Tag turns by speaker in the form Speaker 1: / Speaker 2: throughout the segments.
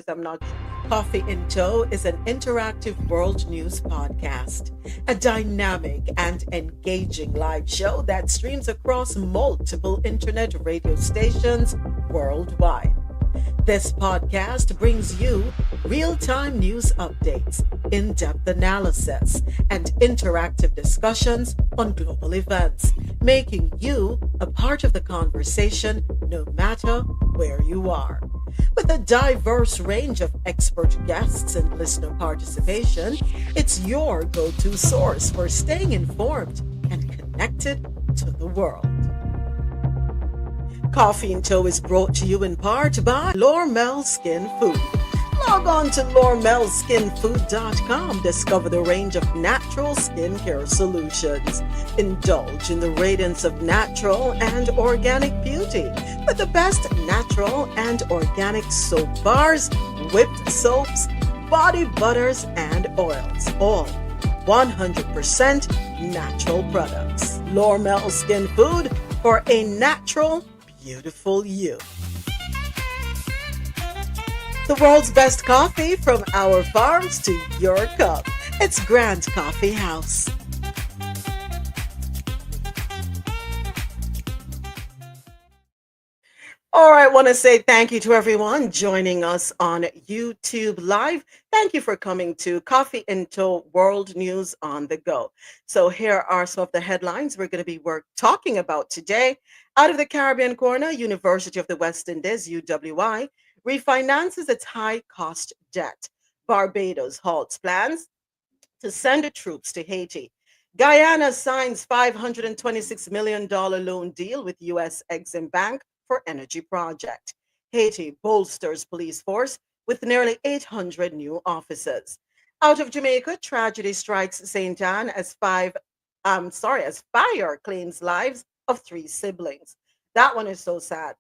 Speaker 1: because I'm not. Coffee in Tow is an interactive world news podcast, a dynamic and engaging live show that streams across multiple internet radio stations worldwide. This podcast brings you real time news updates, in depth analysis, and interactive discussions on global events, making you a part of the conversation no matter where you are. With a diverse range of expert guests and listener participation, it's your go to source for staying informed and connected to the world. Coffee in Tow is brought to you in part by Lormel Skin Food. Log on to lormelskinfood.com. Discover the range of natural skincare solutions. Indulge in the radiance of natural and organic beauty with the best natural and organic soap bars, whipped soaps, body butters, and oils. All 100% natural products. Lormel Skin Food for a natural, beautiful you. The world's best coffee from our farms to your cup. It's Grand Coffee House. All right, I want to say thank you to everyone joining us on YouTube Live. Thank you for coming to Coffee Into World News on the Go. So here are some of the headlines we're going to be talking about today. Out of the Caribbean corner, University of the West Indies, UWI, refinances its high-cost debt. Barbados halts plans to send troops to Haiti. Guyana signs $526 million loan deal with U.S. Exim Bank for energy project. Haiti bolsters police force with nearly 800 new officers. Out of Jamaica, tragedy strikes St. Anne as fire claims lives of 3 siblings. That one is so sad.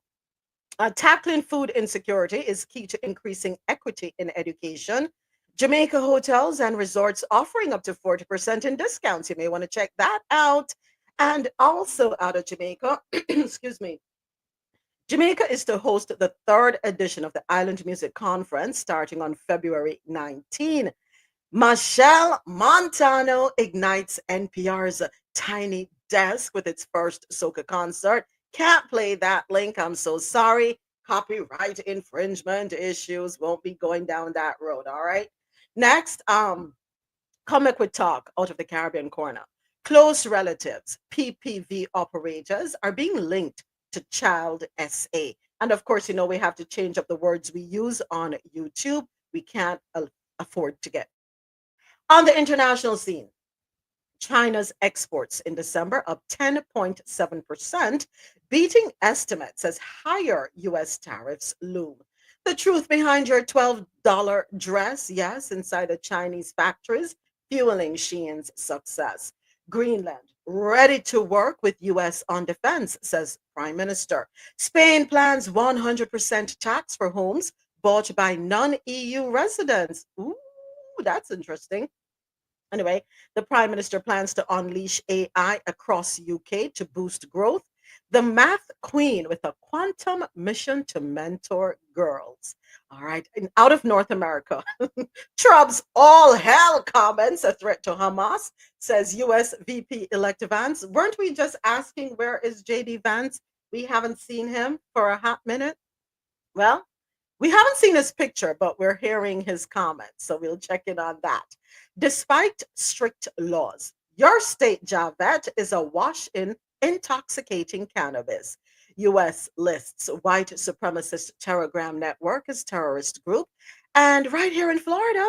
Speaker 1: Tackling food insecurity is key to increasing equity in education. Jamaica hotels and resorts offering up to 40% in discounts. You may want to check that out. And also out of Jamaica, excuse me, Jamaica is to host the 3rd edition of the Island Music Conference starting on February 19. Michelle Montano ignites NPR's Tiny Desk with its first soca concert. Can't play that link. I'm so sorry. Copyright infringement issues, won't be going down that road. All right. Next, Comic with Talk out of the Caribbean corner. Close relatives, PPV operators, are being linked to child SA. And of course, we have to change up the words we use on YouTube. We can't afford to get. On the international scene, China's exports in December up 10.7%, beating estimates as higher U.S. tariffs loom. The truth behind your $12 dress, yes, inside the Chinese factories, fueling Shein's success. Greenland, ready to work with U.S. on defense, says Prime Minister. Spain plans 100% tax for homes bought by non-EU residents. Ooh, that's interesting. Anyway, the Prime Minister plans to unleash AI across UK to boost growth. The math queen with a quantum mission to mentor girls. All right, and out of North America, Trump's all hell comments, a threat to Hamas, says US VP-elect Vance. Weren't we just asking where is JD Vance? We haven't seen him for a hot minute. Well, we haven't seen his picture, but we're hearing his comments, so we'll check in on that. Despite strict laws, your state, Javette, is awash in intoxicating cannabis. U.S. lists white supremacist Telegram network as terrorist group. And right here in Florida,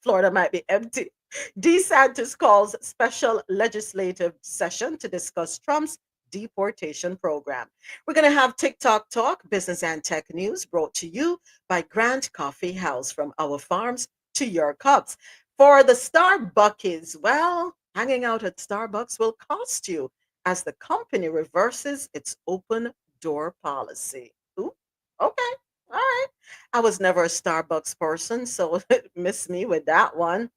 Speaker 1: Florida might be empty. DeSantis calls special legislative session to discuss Trump's deportation program. We're going to have TikTok Talk, business and tech news brought to you by Grant Coffee House, from our farms to your cups. For the Starbuckies, well, hanging out at Starbucks will cost you as the company reverses its open door policy. Ooh, okay, all right. I was never a Starbucks person, so miss me with that one.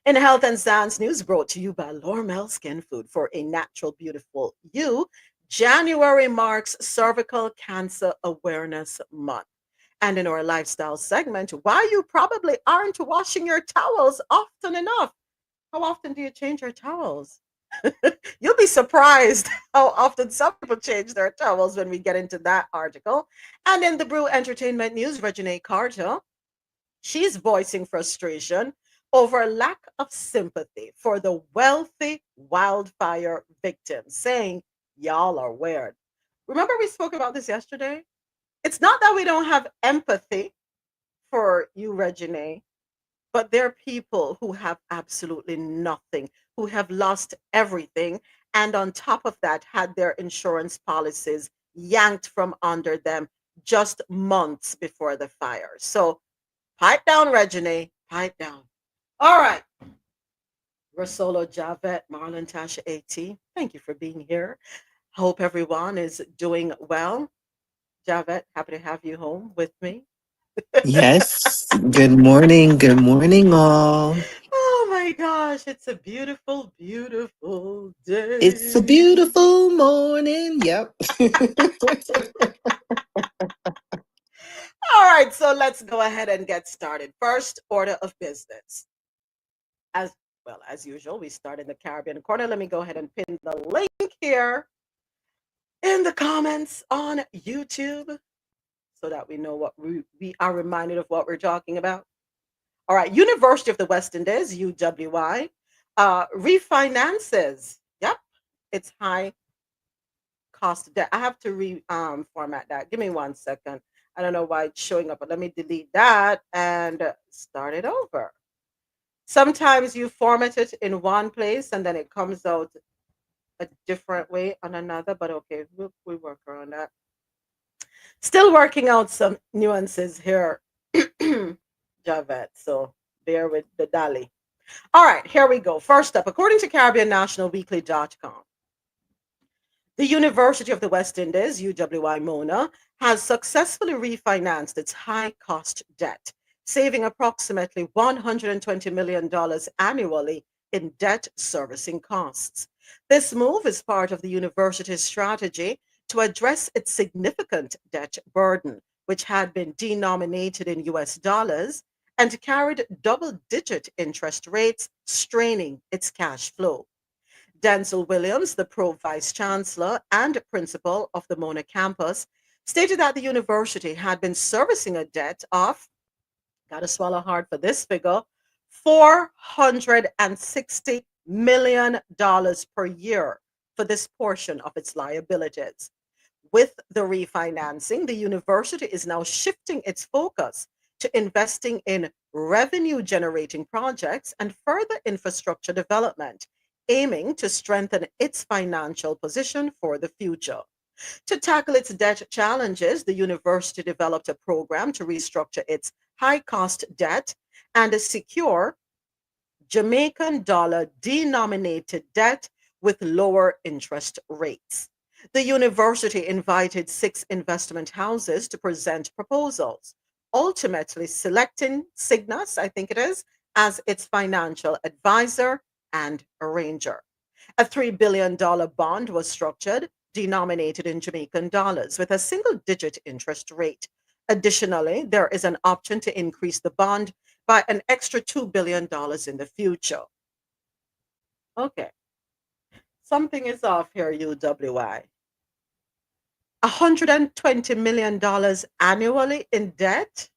Speaker 1: In health and science news brought to you by Lormel Skin Food for a natural, beautiful you, January marks Cervical Cancer Awareness Month. And in our lifestyle segment, why you probably aren't washing your towels often enough. How often do you change your towels? You'll be surprised how often some people change their towels when we get into that article. And in the Brew Entertainment News, Regina Carter, she's voicing frustration over lack of sympathy for the wealthy wildfire victims, saying, y'all are weird. Remember, we spoke about this yesterday? It's not that we don't have empathy for you, Regina, but there are people who have absolutely nothing, who have lost everything, and on top of that, had their insurance policies yanked from under them just months before the fire. So pipe down, Regina, pipe down. All right. RoSolo, Javette, Marlon, Tasha, AT, thank you for being here. Hope everyone is doing well. Javette, happy to have you home with me.
Speaker 2: Yes. Good morning. Good morning, all.
Speaker 1: Oh my gosh, it's a beautiful, beautiful
Speaker 2: It's a
Speaker 1: day.
Speaker 2: beautiful morning. Yep.
Speaker 1: All right, so let's go ahead and get started. First order of business. As well as usual, we start in the Caribbean corner. Let me go ahead and pin the link here in the comments on YouTube so that we know what we are reminded of what we're talking about. All right, University of the West Indies, UWI, refinances. Yep, it's high cost debt. I have to format that. Give me 1 second. I don't know why it's showing up, but let me delete that and start it over. Sometimes you format it in one place and then it comes out a different way on another, but okay, we'll work around that. Still working out some nuances here, Javette. So bear with the Dali. All right, here we go. First up, according to CaribbeanNationalWeekly.com, the University of the West Indies, UWI Mona, has successfully refinanced its high cost debt, saving approximately $120 million annually in debt servicing costs. This move is part of the university's strategy to address its significant debt burden, which had been denominated in US dollars and carried double digit interest rates, straining its cash flow. Denzel Williams, the pro vice chancellor and principal of the Mona campus, stated that the university had been servicing a debt of, got to swallow hard for this figure, $460 million per year for this portion of its liabilities. With the refinancing, the university is now shifting its focus to investing in revenue generating projects and further infrastructure development, aiming to strengthen its financial position for the future. To tackle its debt challenges, the university developed a program to restructure its high cost debt and secure Jamaican dollar denominated debt with lower interest rates. The university invited 6 investment houses to present proposals, ultimately selecting Cygnus, I think it is, as its financial advisor and arranger. A $3 billion bond was structured, denominated in Jamaican dollars, with a single digit interest rate. Additionally, there is an option to increase the bond by an extra $2 billion in the future. Okay, something is off here, UWI. $120 million annually in debt?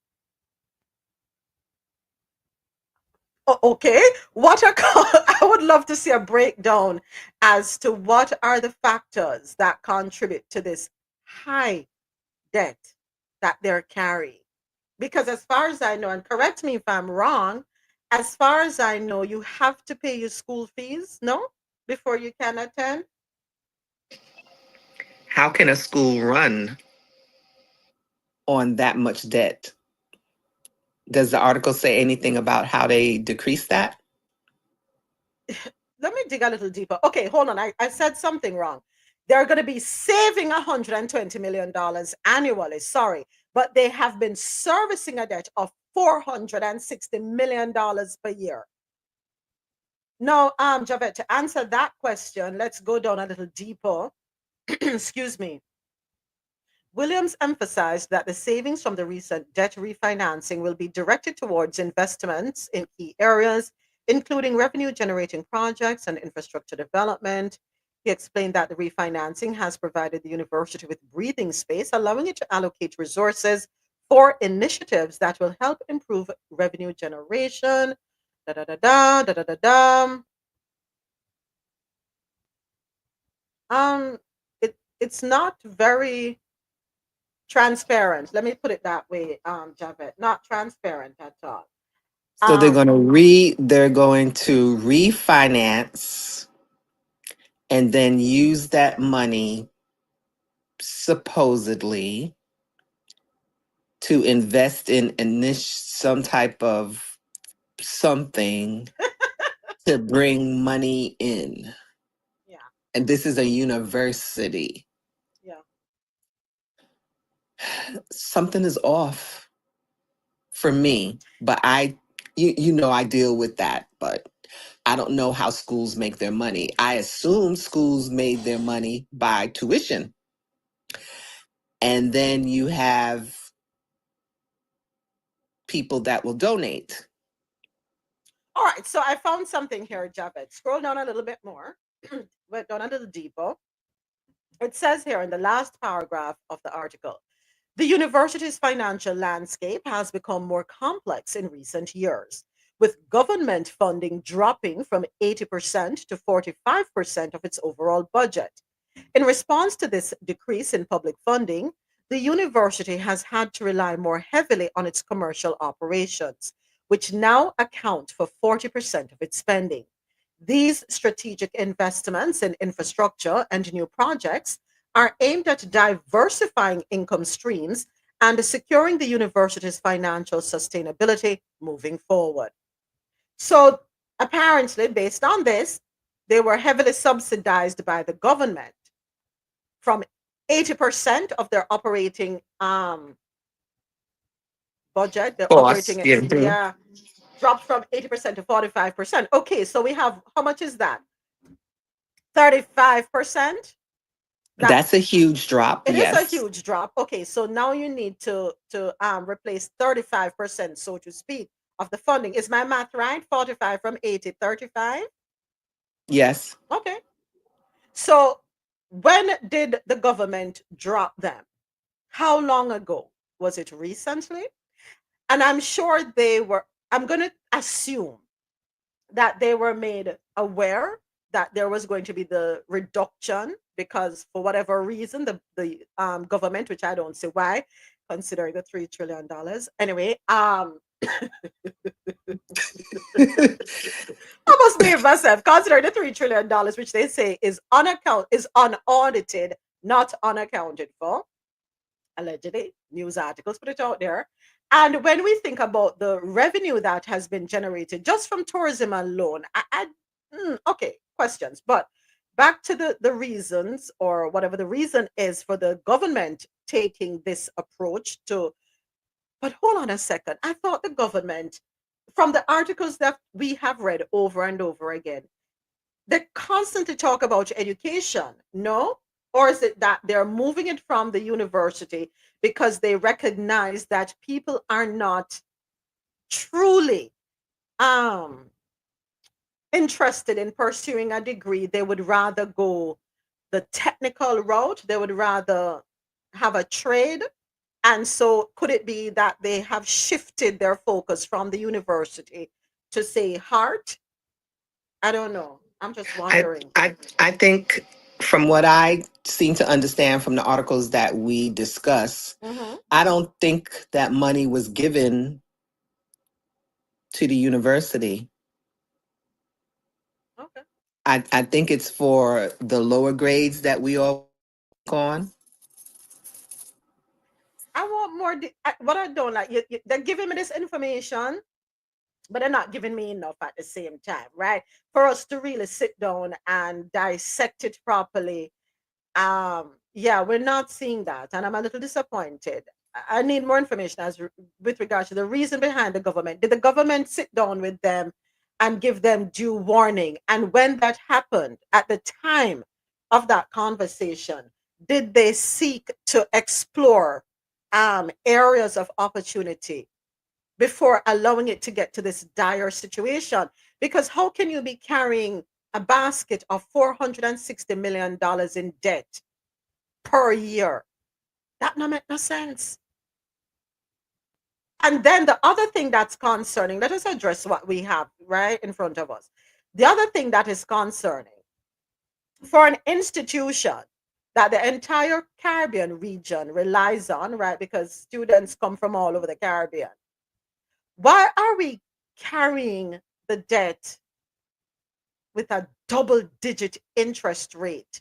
Speaker 1: Okay, what are I would love to see a breakdown as to what are the factors that contribute to this high debt that they're carrying. Because as far as I know, and correct me if I'm wrong, as far as I know, you have to pay your school fees, no? Before you can attend?
Speaker 2: How can a school run on that much debt? Does the article say anything about how they decrease that?
Speaker 1: Let me dig a little deeper. Okay, hold on. I said something wrong. They're going to be saving $120 million annually. Sorry. But they have been servicing a debt of $460 million per year. Now, Javette, to answer that question, let's go down a little deeper. Excuse me. Williams emphasized that the savings from the recent debt refinancing will be directed towards investments in key areas, including revenue generating projects and infrastructure development. He explained that the refinancing has provided the university with breathing space, allowing it to allocate resources for initiatives that will help improve revenue generation. Da da da da da da da da. Um, it's not very transparent. Let me put it that way, Javed. Not transparent at all.
Speaker 2: So they're
Speaker 1: Um,
Speaker 2: going to refinance and then use that money supposedly to invest in some type of something to bring money in.
Speaker 1: yeah,
Speaker 2: And this is a university.
Speaker 1: yeah.
Speaker 2: Something is off for me, but you know I deal with that, but I don't know how schools make their money. I assume schools made their money by tuition. And then you have people that will donate.
Speaker 1: All right. So I found something here, Javed. Scroll down a little bit more. Went down a little deeper. It says here in the last paragraph of the article, the university's financial landscape has become more complex in recent years, with government funding dropping from 80% to 45% of its overall budget. In response to this decrease in public funding, the university has had to rely more heavily on its commercial operations, which now account for 40% of its spending. These strategic investments in infrastructure and new projects are aimed at diversifying income streams and securing the university's financial sustainability moving forward. So, apparently, based on this, they were heavily subsidized by the government from 80% of their operating budget, their
Speaker 2: Cost.
Speaker 1: operating
Speaker 2: Yeah. Mhm.
Speaker 1: yeah, dropped from 80% to 45%. Okay, so we have how much is that? 35%. That
Speaker 2: That's a huge drop.
Speaker 1: it is a
Speaker 2: Yes.
Speaker 1: huge drop. Okay, so now you need to replace 35%, so to speak, of the funding. Is my math right? 45 from 80, 35?
Speaker 2: Yes.
Speaker 1: Okay. So when did the government drop them? How long ago? Was it recently? And I'm sure I'm going to assume that they were made aware that there was going to be the reduction because for whatever reason the government, which I don't see why, considering the $3 trillion. Anyway, I must behave myself considering the $3 trillion, which they say is unaudited, not unaccounted for. Allegedly, news articles put it out there. And when we think about the revenue that has been generated just from tourism alone, okay, questions. But back to the reasons or whatever the reason is for the government taking this approach to. But hold on a second. I thought the government, from the articles that we have read over and over again, they constantly talk about education, no? Or is it that they're moving it from the university because they recognize that people are not truly um, interested in pursuing a degree? They would rather go the technical route, they would rather have a trade. And so, could it be that they have shifted their focus from the university to say heart? I don't know. I'm just
Speaker 2: I
Speaker 1: wondering.
Speaker 2: I think from what I seem to understand from the articles that we discuss,
Speaker 1: Hmm.
Speaker 2: I don't think that money was given to the university.
Speaker 1: Okay.
Speaker 2: I think it's for the lower grades that we all on.
Speaker 1: I want more. What I don't like, they're giving me this information, but they're not giving me enough at the same time, right? For us to really sit down and dissect it properly. Yeah, we're not seeing that, and I'm a little disappointed. I need more information with regards to the reason behind the government. Did the government sit down with them and give them due warning? And when that happened, at the time of that conversation, did they seek to explore areas of opportunity before allowing it to get to this dire situation? Because how can you be carrying a basket of $460 million in debt per year? That don't make no sense. And then the other thing that's concerning, let us address what we have right in front of us. The other thing that is concerning for an institution that the entire Caribbean region relies on, right? Because students come from all over the Caribbean. Why are we carrying the debt with a double digit interest rate?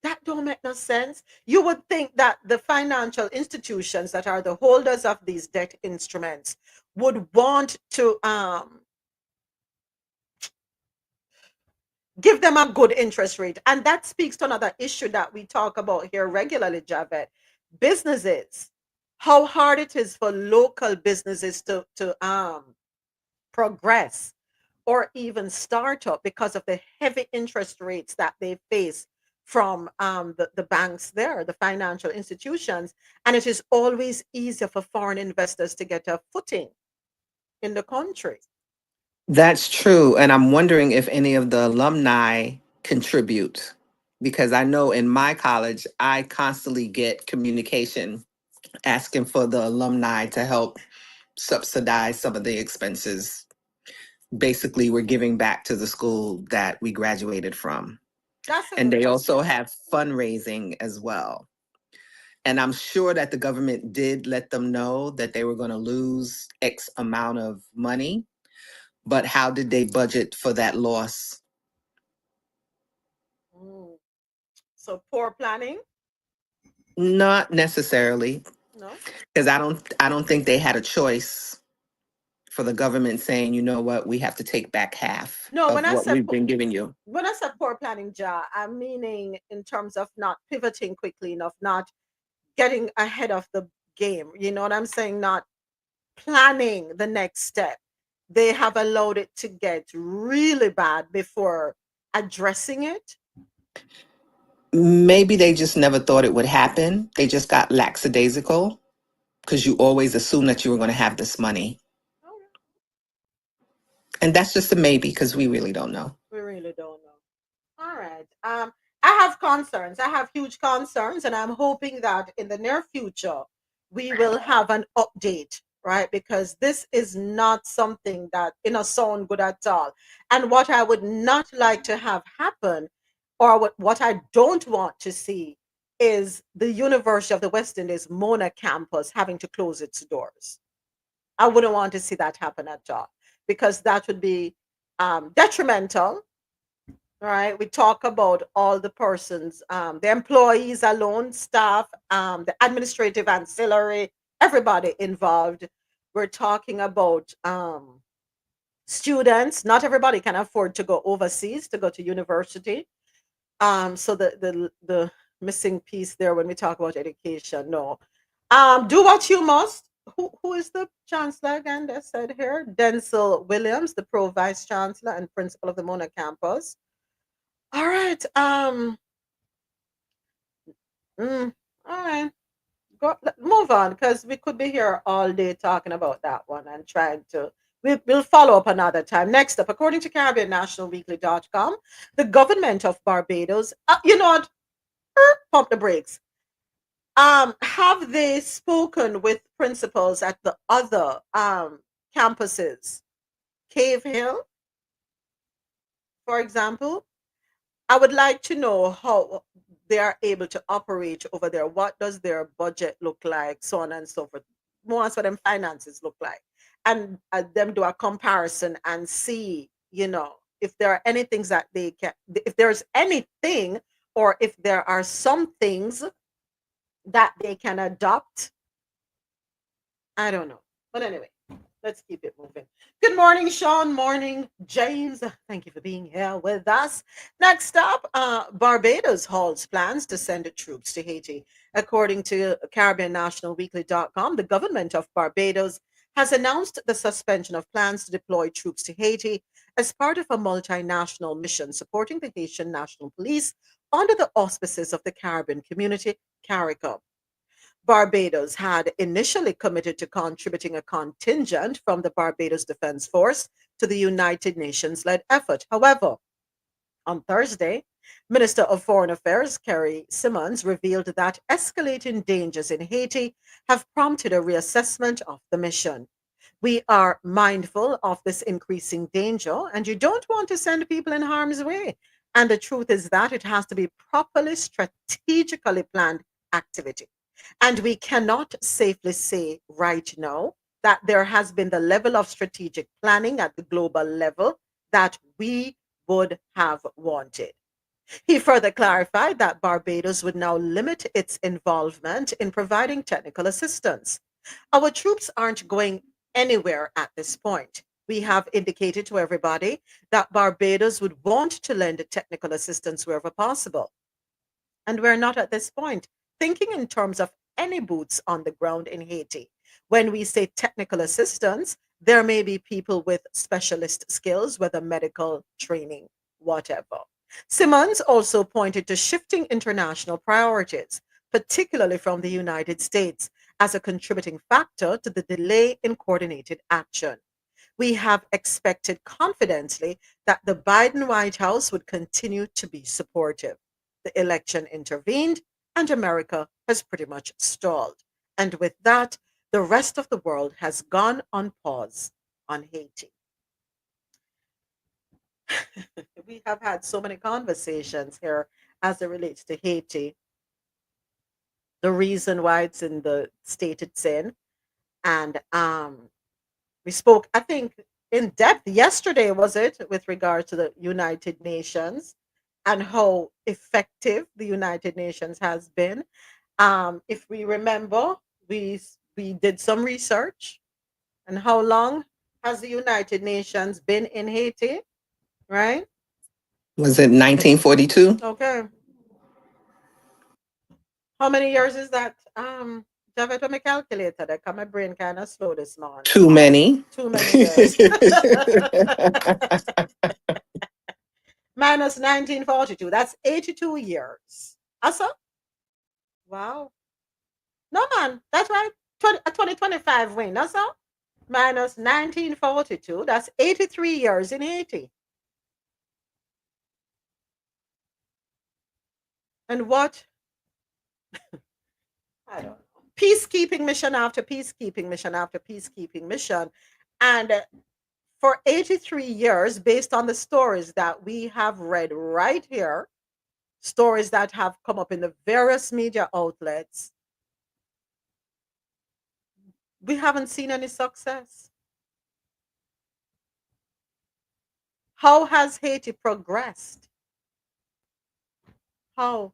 Speaker 1: That don't make no sense. You would think that the financial institutions that are the holders of these debt instruments would want to give them a good interest rate. And that speaks to another issue that we talk about here regularly, Javed. Businesses, how hard it is for local businesses to progress or even start up because of the heavy interest rates that they face from the banks there, the financial institutions. And it is always easier for foreign investors to get a footing in the country.
Speaker 2: That's true. And I'm wondering if any of the alumni contribute, because I know in my college, I constantly get communication asking for the alumni to help subsidize some of the expenses. Basically, we're giving back to the school that we graduated from.
Speaker 1: That's a
Speaker 2: And
Speaker 1: good
Speaker 2: they
Speaker 1: thing.
Speaker 2: also have fundraising as well. And I'm sure that the government did let them know that they were going to lose X amount of money. But how did they budget for that loss?
Speaker 1: Mm. So poor planning?
Speaker 2: Not necessarily,
Speaker 1: No.
Speaker 2: because I don't think they had a choice for the government saying, you know what, we have to take back half
Speaker 1: No,
Speaker 2: of what we've been giving you.
Speaker 1: when I say poor planning, I'm meaning in terms of not pivoting quickly enough, not getting ahead of the game. You know what I'm saying? Not planning the next step. They have allowed it to get really bad before addressing it.
Speaker 2: Maybe they just never thought it would happen. They just got lackadaisical because you always assume that you were going to have this money.
Speaker 1: Oh,
Speaker 2: And that's just a maybe because we really don't know.
Speaker 1: we really don't know. All right. I have concerns. I have huge concerns, and I'm hoping that in the near future we will have an update, right? Because this is not something that sound good at all. And what I would not like to have happen, or what I don't want to see, is the University of the West Indies Mona campus having to close its doors. I wouldn't want to see that happen at all because that would be detrimental, right? We talk about all the persons, the employees alone, staff, the administrative ancillary, everybody involved. We're talking about students. Not everybody can afford to go overseas to go to university. So the missing piece there when we talk about education, no. Do what you must. Who is the chancellor again? That said here, Denzel Williams, the pro vice chancellor and principal of the Mona campus. All right. All right. Move on because we could be here all day talking about that one and trying to. We'll follow up another time. Next up, according to CaribbeanNationalWeekly.com, the government of Barbados, you know what? Pump the brakes. Have they spoken with principals at the other campuses? Cave Hill, for example. I would like to know how they are able to operate over there. What does their budget look like, so on and so forth. More as what them finances look like, and them do a comparison and see, if there are any things that they can, if there's anything, or if there are some things that they can adopt. I don't know, but anyway. Let's keep it moving. Good morning, Sean. Morning, James. Thank you for being here with us. Next up, Barbados halts plans to send troops to Haiti. According to CaribbeanNationalWeekly.com, the government of Barbados has announced the suspension of plans to deploy troops to Haiti as part of a multinational mission supporting the Haitian National Police under the auspices of the Caribbean Community, CARICOM. Barbados had initially committed to contributing a contingent from the Barbados Defense Force to the United Nations led effort. However, on Thursday, Minister of Foreign Affairs Kerry Simmons revealed that escalating dangers in Haiti have prompted a reassessment of the mission. We are mindful of this increasing danger, and you don't want to send people in harm's way. And the truth is that it has to be properly strategically planned activity. And we cannot safely say right now that there has been the level of strategic planning at the global level that we would have wanted. He further clarified that Barbados would now limit its involvement in providing technical assistance. Our troops aren't going anywhere at this point. We have indicated to everybody that Barbados would want to lend technical assistance wherever possible. And we're not at this point thinking in terms of any boots on the ground in Haiti. When we say technical assistance, there may be people with specialist skills, whether medical training, whatever. Simmons also pointed to shifting international priorities, particularly from the United States, as a contributing factor to the delay in coordinated action. We have expected confidently that the Biden White House would continue to be supportive. The election intervened, and America has pretty much stalled. And with that, the rest of the world has gone on pause on Haiti. We have had so many conversations here as it relates to Haiti, the reason why it's in the state it's in. And we spoke, I think, in depth yesterday, was it, with regard to the United Nations and how effective the United Nations has been. If we remember, we did some research. And how long has the United Nations been in Haiti? Right?
Speaker 2: Was it 1942?
Speaker 1: Okay. How many years is that? Javet, on my calculator, that my brain kind of slow this morning.
Speaker 2: Too many.
Speaker 1: Too many years. Minus 1942. That's 82 years. Asa? Wow. No, man. That's right. 2025 win. That's all. Minus 1942. That's 83 years in Haiti. And what? I don't know. Peacekeeping mission after peacekeeping mission after peacekeeping mission. And for 83 years, based on the stories that we have read right here, stories that have come up in the various media outlets, we haven't seen any success. How has Haiti progressed? How?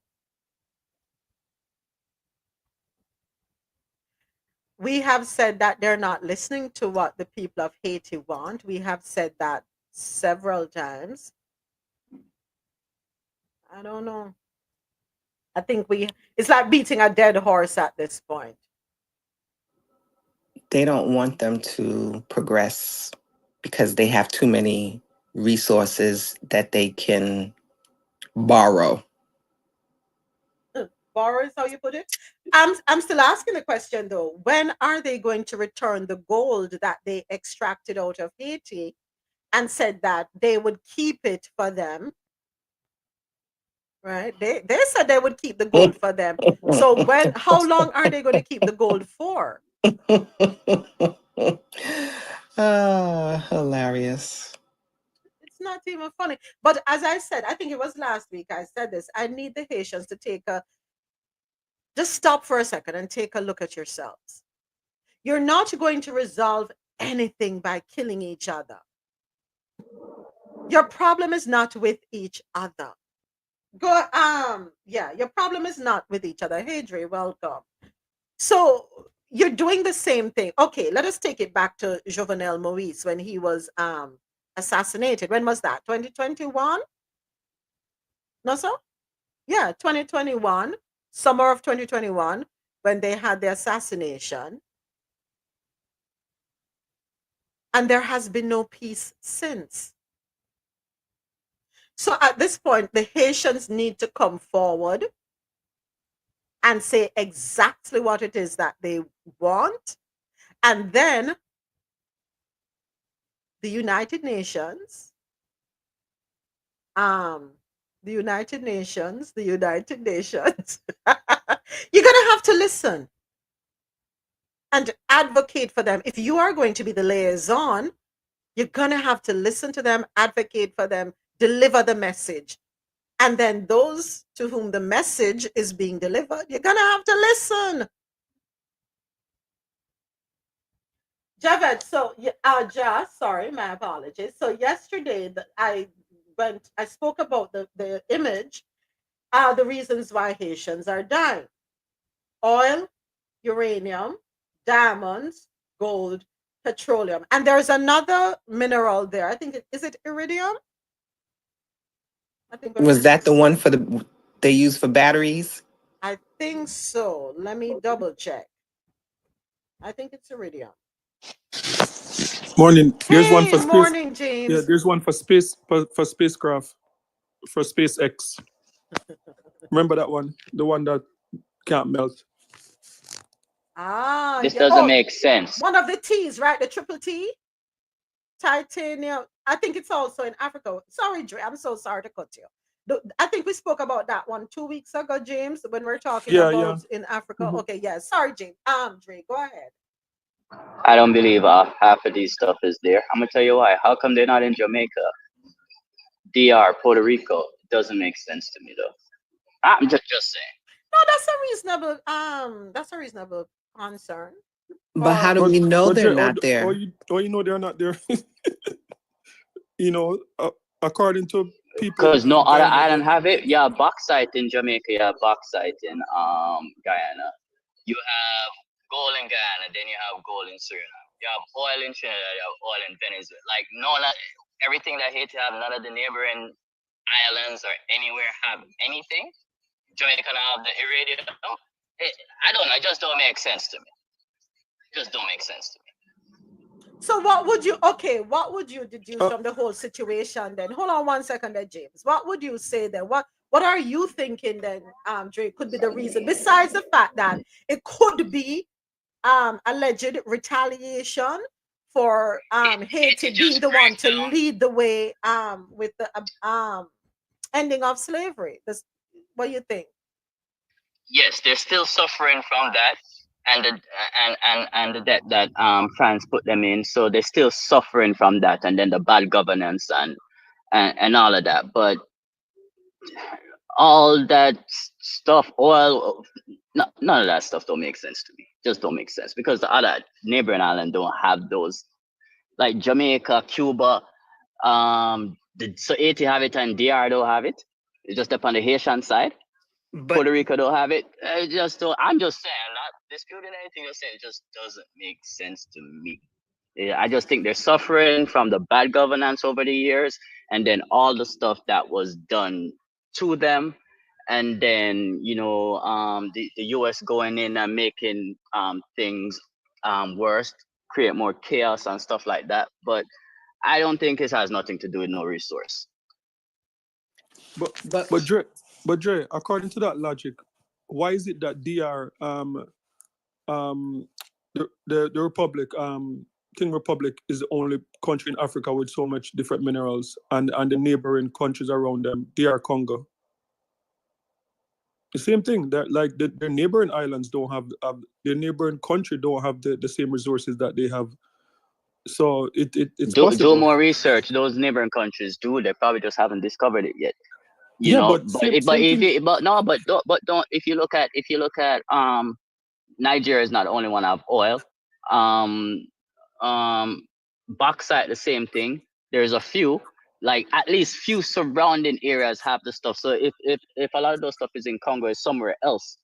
Speaker 1: We have said that they're not listening to what the people of Haiti want. We have said that several times. I don't know. I think it's like beating a dead horse at this point.
Speaker 2: They don't want them to progress because they have too many resources that they can borrow.
Speaker 1: Borrow is how you put it. I'm still asking the question though. When are they going to return the gold that they extracted out of Haiti and said that they would keep it for them? Right? They said they would keep the gold for them. So how long are they going to keep the gold for?
Speaker 2: Hilarious.
Speaker 1: It's not even funny. But as I said, I think it was last week I said this. I need the Haitians to just stop for a second and take a look at yourselves. You're not going to resolve anything by killing each other. Your problem is not with each other. Yeah, your problem is not with each other. Hey Dre, welcome. So you're doing the same thing. Okay, let us take it back to Jovenel Moise when he was assassinated. When was that? 2021? No, sir? Yeah, 2021, summer of 2021, when they had the assassination. And there has been no peace since. So at this point, the Haitians need to come forward and say exactly what it is that they want. And then the United Nations, um, the United Nations, the United Nations, you're going to have to listen and advocate for them. If you are going to be the liaison, you're going to have to listen to them, advocate for them, deliver the message. And then those to whom the message is being delivered, you're going to have to listen. Javed, so sorry, my apologies. So yesterday I spoke about the image, the reasons why Haitians are dying. Oil, uranium, diamonds, gold, petroleum. And there's another mineral there. I think is it iridium? I think
Speaker 2: Was that the one for they use for batteries?
Speaker 1: I think so. Let me double check. I think it's iridium.
Speaker 3: Morning. There's one
Speaker 1: Hey,
Speaker 3: for space.
Speaker 1: morning, James.
Speaker 3: Yeah, there's one for space for spacecraft for SpaceX. Remember that one? The one that can't melt.
Speaker 1: Ah,
Speaker 4: This
Speaker 1: yeah.
Speaker 4: doesn't make sense.
Speaker 1: One of the T's, right? The triple T, titanium. I think it's also in Africa. Sorry, Dre. I'm so sorry to cut you. I think we spoke about that one 2 weeks ago, James, when we're talking about in Africa.
Speaker 3: Mhm.
Speaker 1: Okay, yeah. Sorry, James. Dre, go ahead.
Speaker 4: I don't believe half of these stuff is there. I'm gonna tell you why. How come they're not in Jamaica, DR, Puerto Rico? It doesn't make sense to me though. I'm just saying.
Speaker 1: No, that's a reasonable concern.
Speaker 2: But how do we know they're not there?
Speaker 3: Or you know they're not there. You know, according to people.
Speaker 4: Because no other island have it. Yeah, bauxite in Jamaica. Yeah, bauxite in Guyana. You have gold in Guyana. Then you have gold in Suriname. You have oil in Trinidad. You have oil in Venezuela. Like everything that Haiti have, none of the neighboring islands or anywhere have anything. Jamaica have the iridium. I don't know. It just don't make sense to me. Just don't make sense to me.
Speaker 1: So what would you deduce from the whole situation then? Hold on 1 second there, James. What would you say then? What are you thinking then, Dre, could be the reason, besides the fact that it could be alleged retaliation for Haiti being the one to lead the way with the ending of slavery? What do you think?
Speaker 4: Yes, they're still suffering from that and the debt that France put them in. So they're still suffering from that, and then the bad governance and all of that. But all that stuff, oil, none of that stuff don't make sense to me. Just don't make sense because the other neighboring island don't have those, like Jamaica, Cuba, so Haiti have it and DR don't have it. It's just up on the Haitian side.
Speaker 2: But
Speaker 4: Puerto Rico don't have it. I'm just saying, not disputing anything you're saying. It just doesn't make sense to me. I just think they're suffering from the bad governance over the years, and then all the stuff that was done to them, and then the U.S. going in and making things worse, create more chaos and stuff like that. But I don't think it has nothing to do with no resource.
Speaker 3: But Dre, according to that logic, why is it that DR the Republic King Republic is the only country in Africa with so much different minerals, and the neighboring countries around them, DR Congo? The same thing. That like their neighboring islands don't have their neighboring country don't have the same resources that they have. So it's possible.
Speaker 4: Do more research. Those neighboring countries do. They probably just haven't discovered it yet. If you look at Nigeria is not the only one have oil. Bauxite, the same thing. There's a few, like at least few surrounding areas have the stuff. So if a lot of those stuff is in Congo, it's somewhere else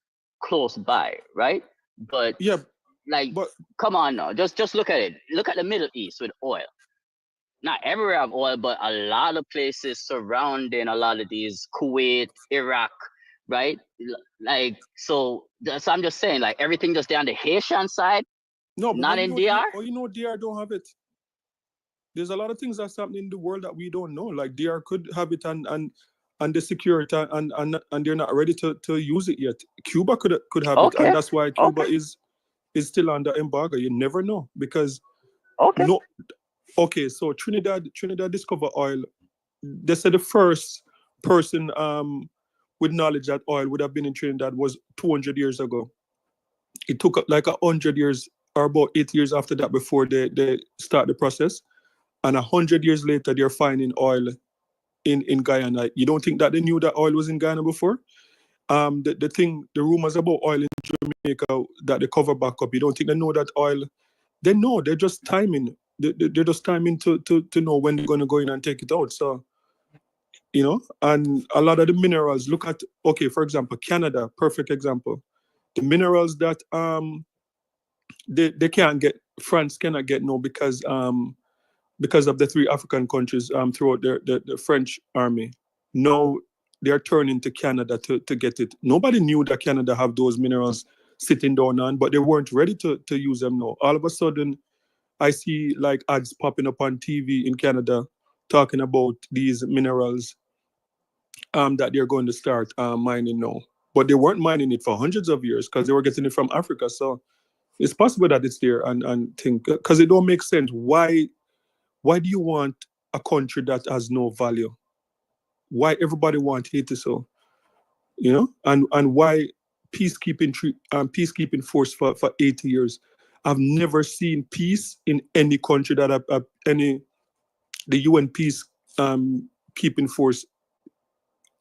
Speaker 4: close by, right? But come on now, just look at it. Look at the Middle East with oil. Not everywhere have oil, but a lot of places surrounding a lot of these, Kuwait, Iraq, right? Like so I'm just saying, like everything just there on the Haitian side,
Speaker 3: no, but
Speaker 4: not in DR.
Speaker 3: DR don't have it. there's a lot of things that's happening in the world that we don't know. Like DR could have it and the security and they're not ready to use it yet. Cuba could have it, and
Speaker 4: Okay.
Speaker 3: that's why Cuba
Speaker 4: Okay.
Speaker 3: is still under embargo. You never know because
Speaker 4: Okay.
Speaker 3: no. Okay, so Trinidad discovered oil. They said the first person with knowledge that oil would have been in Trinidad was 200 years ago. It took like 100 years or about 8 years after that before they start the process. And 100 years later, they're finding oil in Guyana. You don't think that they knew that oil was in Guyana before? The rumors about oil in Jamaica that they cover back up. You don't think they know that oil? They know. They're just timing. They're just timing to know when they're going to go in and take it out. So, and a lot of the minerals. Look at, okay, for example, Canada, perfect example. The minerals that they can't get, France cannot get no because of the three African countries throughout the French army. Now they're turning to Canada to get it. Nobody knew that Canada have those minerals sitting down on, but they weren't ready to use them now. All of a sudden, I see like ads popping up on TV in Canada talking about these minerals that they're going to start mining now. But they weren't mining it for hundreds of years because they were getting it from Africa. So it's possible that it's there and think, because it don't make sense. Why do you want a country that has no value? Why everybody want Haiti so? And why peacekeeping force for 80 years? I've never seen peace in any country that the UN peace keeping force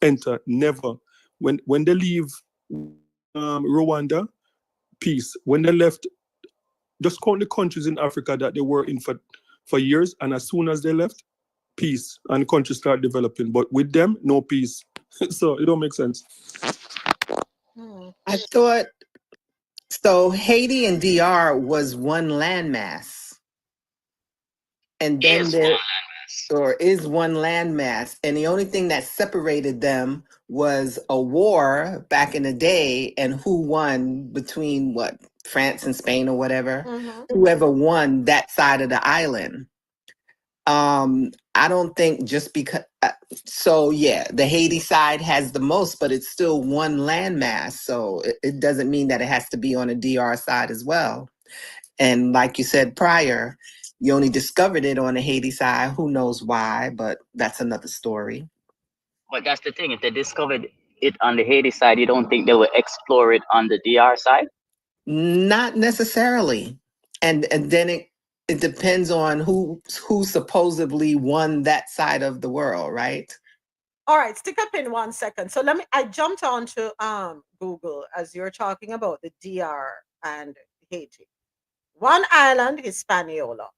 Speaker 3: enter. Never. When they leave Rwanda, peace. When they left, just count the countries in Africa that they were in for years, and as soon as they left, peace, and countries start developing. But with them, no peace. So it don't make sense.
Speaker 2: I thought so. Haiti and DR was one landmass, and then
Speaker 4: Is one
Speaker 2: there
Speaker 4: landmass.
Speaker 2: or is one landmass, and the only thing that separated them was a war back in the day, and who won between what, France and Spain or whatever. Whoever won that side of the island. I don't think just because. So yeah, the Haiti side has the most, but it's still one landmass. So it doesn't mean that it has to be on the DR side as well. And like you said prior, you only discovered it on the Haiti side. Who knows why? But that's another story.
Speaker 4: But that's the thing. If they discovered it on the Haiti side, you don't think they will explore it on the DR side?
Speaker 2: Not necessarily. And then it depends on who supposedly won that side of the world, right?
Speaker 1: All right, stick up in 1 second. So I jumped onto Google as you're talking about the DR and Haiti. One island, Hispaniola.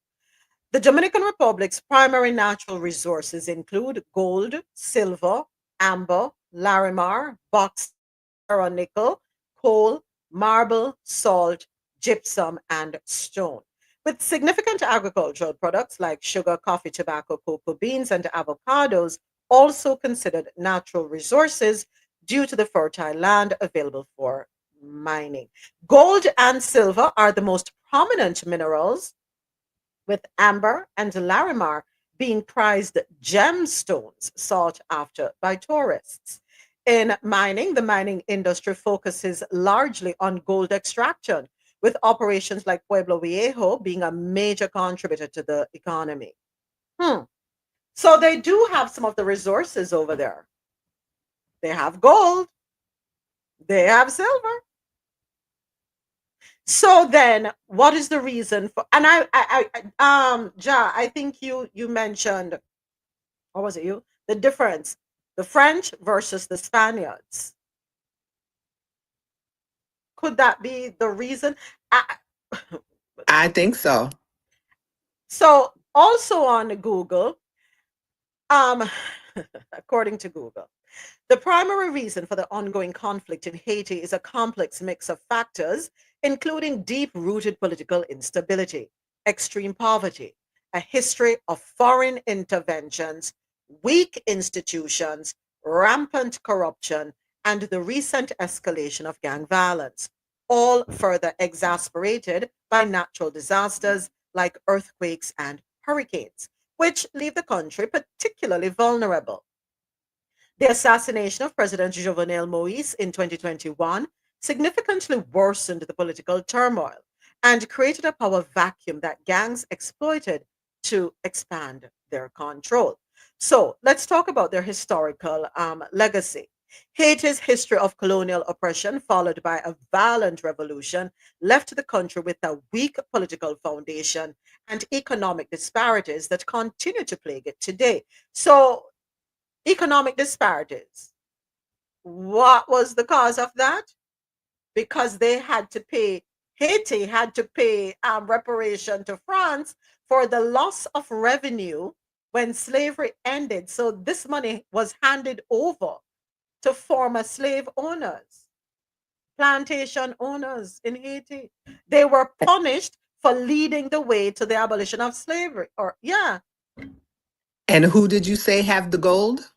Speaker 1: The Dominican Republic's primary natural resources include gold, silver, amber, larimar, bauxite, nickel, coal, marble, salt, gypsum, and stone. With significant agricultural products like sugar, coffee, tobacco, cocoa beans, and avocados also considered natural resources due to the fertile land available for mining. Gold and silver are the most prominent minerals, with amber and larimar being prized gemstones sought after by tourists. In mining, the mining industry focuses largely on gold extraction, with operations like Pueblo Viejo being a major contributor to the economy. So they do have some of the resources over there. They have gold, they have silver. So then, what is the reason for? And Ja, I think you mentioned, or was it you? The difference, the French versus the Spaniards. Could that be the reason?
Speaker 2: I think so.
Speaker 1: So also on Google, um, according to Google, the primary reason for the ongoing conflict in Haiti is a complex mix of factors, including deep-rooted political instability, extreme poverty, a history of foreign interventions, weak institutions, rampant corruption, and the recent escalation of gang violence, all further exasperated by natural disasters like earthquakes and hurricanes. which leave the country particularly vulnerable. The assassination of President Jovenel Moise in 2021 significantly worsened the political turmoil and created a power vacuum that gangs exploited to expand their control. So let's talk about their historical legacy. Haiti's history of colonial oppression, followed by a violent revolution, left the country with a weak political foundation and economic disparities that continue to plague it today. So, economic disparities. What was the cause of that? Because they had to pay, Haiti had to pay reparation to France for the loss of revenue when slavery ended. So this money was handed over to former slave owners, plantation owners in Haiti. They were punished for leading the way to the abolition of slavery. Or, yeah,
Speaker 2: And who did you say have the gold?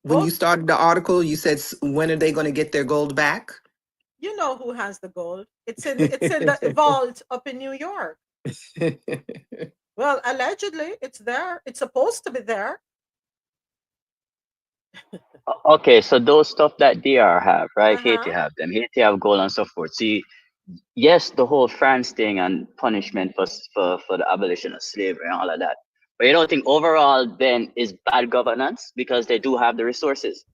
Speaker 2: When you
Speaker 1: gold.
Speaker 2: started the article, you said when are they going to get their gold back?
Speaker 1: You know who has the gold. It's in the vault up in New York. Well, allegedly, it's there. It's supposed to be there.
Speaker 4: Okay, so those stuff that DR have, right? Haiti
Speaker 1: Uh-huh.
Speaker 4: have them. Haiti have gold and so forth. See, yes, the whole France thing and punishment for the abolition of slavery and all of that. But you don't think overall then is bad governance because they do have the resources?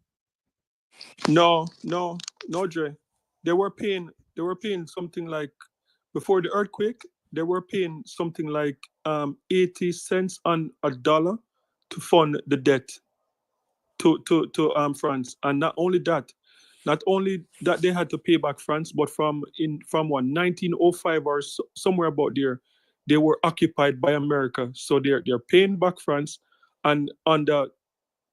Speaker 3: No, no, no, Dre. They were paying something like before the earthquake. They were paying something like 80 cents on a dollar to fund the debt to France, and not only that they had to pay back France, but from 1905 or somewhere about there, they were occupied by America. So they're paying back France, and under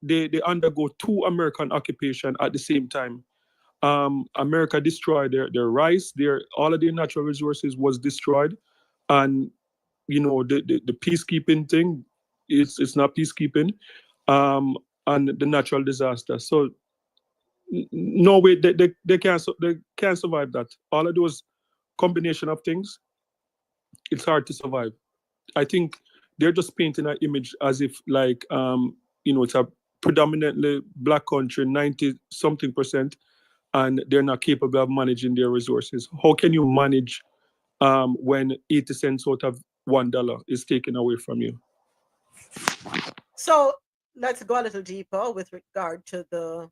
Speaker 3: they undergo two American occupation at the same time. America destroyed their rice, their all of their natural resources was destroyed, and the peacekeeping thing, it's not peacekeeping, um, and the natural disaster. So no way they can't survive that. All of those combination of things, it's hard to survive. I think they're just painting an image as if like it's a predominantly black country, 90 something percent, and they're not capable of managing their resources. How can you manage when 80 cents out of $1 is taken away from you?
Speaker 1: So let's go a little deeper with regard to the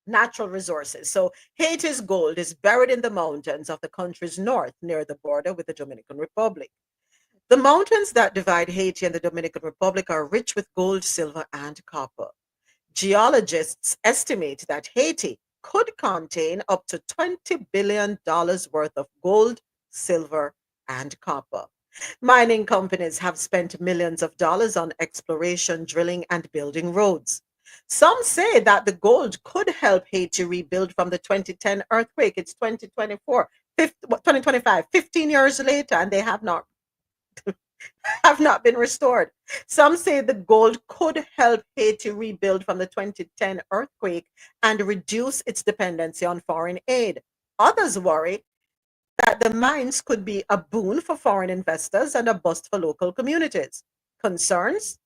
Speaker 1: natural resources. So Haiti's gold is buried in the mountains of the country's north near the border with the Dominican Republic. The mountains that divide Haiti and the Dominican Republic are rich with gold, silver, and copper. Geologists estimate that Haiti could contain up to $20 billion worth of gold, silver, and copper. Mining companies have spent millions of dollars on exploration, drilling, and building roads. Some say that the gold could help Haiti rebuild from the 2010 earthquake. It's 2024, 2025, 15 years later, and they have not been restored. Some say the gold could help Haiti rebuild from the 2010 earthquake and reduce its dependency on foreign aid. Others worry that the mines could be a boon for foreign investors and a bust for local communities. Concerns?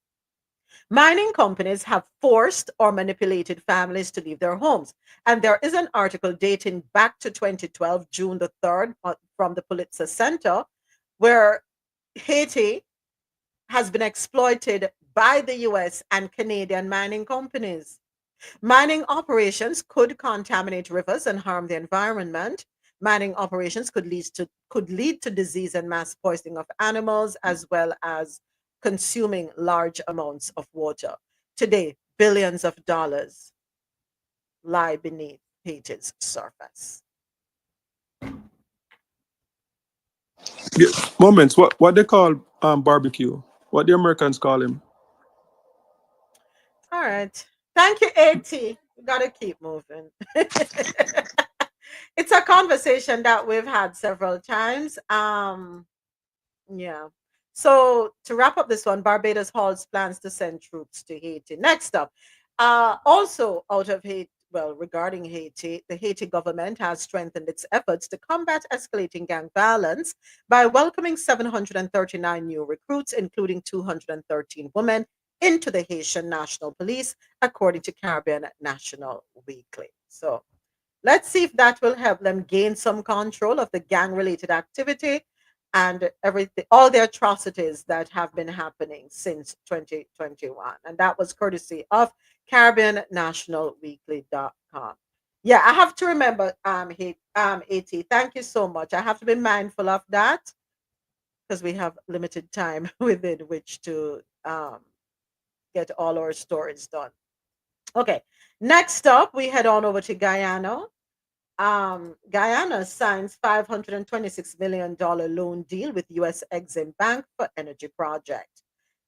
Speaker 1: Mining companies have forced or manipulated families to leave their homes. And there is an article dating back to 2012, June the 3rd, from the Pulitzer Center, where Haiti has been exploited by the US and Canadian mining companies. Mining operations could contaminate rivers and harm the environment. Mining operations could lead to disease and mass poisoning of animals, as well as consuming large amounts of water. Today, billions of dollars lie beneath Haiti's surface.
Speaker 3: Yeah, moments. What they call barbecue? What the Americans call him?
Speaker 1: All right. Thank you, AT. We gotta keep moving. It's a conversation that we've had several times. Yeah. So to wrap up this one, Barbados halts plans to send troops to Haiti. Next up, also out of Haiti, well, regarding Haiti, the Haiti government has strengthened its efforts to combat escalating gang violence by welcoming 739 new recruits, including 213 women, into the Haitian National Police, according to Caribbean National Weekly. So let's see if that will help them gain some control of the gang related activity and everything, all the atrocities that have been happening since 2021. And that was courtesy of Caribbean National Weekly.com. Yeah, I have to remember, AT, thank you so much. I have to be mindful of that because we have limited time within which to get all our stories done. Okay, next up, we head on over to Guyana. Guyana signs $526 million loan deal with U.S. Exim Bank for energy project.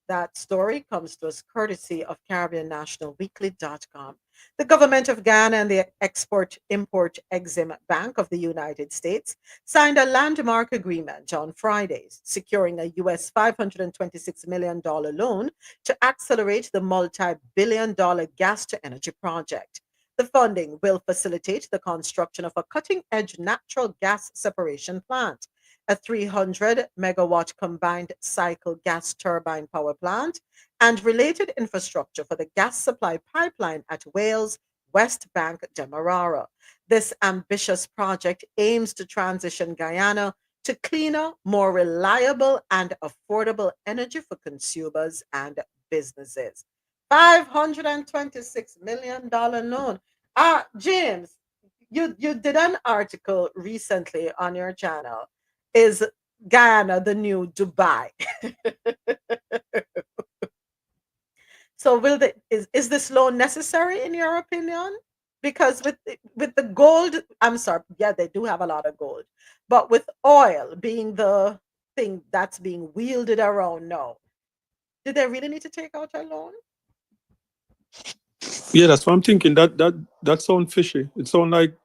Speaker 1: That story comes to us courtesy of CaribbeanNationalWeekly.com. The government of Ghana and the Export Import Exim Bank of the United States signed a landmark agreement on Friday, securing a U.S. $526 million loan to accelerate the multi-billion-dollar gas to energy project. The funding will facilitate the construction of a cutting edge natural gas separation plant, a 300 megawatt combined cycle gas turbine power plant, and related infrastructure for the gas supply pipeline at Wales West Bank Demerara. This ambitious project aims to transition Guyana to cleaner, more reliable, and affordable energy for consumers and businesses. $526 million loan. James, you did an article recently on your channel. Is Guyana the new Dubai? So is this loan necessary in your opinion? Because with the gold, I'm sorry, yeah, they do have a lot of gold, but with oil being the thing that's being wielded around now, do they really need to take out a loan?
Speaker 3: Yeah, that's what I'm thinking. That sounds fishy. It sounds like,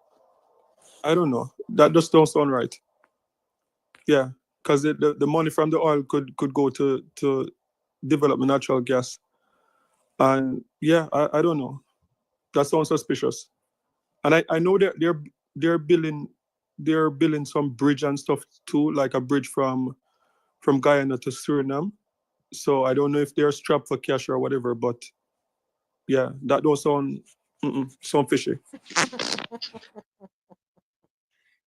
Speaker 3: I don't know. That just don't sound right. Yeah, because the money from the oil could go to develop the natural gas. And yeah, I don't know. That sounds suspicious. And I know they're building some bridge and stuff too, like a bridge from Guyana to Suriname. So I don't know if they're strapped for cash or whatever, but yeah, that don't sound fishy.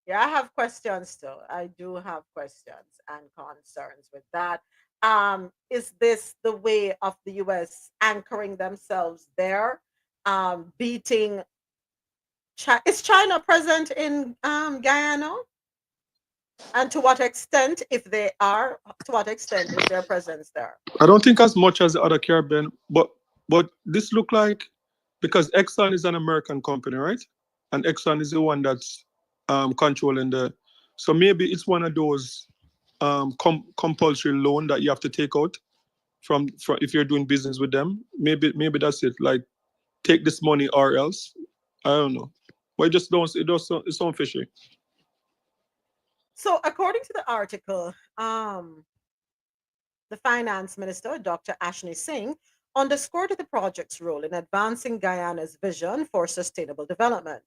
Speaker 1: Yeah, I have questions still. I do have questions and concerns with that. Is this the way of the US anchoring themselves there? Beating China? Is China present in Guyana? And to what extent, if they are, to what extent is their presence there?
Speaker 3: I don't think as much as the other Caribbean, but this look like, because Exxon is an American company, right? And Exxon is the one that's controlling so maybe it's one of those compulsory loan that you have to take out from if you're doing business with them. Maybe that's it. Like, take this money or else. I don't know. But it sounds fishy.
Speaker 1: So according to the article, the finance minister, Dr. Ashni Singh, underscored the project's role in advancing Guyana's vision for sustainable development.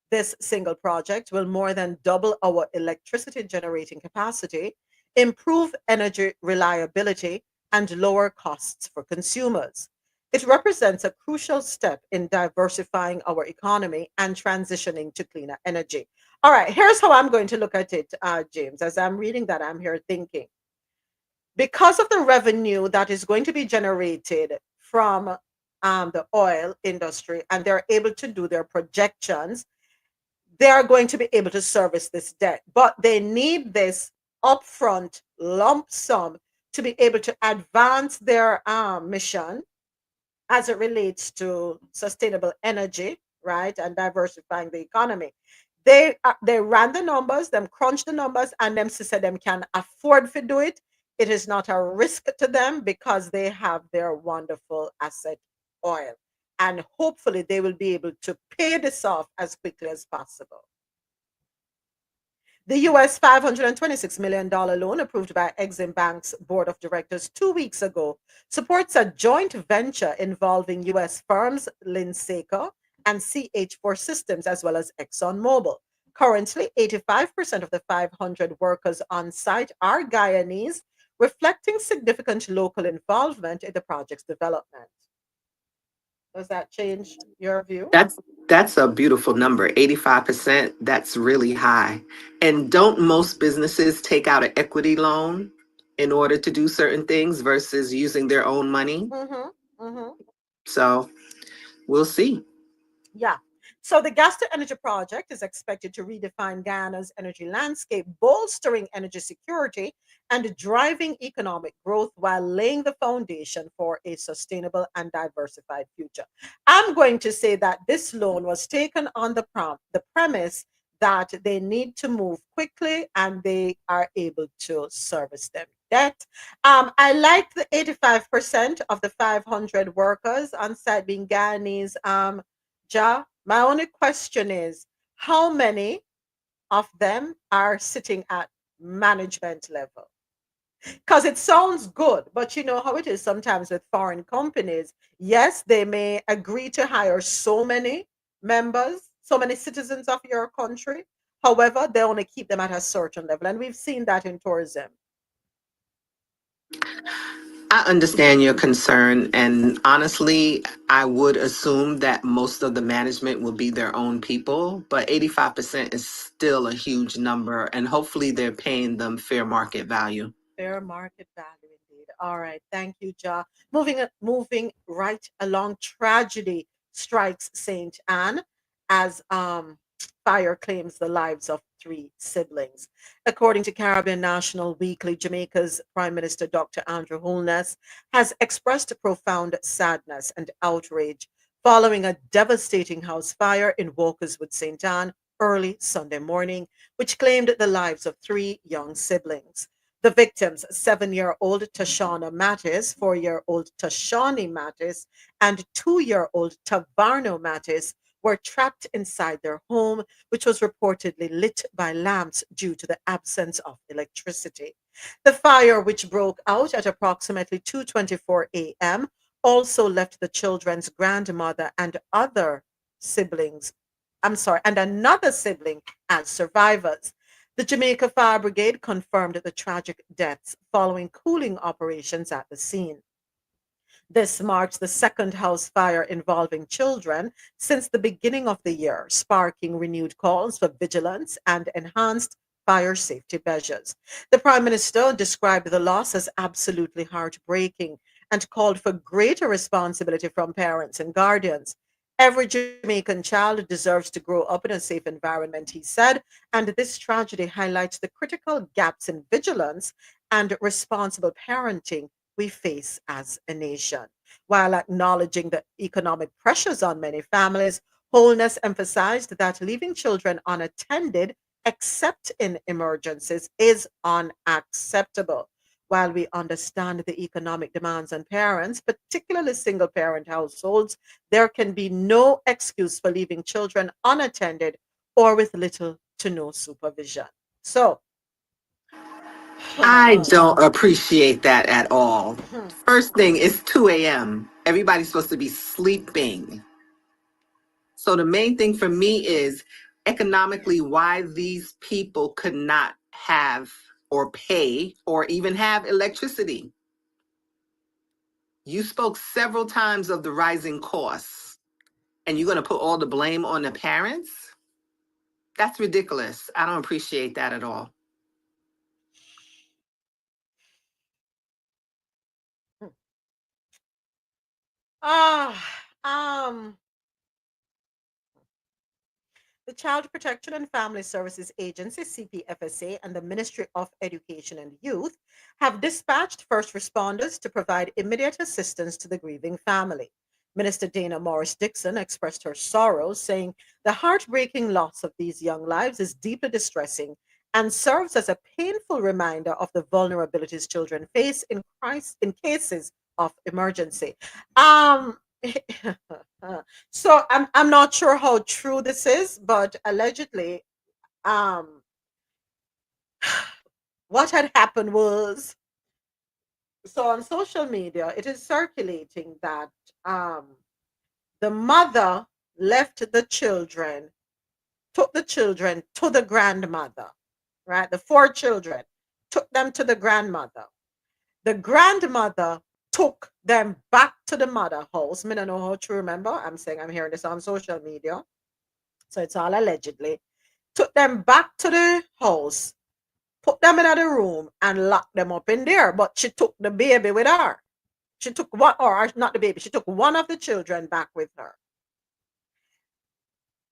Speaker 1: This single project will more than double our electricity generating capacity, improve energy reliability, and lower costs for consumers. It represents a crucial step in diversifying our economy and transitioning to cleaner energy. All right, here's how I'm going to look at it, James. As I'm reading that, I'm here thinking, because of the revenue that is going to be generated from the oil industry, and they're able to do their projections, they are going to be able to service this debt. But they need this upfront lump sum to be able to advance their mission as it relates to sustainable energy, right, and diversifying the economy. They ran the numbers, them crunch the numbers, and them said them can afford to do it. It is not a risk to them because they have their wonderful asset oil, and hopefully they will be able to pay this off as quickly as possible. The US $526 million loan approved by Exim Bank's board of directors 2 weeks ago supports a joint venture involving US firms Linseca and CH4 Systems, as well as ExxonMobil. Currently, 85% of the 500 workers on site are Guyanese, reflecting significant local involvement in the project's development. Does that change your view?
Speaker 2: That's that's a beautiful number. 85%, that's really high. And don't most businesses take out an equity loan in order to do certain things versus using their own money?
Speaker 1: Mm-hmm. Mm-hmm.
Speaker 2: So we'll see.
Speaker 1: Yeah. So the gas to energy project is expected to redefine Guyana's energy landscape, bolstering energy security and driving economic growth while laying the foundation for a sustainable and diversified future. I'm going to say that this loan was taken on the premise that they need to move quickly and they are able to service them debt. I like the 85% of the 500 workers on site being Guyanese. Ja, my only question is how many of them are sitting at management level? Because it sounds good, but you know how it is sometimes with foreign companies. Yes, they may agree to hire so many members, so many citizens of your country. However, they only keep them at a certain level. And we've seen that in tourism.
Speaker 2: I understand your concern, and honestly, I would assume that most of the management will be their own people, but 85% is still a huge number, and hopefully they're paying them fair market value.
Speaker 1: Fair market value indeed. All right. Thank you, Ja. Moving right along. Tragedy strikes Saint Anne as fire claims the lives of three siblings. According to Caribbean National Weekly, Jamaica's Prime Minister Dr. Andrew Holness has expressed profound sadness and outrage following a devastating house fire in Walkerswood, St. Anne early Sunday morning, which claimed the lives of three young siblings. The victims, 7-year-old Tashana Mattis, 4-year-old Tashani Mattis, and 2-year-old Tavarno Mattis, were trapped inside their home, which was reportedly lit by lamps due to the absence of electricity. The fire, which broke out at approximately 2:24 a.m., also left the children's grandmother and other siblings, and another sibling as survivors. The Jamaica Fire Brigade confirmed the tragic deaths following cooling operations at the scene. This marks the second house fire involving children since the beginning of the year, sparking renewed calls for vigilance and enhanced fire safety measures. The Prime Minister described the loss as absolutely heartbreaking and called for greater responsibility from parents and guardians. Every Jamaican child deserves to grow up in a safe environment, he said, and this tragedy highlights the critical gaps in vigilance and responsible parenting we face as a nation. While acknowledging the economic pressures on many families, Holness emphasized that leaving children unattended, except in emergencies, is unacceptable. While we understand the economic demands on parents, particularly single parent households, there can be no excuse for leaving children unattended or with little to no supervision. So,
Speaker 2: I don't appreciate that at all. First thing, it's 2 a.m. Everybody's supposed to be sleeping. So the main thing for me is economically why these people could not have or pay or even have electricity. You spoke several times of the rising costs, and you're going to put all the blame on the parents? That's ridiculous. I don't appreciate that at all.
Speaker 1: ah, um, the Child Protection and Family Services Agency, CPFSA, and the Ministry of Education and Youth have dispatched first responders to provide immediate assistance to the grieving family. Minister Dana Morris Dixon expressed her sorrow, saying the heartbreaking loss of these young lives is deeply distressing and serves as a painful reminder of the vulnerabilities children face in cases of emergency. Um, So I'm not sure how true this is, but allegedly, um, what had happened was so on social media, it is circulating that um, the mother left the children, took the children to the grandmother, right? The 4 children took them to the grandmother. The grandmother took them back to the mother house. I don't know how to remember. I'm saying I'm hearing this on social media. So it's all allegedly. Took them back to the house, put them in the room, and locked them up in there. But she took the baby with her. She took one, or not the baby, she took one of the children back with her.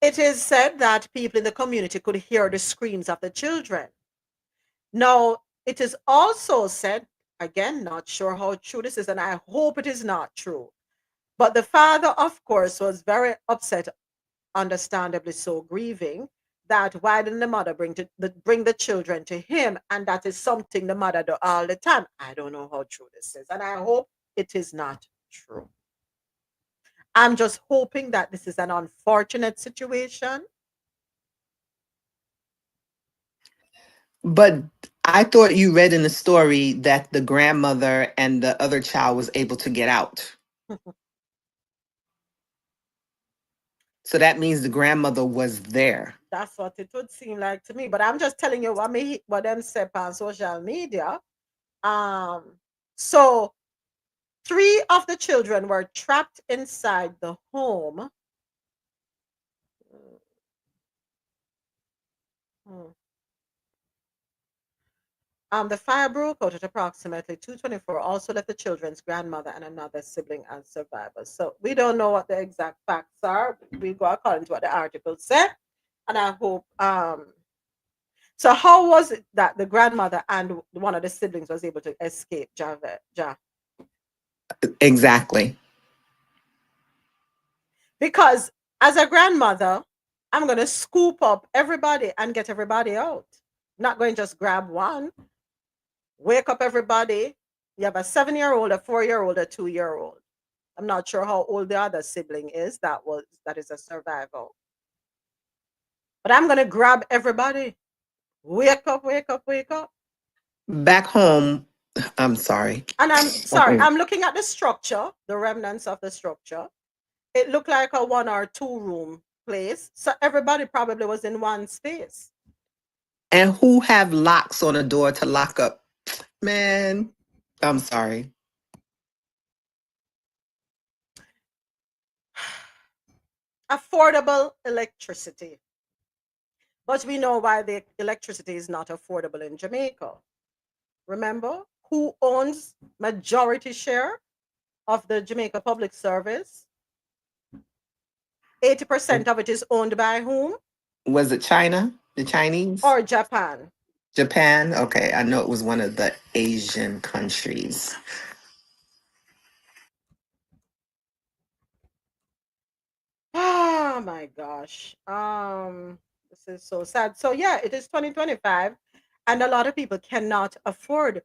Speaker 1: It is said that people in the community could hear the screams of the children. Now, it is also said, again, not sure how true this is, and I hope it is not true. But the father, of course, was very upset, understandably so, grieving that why didn't the mother bring the children to him? And that is something the mother do all the time. I don't know how true this is, and I hope it is not true. I'm just hoping that this is an unfortunate situation.
Speaker 2: But I thought you read in the story that the grandmother and the other child was able to get out. So that means the grandmother was there.
Speaker 1: That's what it would seem like to me. But I'm just telling you what them said on social media. So 3 of the children were trapped inside the home. The fire broke out at approximately 2:24. Also left the children's grandmother and another sibling as survivors. So we don't know what the exact facts are. We go according to what the article said, and I hope. So how was it that the grandmother and one of the siblings was able to escape?
Speaker 2: Exactly.
Speaker 1: Because as a grandmother, I'm going to scoop up everybody and get everybody out. I'm not going to just grab one. Wake up everybody. You have a 7-year-old, a 4-year-old, a 2-year-old. I'm not sure how old the other sibling is. That is a survival. But I'm going to grab everybody. Wake up, wake up, wake up.
Speaker 2: Back home, I'm sorry.
Speaker 1: And I'm sorry, I'm looking at the structure, the remnants of the structure. It looked like a 1 or 2 room place. So everybody probably was in one space.
Speaker 2: And who have locks on a door to lock up? Man, I'm sorry.
Speaker 1: Affordable electricity. But we know why the electricity is not affordable in Jamaica. Remember who owns majority share of the Jamaica Public Service? 80% of it is owned by whom?
Speaker 2: Was it China? The Chinese?
Speaker 1: Or Japan?
Speaker 2: Japan? Okay, I know it was one of the Asian countries.
Speaker 1: Oh my gosh. This is so sad. So yeah, it is 2025 and a lot of people cannot afford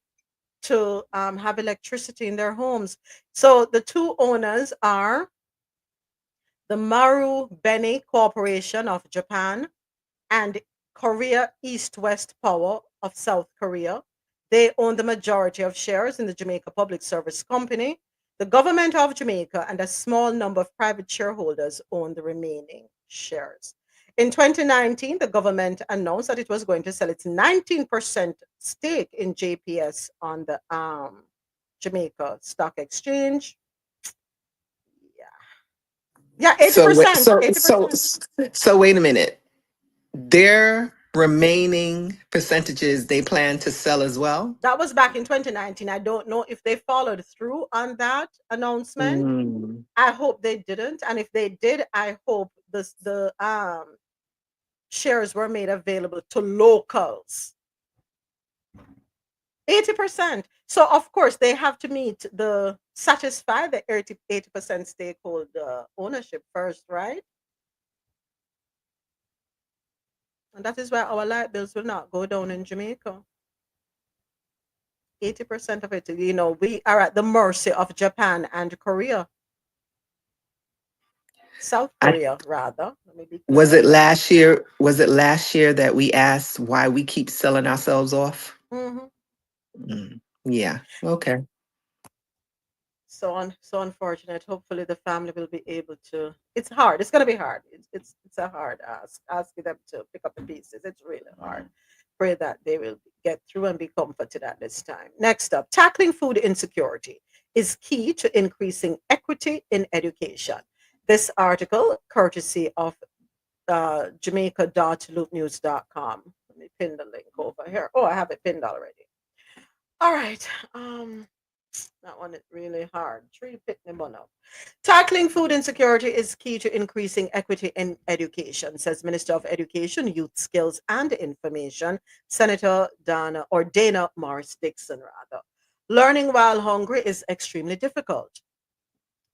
Speaker 1: to have electricity in their homes. So the 2 owners are the Marubeni Corporation of Japan and Korea East West Power of South Korea. They own the majority of shares in the Jamaica Public Service Company. The government of Jamaica and a small number of private shareholders own the remaining shares. In 2019, the government announced that it was going to sell its 19% stake in JPS on the Jamaica Stock Exchange. Yeah, 80%.
Speaker 2: So wait a minute. Their remaining percentages they plan to sell as well?
Speaker 1: That was back in 2019. I don't know if they followed through on that announcement. I hope they didn't. And if they did, I hope the shares were made available to locals. 80%. So of course they have to satisfy the 80% stakeholder ownership first, right? And that is why our light bills will not go down in Jamaica. 80% of it, we are at the mercy of Japan and Korea. South Korea, rather. Let me be clear.
Speaker 2: Was it last year? Was it last year that we asked why we keep selling ourselves off?
Speaker 1: Mm-hmm.
Speaker 2: Yeah. Okay.
Speaker 1: So unfortunate. Hopefully the family will be able to. It's hard. It's gonna be hard. It's a hard ask. Asking them to pick up the pieces. It's really hard. Pray that they will get through and be comforted at this time. Next up, tackling food insecurity is key to increasing equity in education. This article, courtesy of jamaica.loopnews.com. Let me pin the link over here. Oh, I have it pinned already. All right. That one is really hard. Tree pick me one up. Tackling food insecurity is key to increasing equity in education, says Minister of Education, Youth Skills and Information, Senator Dana Morris Dixon, rather. Learning while hungry is extremely difficult.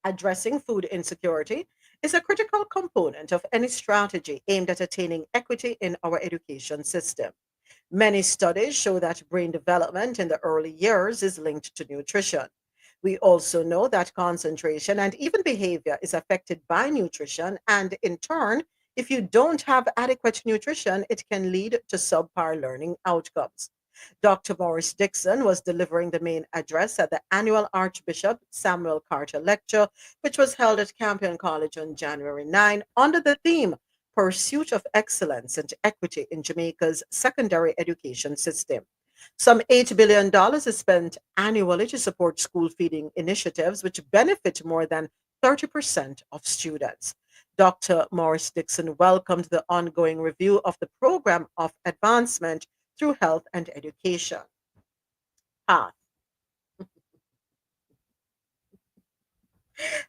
Speaker 1: Addressing food insecurity is a critical component of any strategy aimed at attaining equity in our education system. Many studies show that brain development in the early years is linked to nutrition. We also know that concentration and even behavior is affected by nutrition, and in turn, if you don't have adequate nutrition, it can lead to subpar learning outcomes. Dr. Morris Dixon was delivering the main address at the annual Archbishop Samuel Carter Lecture, which was held at Campion College on January 9, under the theme Pursuit of Excellence and Equity in Jamaica's Secondary Education System. Some $8 billion is spent annually to support school feeding initiatives, which benefit more than 30% of students. Dr. Morris Dixon welcomed the ongoing review of the program of advancement through health and education. Path.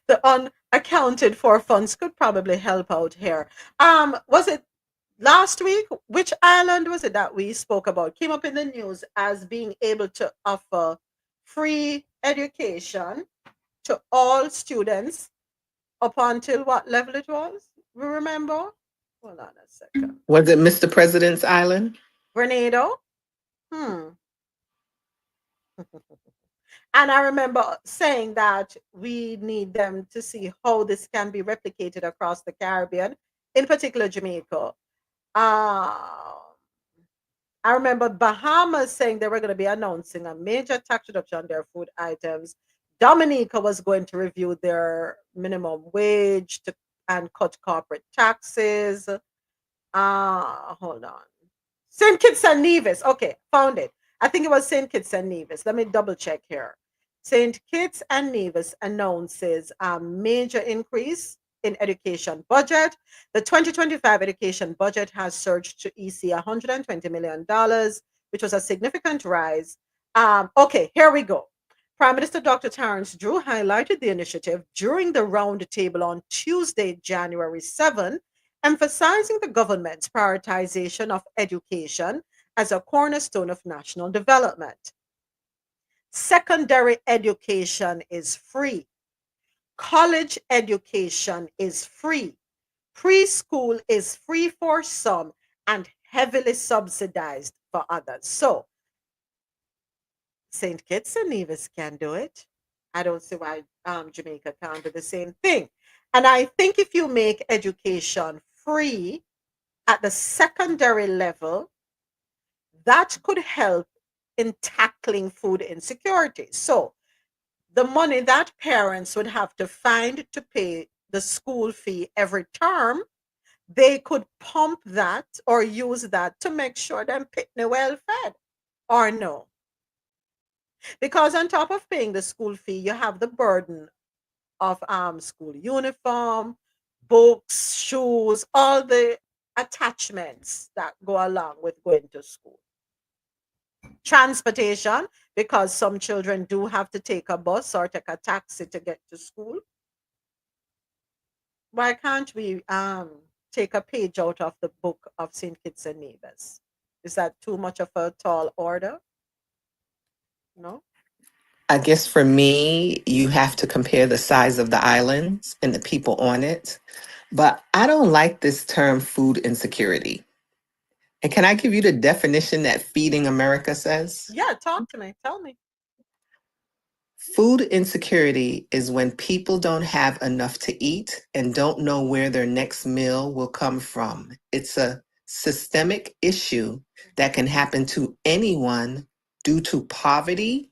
Speaker 1: The unaccounted for funds could probably help out here. Was it last week? Which island was it that we spoke about? Came up in the news as being able to offer free education to all students up until what level it was? We remember? Hold on a second.
Speaker 2: Was it Mr. President's Island?
Speaker 1: Grenado? And I remember saying that we need them to see how this can be replicated across the Caribbean, in particular Jamaica. Uh, I remember Bahamas saying they were going to be announcing a major tax reduction on their food items. Dominica was going to review their minimum wage and cut corporate taxes. Hold on. St. Kitts and Nevis. Okay, found it. I think it was St. Kitts and Nevis. Let me double check here. St. Kitts and Nevis announces a major increase in education budget. The 2025 education budget has surged to EC $120 million, which was a significant rise. Okay, here we go. Prime Minister Dr. Terence Drew highlighted the initiative during the roundtable on Tuesday, January 7, emphasizing the government's prioritization of education as a cornerstone of national development. Secondary education is free. College education is free. Preschool is free for some and heavily subsidized for others. So, St. Kitts and Nevis can do it. I don't see why Jamaica can't do the same thing. And I think if you make education free at the secondary level, that could help in tackling food insecurity. So, the money that parents would have to find to pay the school fee every term, they could pump that or use that to make sure them pitney well fed, or no. Because on top of paying the school fee, you have the burden of school uniform, books, shoes, all the attachments that go along with going to school. Transportation, because some children do have to take a bus or take a taxi to get to school. Why can't we take a page out of the book of St. Kitts and Nevis? Is that too much of a tall order? No?
Speaker 2: I guess for me, you have to compare the size of the islands and the people on it. But I don't like this term food insecurity. And can I give you the definition that Feeding America says?
Speaker 1: Yeah, talk to me. Tell me.
Speaker 2: Food insecurity is when people don't have enough to eat and don't know where their next meal will come from. It's a systemic issue that can happen to anyone due to poverty,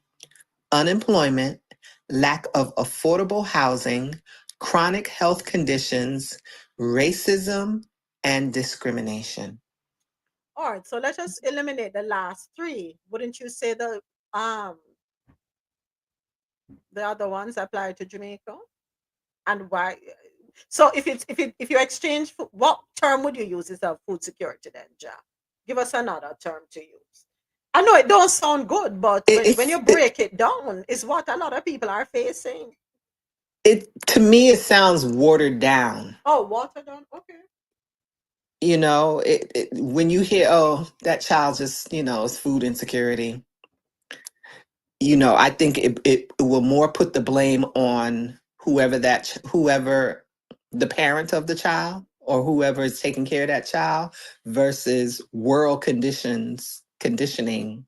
Speaker 2: unemployment, lack of affordable housing, chronic health conditions, racism, and discrimination.
Speaker 1: All right, so let us eliminate the last three. Wouldn't you say um the other ones apply to Jamaica? And why? So if you exchange what term would you use instead of food security then, Ja? Give us another term to use. I know it don't sound good, but when you
Speaker 2: It, it,
Speaker 1: break it down, is what a lot of people are facing.
Speaker 2: it to me it sounds watered down.
Speaker 1: Oh, water down. Okay.
Speaker 2: You know, when you hear, oh, that child just, is food insecurity, I think it will more put the blame on whoever the parent of the child or whoever is taking care of that child versus world conditioning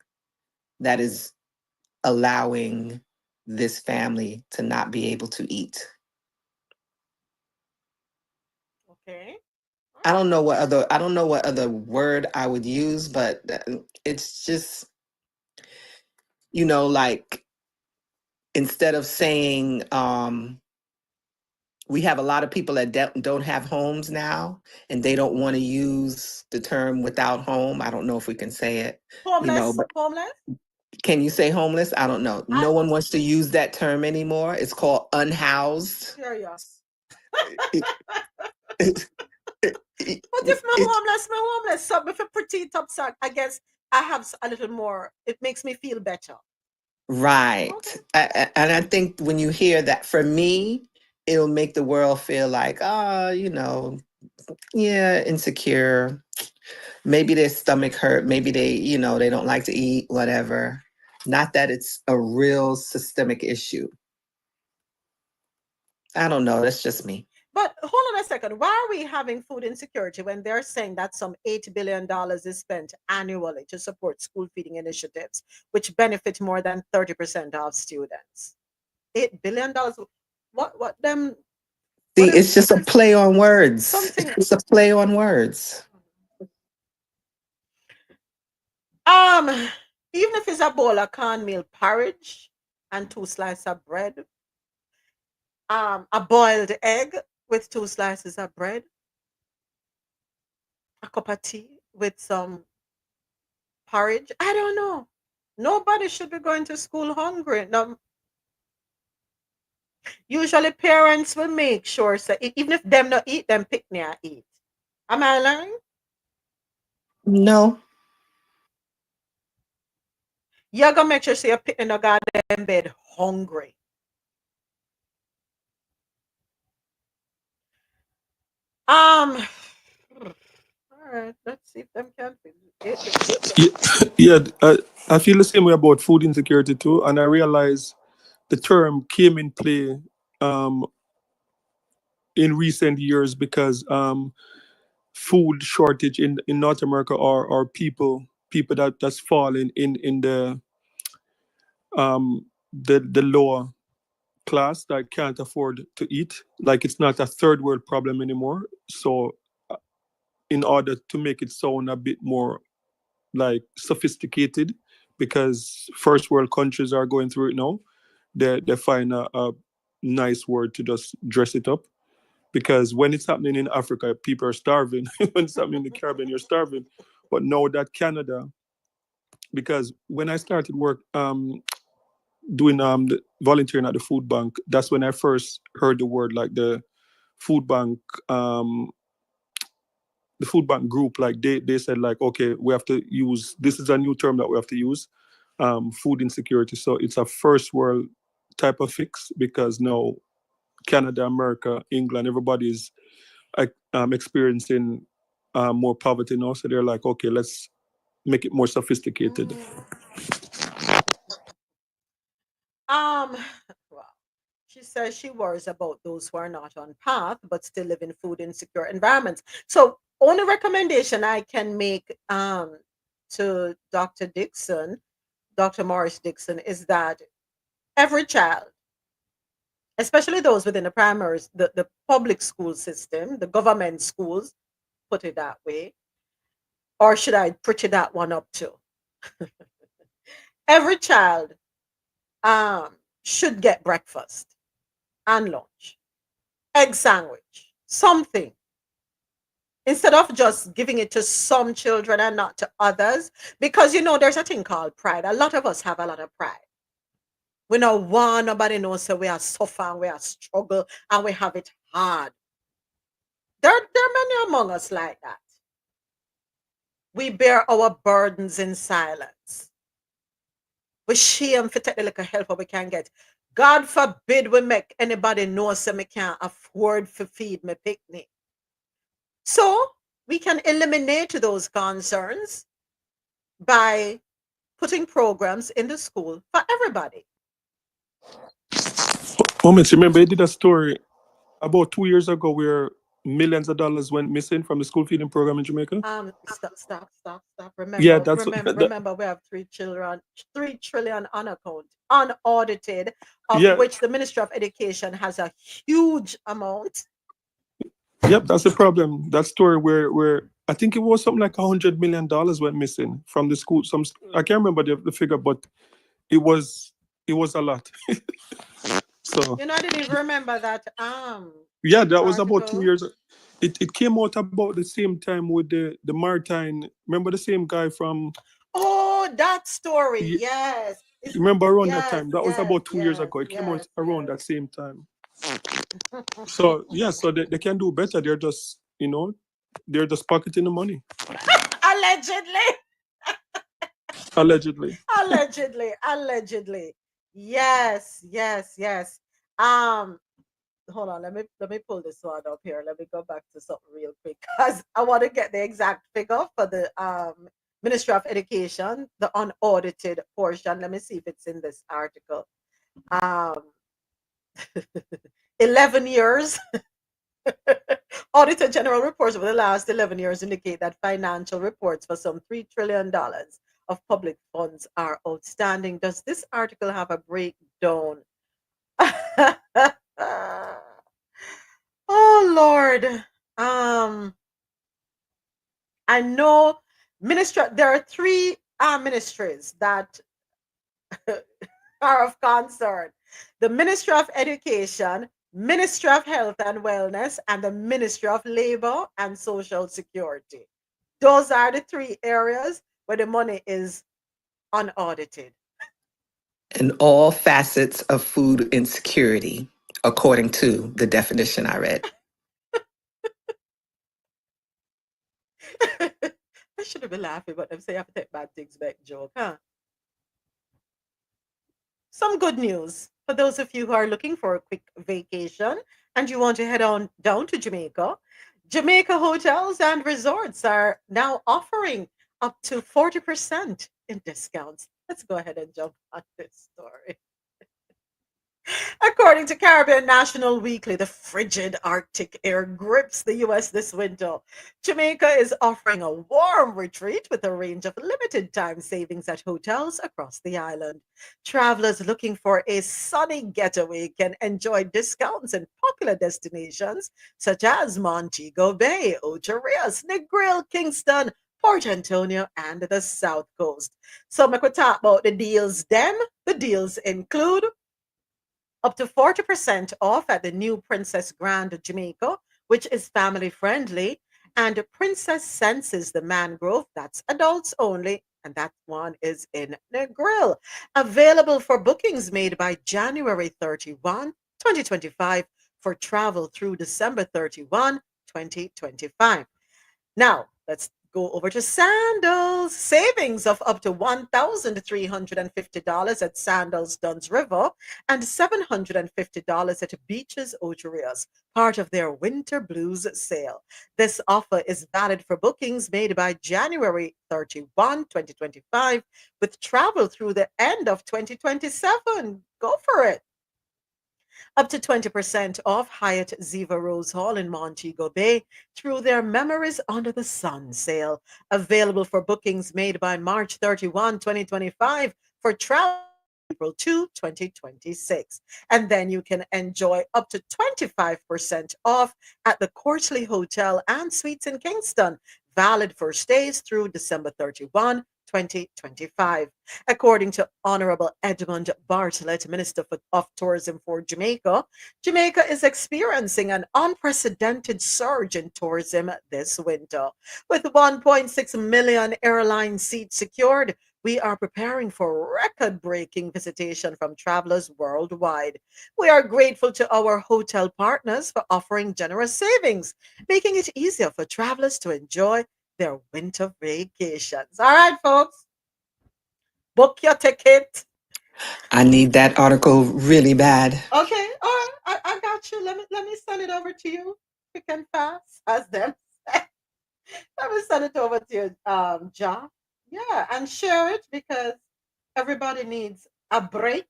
Speaker 2: that is allowing this family to not be able to eat.
Speaker 1: Okay.
Speaker 2: I
Speaker 1: All
Speaker 2: don't
Speaker 1: right.
Speaker 2: know what other word I would use, but it's just, like instead of saying we have a lot of people that don't have homes now and they don't want to use the term without home. I don't know if we can say it,
Speaker 1: Homeless.
Speaker 2: but
Speaker 1: Homeless.
Speaker 2: can you say homeless? I don't know.
Speaker 1: I
Speaker 2: No one wants to use that term anymore. It's called unhoused.
Speaker 1: hear you.
Speaker 2: It, it, it,
Speaker 1: But if
Speaker 2: it,
Speaker 1: me homeless. So if a pretty top sack, I guess I have a little more. It makes me feel better. Okay.
Speaker 2: right. And I think when you hear that, for me, it'll make the world feel like, yeah, insecure. Maybe their stomach hurt. Maybe they don't like to eat, whatever. Not that it's a real systemic issue. I don't know. That's just me.
Speaker 1: But hold on a second. Why are we having food insecurity when they're saying that some $8 billion is spent annually to support school feeding initiatives, which benefit more than 30% of students? $8 billion. What them?
Speaker 2: See,
Speaker 1: What is
Speaker 2: it's just a play on words.
Speaker 1: something?
Speaker 2: It's a play on words.
Speaker 1: Um, even if it's a bowl of cornmeal porridge and two slices of bread, a boiled egg with two slices of bread, a cup of tea with some porridge. I don't know. Nobody should be going to school hungry. No, usually parents will make sure so even if them not eat, them pick me and eat. Am I lying?
Speaker 2: No.
Speaker 1: You're gonna make sure so you're picking the goddamn bed hungry. Um all right, let's see if them can fix it.
Speaker 3: Yeah, yeah, I feel the same way about food insecurity too, and I realize the term came in play um, in recent years because food shortage in North America are people that's falling in the lower class that can't afford to eat. Like it's not a third world problem anymore. So in order to make it sound a bit more like sophisticated, because first world countries are going through it now, they find a nice word to just dress it up. Because when it's happening in Africa, people are starving. When it's happening in the Caribbean, you're starving. But now that Canada, because when I started work doing the volunteering at the food bank, that's when I first heard the word like food bank um the food bank group, like they said like, okay, we have to use, this is a new term that we have to use, food insecurity. So it's a first world type of fix because now Canada, America, England, everybody's experiencing more poverty now. So they're like, okay, let's make it more sophisticated.
Speaker 1: Mm. Um well, she says she worries about those who are not on path but still live in food insecure environments. So only recommendation I can make to Dr. Dixon, Dr. Morris Dixon, is that every child, especially those within the primaries, the public school system, the government schools, put it that way, or should I pretty that one up too? Every child, um, should get breakfast and lunch, egg sandwich, something. Instead of just giving it to some children and not to others. Because, there's a thing called pride. A lot of us have a lot of pride. We don't want nobody knows so we are suffering, we are struggle, and we have it hard. There are many among us like that. We bear our burdens in silence. We shame for take the little help we can get. God forbid we make anybody know so me can't afford to feed my picnic. So we can eliminate those concerns by putting programs in the school for everybody.
Speaker 3: Moments, remember they did a story about 2 years ago where millions of dollars went missing from the school feeding program in Jamaica?
Speaker 1: Stop.
Speaker 3: Yeah,
Speaker 1: Remember, we have 3 trillion on account, unaudited, of
Speaker 3: yeah,
Speaker 1: which the Ministry of Education has a huge amount.
Speaker 3: yep, that's the problem. That story where I think it was something like $100 million went missing from the school. I can't remember the figure, but it was a lot. So
Speaker 1: I didn't even remember that
Speaker 3: yeah, that was about
Speaker 1: article.
Speaker 3: 2 years. It came out about the same time with the Maritime. Remember the same guy from?
Speaker 1: Oh, that story.
Speaker 3: Ye-
Speaker 1: Yes.
Speaker 3: Remember around that
Speaker 1: Yes,
Speaker 3: time? That was
Speaker 1: yes,
Speaker 3: about 2 years
Speaker 1: yes,
Speaker 3: ago. It came out
Speaker 1: yes,
Speaker 3: around
Speaker 1: yes.
Speaker 3: that same time. So yeah, so they can do better. They're just they're just pocketing the money.
Speaker 1: Allegedly.
Speaker 3: Allegedly.
Speaker 1: Allegedly. Yes. Hold on, let me pull this one up here. Let me go back to something real quick because I want to get the exact figure for the Ministry of Education, the unaudited portion. Let me see if it's in this article. 11 years. Auditor General reports over the last 11 years indicate that financial reports for some $3 trillion of public funds are outstanding. Does this article have a breakdown? Oh Lord. I know there are three ministries that are of concern. The Ministry of Education, Ministry of Health and Wellness, and the Ministry of Labor and Social Security. Those are the three areas where the money is unaudited.
Speaker 2: In all facets of food insecurity, according to the definition I read.
Speaker 1: I should have been laughing, but them say I have to take bad things back joke, huh? Some good news for those of you who are looking for a quick vacation and you want to head on down to Jamaica. Jamaica hotels and resorts are now offering up to 40% in discounts. Let's go ahead and jump on this story. According to Caribbean National Weekly, the frigid Arctic air grips the U.S. this winter. Jamaica is offering a warm retreat with a range of limited time savings at hotels across the island. Travelers looking for a sunny getaway can enjoy discounts in popular destinations such as Montego Bay, Ocho Rios, Negril, Kingston, Port Antonio, and the South Coast. So, we could talk about the deals. The deals include up to 40% off at the new Princess Grand Jamaica, which is family friendly, and Princess Senses the Mangrove, that's adults only, and that one is in Negril. Available for bookings made by January 31, 2025 for travel through December 31, 2025. Now, let's go over to Sandals. Savings of up to $1,350 at Sandals Duns River and $750 at Beaches Ocho Rios, part of their Winter Blues sale. This offer is valid for bookings made by January 31, 2025, with travel through the end of 2027. Go for it. Up to 20% off Hyatt Ziva Rose Hall in Montego Bay through their Memories Under the Sun sale. Available for bookings made by March 31, 2025 for travel April 2, 2026. And then you can enjoy up to 25% off at the Courtly Hotel and Suites in Kingston, valid for stays through December 31, 2025. According to Honorable Edmund Bartlett, Minister of Tourism for Jamaica, Jamaica is experiencing an unprecedented surge in tourism this winter. With 1.6 million airline seats secured, we are preparing for record-breaking visitation from travelers worldwide. We are grateful to our hotel partners for offering generous savings, making it easier for travelers to enjoy their winter vacations. All right, folks, book your ticket.
Speaker 2: I need that article really bad.
Speaker 1: Okay, all right, I got you. Let me send it over to you quick and fast, as them say. Let me send it over to you, John. Yeah, and share it because everybody needs a break,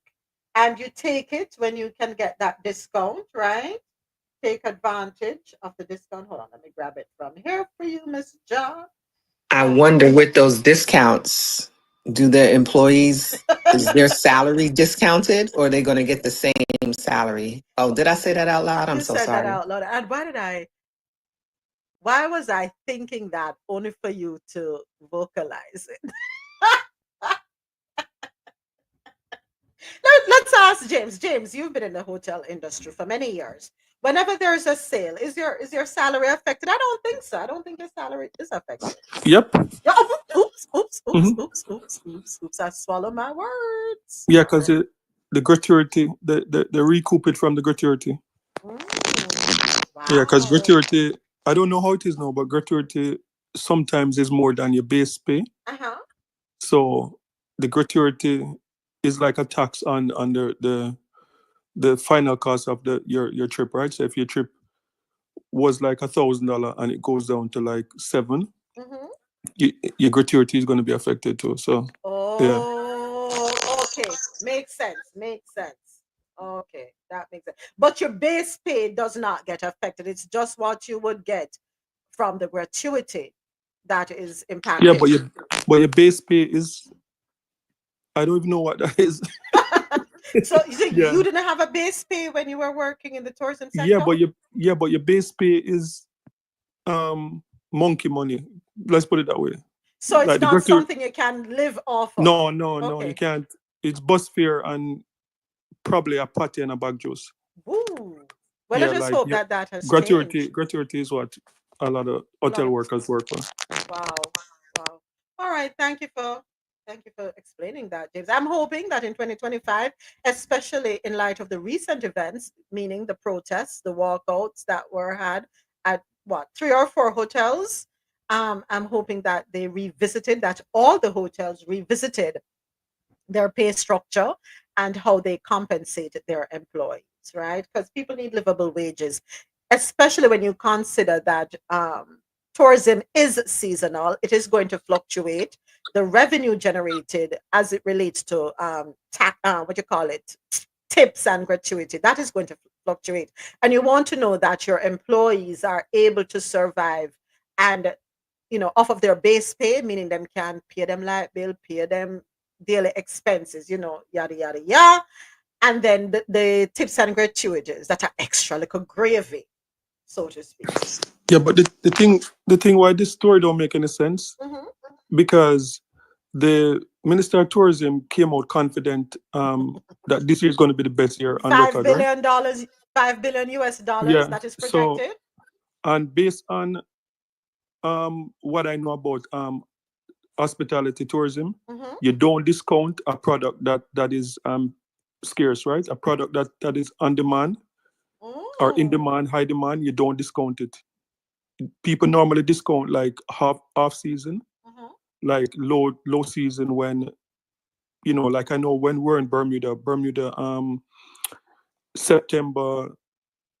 Speaker 1: and you take it when you can get that discount, right? Take advantage of the discount. Hold on, let me grab it from here for you, Miss John.
Speaker 2: I wonder with those discounts, do the employees, is their salary discounted or are they going to get the same salary? Oh, did I say that out loud? I'm
Speaker 1: You
Speaker 2: so
Speaker 1: said that
Speaker 2: sorry.
Speaker 1: out loud. And why was I thinking that only for you to vocalize it? Let's ask James. James, you've been in the hotel industry for many years. Whenever there's a sale, is your salary affected? I don't think so. I don't think your salary is affected.
Speaker 3: Yep.
Speaker 1: Yeah,
Speaker 3: Mhm.
Speaker 1: oops. I swallow my words.
Speaker 3: Yeah, because the gratuity, they recoup it from the gratuity. Yeah, because
Speaker 1: Wow.
Speaker 3: gratuity, I don't know how it is now, but gratuity sometimes is more than your base pay.
Speaker 1: Uh-huh.
Speaker 3: So the gratuity is like a tax on the final cost of your trip, right? So if your trip was like $1,000 and it goes down to like 7,
Speaker 1: Mm-hmm.
Speaker 3: your gratuity is going to be affected too. So yeah.
Speaker 1: Oh, okay. Makes sense. Makes sense. Okay, that makes sense. But your base pay does not get affected. It's just what you would get from the gratuity that is
Speaker 3: Yeah,
Speaker 1: impacted.
Speaker 3: but your base pay is, I don't even know what that is.
Speaker 1: So
Speaker 3: Yeah.
Speaker 1: you didn't have a base pay when you were working in the tourism
Speaker 3: Yeah,
Speaker 1: sector?
Speaker 3: but your base pay is monkey money. Let's put it that way.
Speaker 1: So it's
Speaker 3: Like the
Speaker 1: not
Speaker 3: gratuity.
Speaker 1: something you can live off of.
Speaker 3: No, you
Speaker 1: Okay.
Speaker 3: can't. It's bus fare and probably a patty and a bag juice.
Speaker 1: Woo. Well, let
Speaker 3: Yeah,
Speaker 1: us
Speaker 3: like
Speaker 1: hope
Speaker 3: your
Speaker 1: that has
Speaker 3: gratuity.
Speaker 1: changed.
Speaker 3: Gratuity is what a lot of
Speaker 1: A lot
Speaker 3: hotel
Speaker 1: of
Speaker 3: workers work for.
Speaker 1: Wow. Wow. All right. Thank you for explaining that, James. I'm hoping that in 2025, especially in light of the recent events, meaning the protests, the walkouts that were had at what, 3 or 4 hotels. I'm hoping that all the hotels revisited their pay structure and how they compensate their employees, right? Because people need livable wages, especially when you consider that tourism is seasonal. It is going to fluctuate. The revenue generated as it relates to what you call it, tips and gratuity, that is going to fluctuate. And you want to know that your employees are able to survive and off of their base pay, meaning them can pay them light bill, pay them daily expenses, yada yada yada. And then the tips and gratuities that are extra, like a gravy, so to speak.
Speaker 3: Yeah, but the thing why this story don't make any sense,
Speaker 1: Mm-hmm.
Speaker 3: because the Minister of Tourism came out confident that this year is going to be the best year on
Speaker 1: Five
Speaker 3: record, right?
Speaker 1: billion dollars, $5 billion
Speaker 3: Yeah.
Speaker 1: that is
Speaker 3: So,
Speaker 1: projected.
Speaker 3: and based on what I know about hospitality tourism,
Speaker 1: Mm-hmm.
Speaker 3: you don't discount a product that is scarce, right? A product that is on demand or in
Speaker 1: Mm.
Speaker 3: demand, high demand, you don't discount it. People normally discount like half season,
Speaker 1: Mm-hmm.
Speaker 3: like low season when, like I know when we're in Bermuda, September,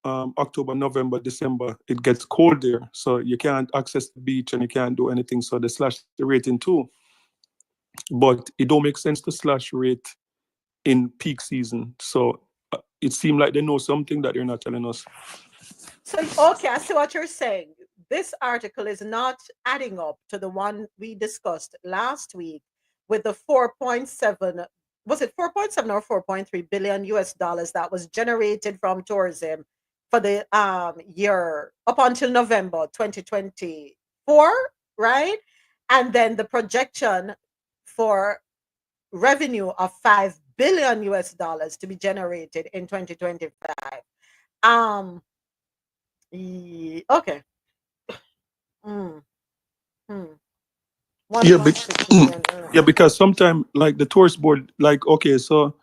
Speaker 3: October, November, December, it gets cold there, so you can't access the beach and you can't do anything. So they slash the rating too. But it don't make sense to slash rate in peak season. So it seemed like they know something that they're not telling us.
Speaker 1: So, okay, I see what you're saying. This article is not adding up to the one we discussed last week with the 4.7, was it 4.7 or 4.3 billion US dollars that was generated from tourism for the year up until November 2024, right? And then the projection for revenue of $5 billion US to be generated in 2025. Okay. Mm, hmm.
Speaker 3: Yeah,
Speaker 1: 1.6 million.
Speaker 3: yeah, because sometimes like the tourist board, like okay, so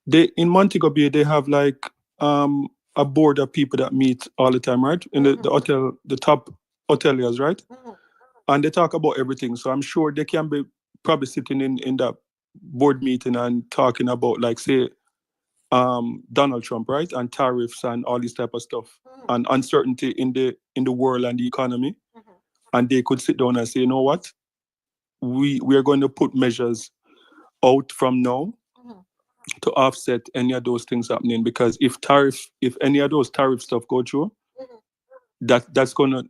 Speaker 3: they in Montego Bay they have like a board of people that meet all the time, right? In the hotel, the top hoteliers, right? And they talk about everything. So I'm sure they can be probably sitting in that board meeting and talking about like say Donald Trump, right? And tariffs and all this type of stuff and uncertainty in the world and the economy. And they could sit down and say, you know what? We are going to put measures out from now to offset any of those things happening, because if any of those tariff stuff go through, that's gonna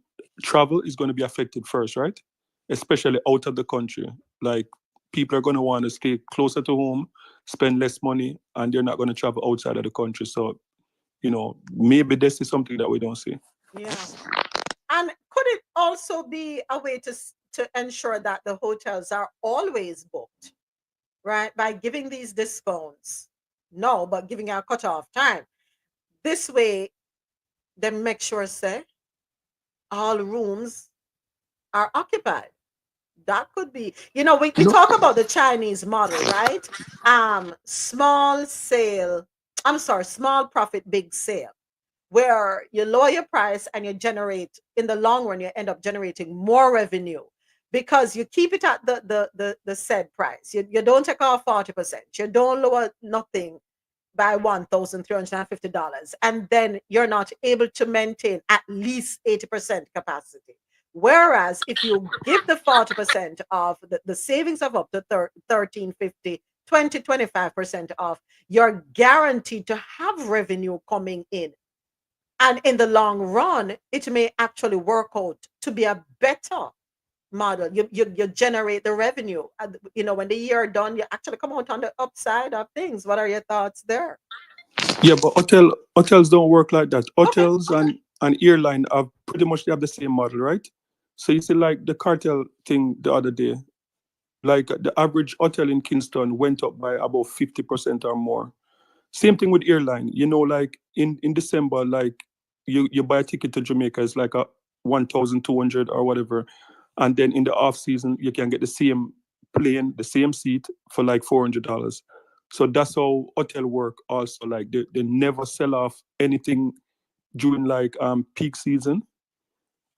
Speaker 3: travel is gonna be affected first, right? Especially out of the country. Like people are gonna want to stay closer to home, spend less money, and they're not gonna travel outside of the country. So, maybe this is something that we don't see.
Speaker 1: Yeah. And could it also be a way to ensure that the hotels are always booked, right? By giving these discounts? No, but giving a cutoff time. This way, they make sure, say, all rooms are occupied. That could be, we talk about the Chinese model, right? Small sale, I'm sorry, small profit, big sale, where you lower your price and you generate, in the long run, you end up generating more revenue because you keep it at the said price. You don't take off 40%. You don't lower nothing by $1,350. And then you're not able to maintain at least 80% capacity. Whereas if you give the 40% of the savings of up to 1350, 25% off, you're guaranteed to have revenue coming in. And in the long run, it may actually work out to be a better model. You generate the revenue. And, when the year done, you actually come out on the upside of things. What are your thoughts there?
Speaker 3: Yeah, but hotels don't work like that. Hotels and airline have pretty much they have the same model, right? So you see, like the cartel thing the other day, like the average hotel in Kingston went up by about 50% or more. Same thing with airline. Like in December, like you buy a ticket to Jamaica, it's like a 1,200 or whatever, and then in the off season you can get the same plane, the same seat for like $400. So that's how hotel work. Also, like they never sell off anything during like peak season,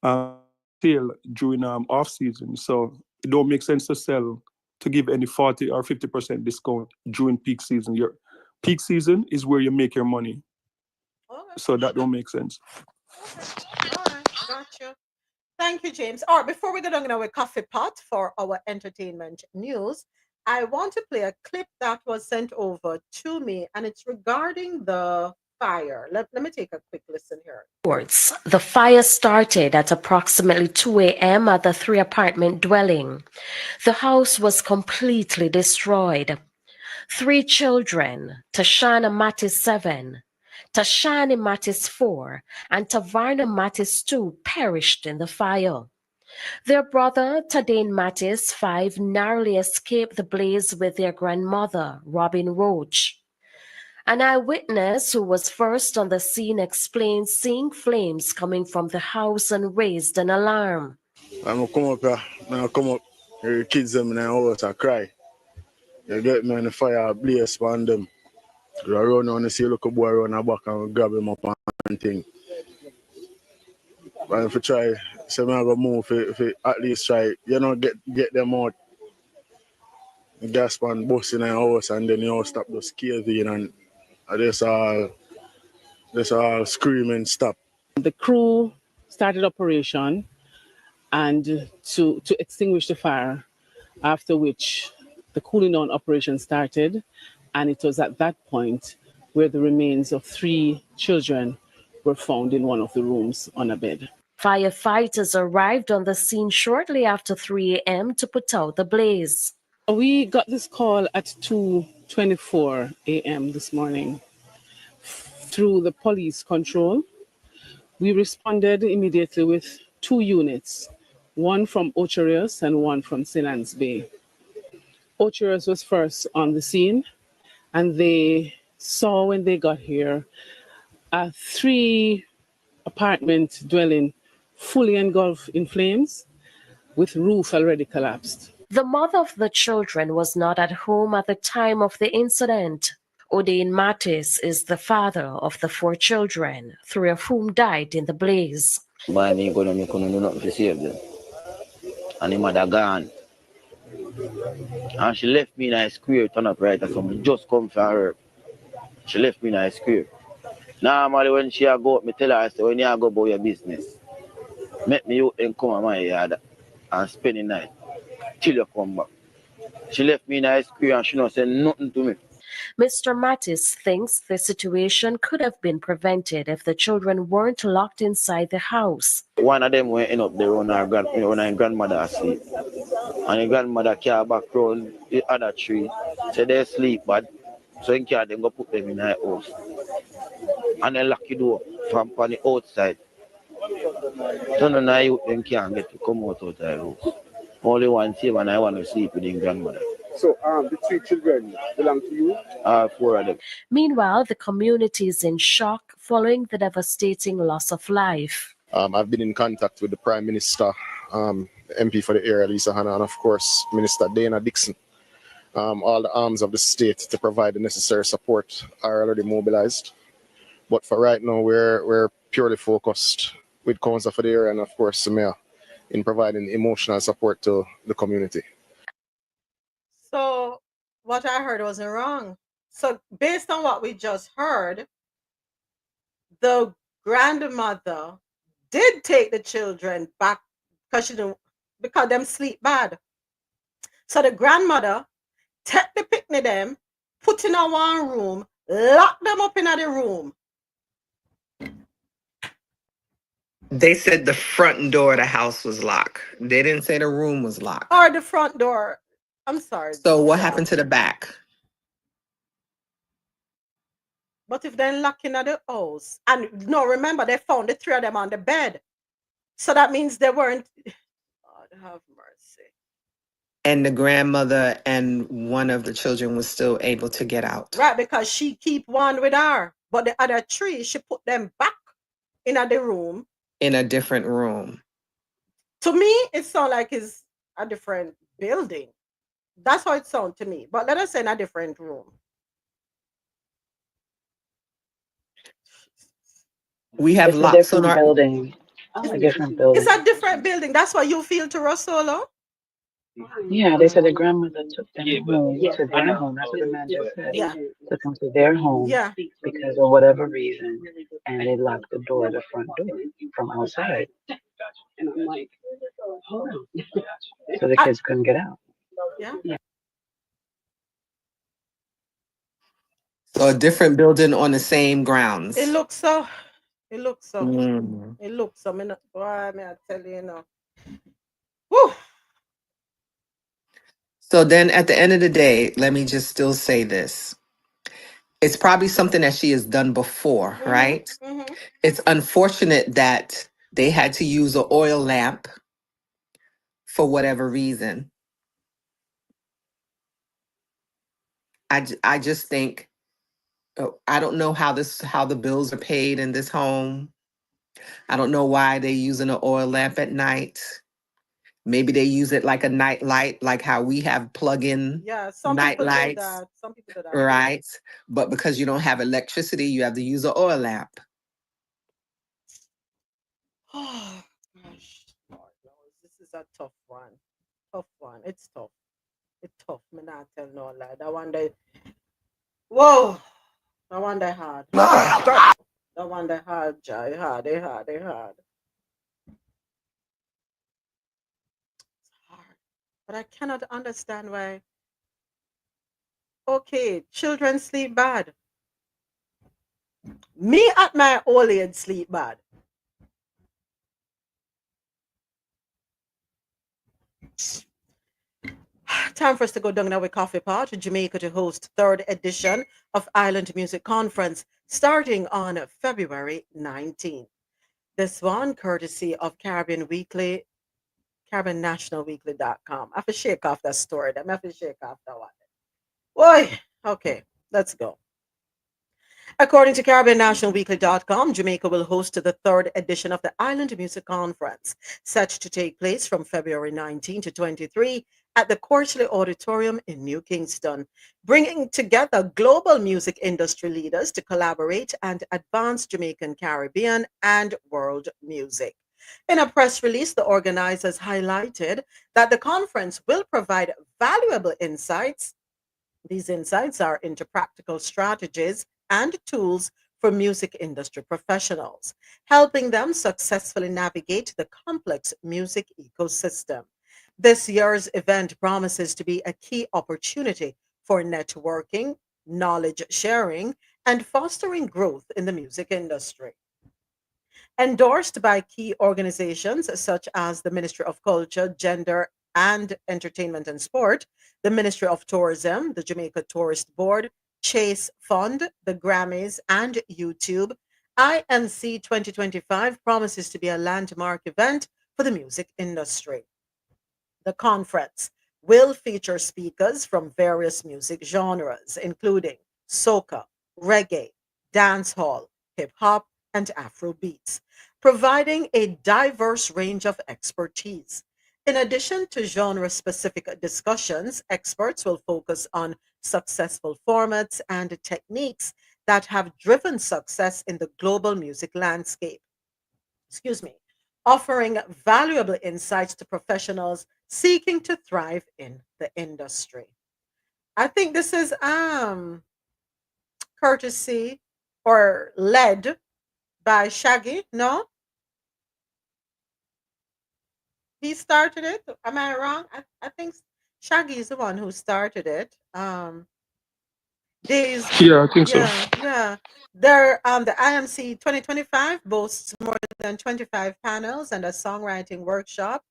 Speaker 3: sale during off season. So it don't make sense to give any 40 or 50% discount during peak season. Your peak season is where you make your money.
Speaker 1: Okay.
Speaker 3: So that don't make sense.
Speaker 1: Okay. All right. Gotcha. Thank you, James. All right, before we go down in our coffee pot for our entertainment news, I want to play a clip that was sent over to me, and it's regarding the fire. Let me take a quick listen here.
Speaker 5: The fire started at approximately 2 a.m. at the 3-apartment dwelling. The house was completely destroyed. 3 children, Tashana Mattis 7, Tashani Mattis 4, and Tavarna Mattis 2 perished in the fire. Their brother, Tadane Mattis 5, narrowly escaped the blaze with their grandmother, Robin Roach. An eyewitness who was first on the scene explained seeing flames coming from the house and raised an alarm.
Speaker 6: I come up here, the kids them in the house I cry. They get me on the fire, blaze on them. I run on and see a little boy run the back and grab him up and thing. And if I try, so I go move, if at least try, get them out. The gas pan bust in the house and then stop the scathing and this all screaming stop.
Speaker 7: The crew started operation and to extinguish the fire, after which the cooling down operation started, and it was at that point where the remains of 3 children were found in one of the rooms on a bed.
Speaker 5: Firefighters arrived on the scene shortly after 3 a.m. to put out the blaze.
Speaker 7: We got this call at 2:24 a.m. this morning. Through the police control, we responded immediately with 2 units, one from Ocherios and one from St. Anne's Bay. Ocheros was first on the scene, and they saw when they got here a 3-apartment dwelling fully engulfed in flames with roof already collapsed.
Speaker 5: The mother of the children was not at home at the time of the incident. Odin Mattis is the father of the 4 children, 3 of whom died in the blaze.
Speaker 8: Boy, me couldn't do nothing to save them. And him mother gone. And she left me in a square, turn up right, so me just come for her. She left me in a square. Normally when she go up, me tell her, I say, when you go about your business, make me out and come to my yard and spend the night till you come back. She left me in a square and she not say nothing to me.
Speaker 5: Mr. Mattis thinks the situation could have been prevented if the children weren't locked inside the house.
Speaker 8: One of them went end up there when her grandmother asleep. And the grandmother came back round the other tree, said they sleep bad. So in car, them go put them in her house. And they lock the door from on the outside. So none of you them can't get to come out of the house. Only one save and I want to sleep with the grandmother.
Speaker 6: So the 3 children belong to you?
Speaker 8: 4 of them.
Speaker 5: Meanwhile, the community is in shock following the devastating loss of life.
Speaker 9: I've been in contact with the Prime Minister, MP for the area, Lisa Hanna, and of course, Minister Dana Dixon. All the arms of the state to provide the necessary support are already mobilized. But for right now, we're purely focused with Council for the area and of course the Mayor in providing emotional support to the community.
Speaker 1: So what I heard wasn't wrong. So based on what we just heard, the grandmother did take the children back because them sleep bad. So the grandmother take the picnic them, put in a one room, lock them up in the room.
Speaker 2: They said the front door of the house was locked. They didn't say the room was locked.
Speaker 1: Or the front door. I'm sorry.
Speaker 2: So what happened to the back?
Speaker 1: But if they're locking at the house, and no, remember they found the 3 of them on the bed. So that means they weren't. God have mercy.
Speaker 2: And the grandmother and one of the children was still able to get out.
Speaker 1: Right, because she keep one with her. But the other 3, she put them back in the room.
Speaker 2: In a different room.
Speaker 1: To me, it sounds like it's a different building. That's how it sounds to me. But let us say in a different room.
Speaker 2: We have
Speaker 10: It's a
Speaker 2: locks on
Speaker 10: different
Speaker 2: our
Speaker 10: building. A different building.
Speaker 1: It's a different building. That's what you feel to RoSolo?
Speaker 10: Yeah, they said the grandmother took them home to their home. That's what the man just said.
Speaker 1: Yeah.
Speaker 10: Took them to their home
Speaker 1: Yeah.
Speaker 10: because of whatever reason, and they locked the door, the front door, from outside. And I'm like, hold on. So the kids couldn't get out.
Speaker 1: Yeah.
Speaker 2: So a different building on the same grounds.
Speaker 1: It looks so. It looks so.
Speaker 2: Mm.
Speaker 1: It looks so. Why may I tell you, Whew.
Speaker 2: So then at the end of the day, let me just still say this. It's probably something that she has done before, right?
Speaker 1: Mm-hmm.
Speaker 2: It's unfortunate that they had to use an oil lamp for whatever reason. I just think, I don't know how the bills are paid in this home. I don't know why they're using an oil lamp at night. Maybe they use it like a night light, like how we have plug-in
Speaker 1: some
Speaker 2: night
Speaker 1: people
Speaker 2: lights.
Speaker 1: do that. Some people do that.
Speaker 2: Right. But because you don't have electricity, you have to use an oil lamp.
Speaker 1: Oh gosh, Lord knows this is a tough one. Tough one. It's tough. It's tough. Me not tell no lie. That one day. Whoa. That one day hard. That one day hard, Jai. Hard. It's hard. But I cannot understand why. Okay, children sleep bad. Me at my old age sleep bad. Time for us to go down now with Coffee Pot to Jamaica to host 3rd edition of Island Music Conference starting on February 19th. This one courtesy of CaribbeanNationalWeekly.com. I have to shake off that story. I have to shake off that one. Boy, okay, let's go. According to CaribbeanNationalWeekly.com, Jamaica will host the third edition of the Island Music Conference, set to take place from February 19 to 23 at the Corsley Auditorium in New Kingston, bringing together global music industry leaders to collaborate and advance Jamaican, Caribbean, and world music. In a press release, the organizers highlighted that the conference will provide valuable insights. These insights are into practical strategies and tools for music industry professionals, helping them successfully navigate the complex music ecosystem. This year's event promises to be a key opportunity for networking, knowledge sharing, and fostering growth in the music industry. Endorsed by key organizations such as the Ministry of Culture, Gender and Entertainment and Sport, the Ministry of Tourism, the Jamaica Tourist Board, Chase Fund, the Grammys, and YouTube, IMC 2025 promises to be a landmark event for the music industry. The conference will feature speakers from various music genres, including soca, reggae, dancehall, hip hop, and Afro beats, providing a diverse range of expertise. In addition to genre specific discussions, experts will focus on successful formats and techniques that have driven success in the global music landscape. Excuse me, offering valuable insights to professionals seeking to thrive in the industry. I think this is courtesy or led by Shaggy. No, he started it. Am I wrong? I think Shaggy is the one who started it. These,
Speaker 3: Yeah, I think so.
Speaker 1: yeah. There, the IMC 2025 boasts more than 25 panels and a songwriting workshop.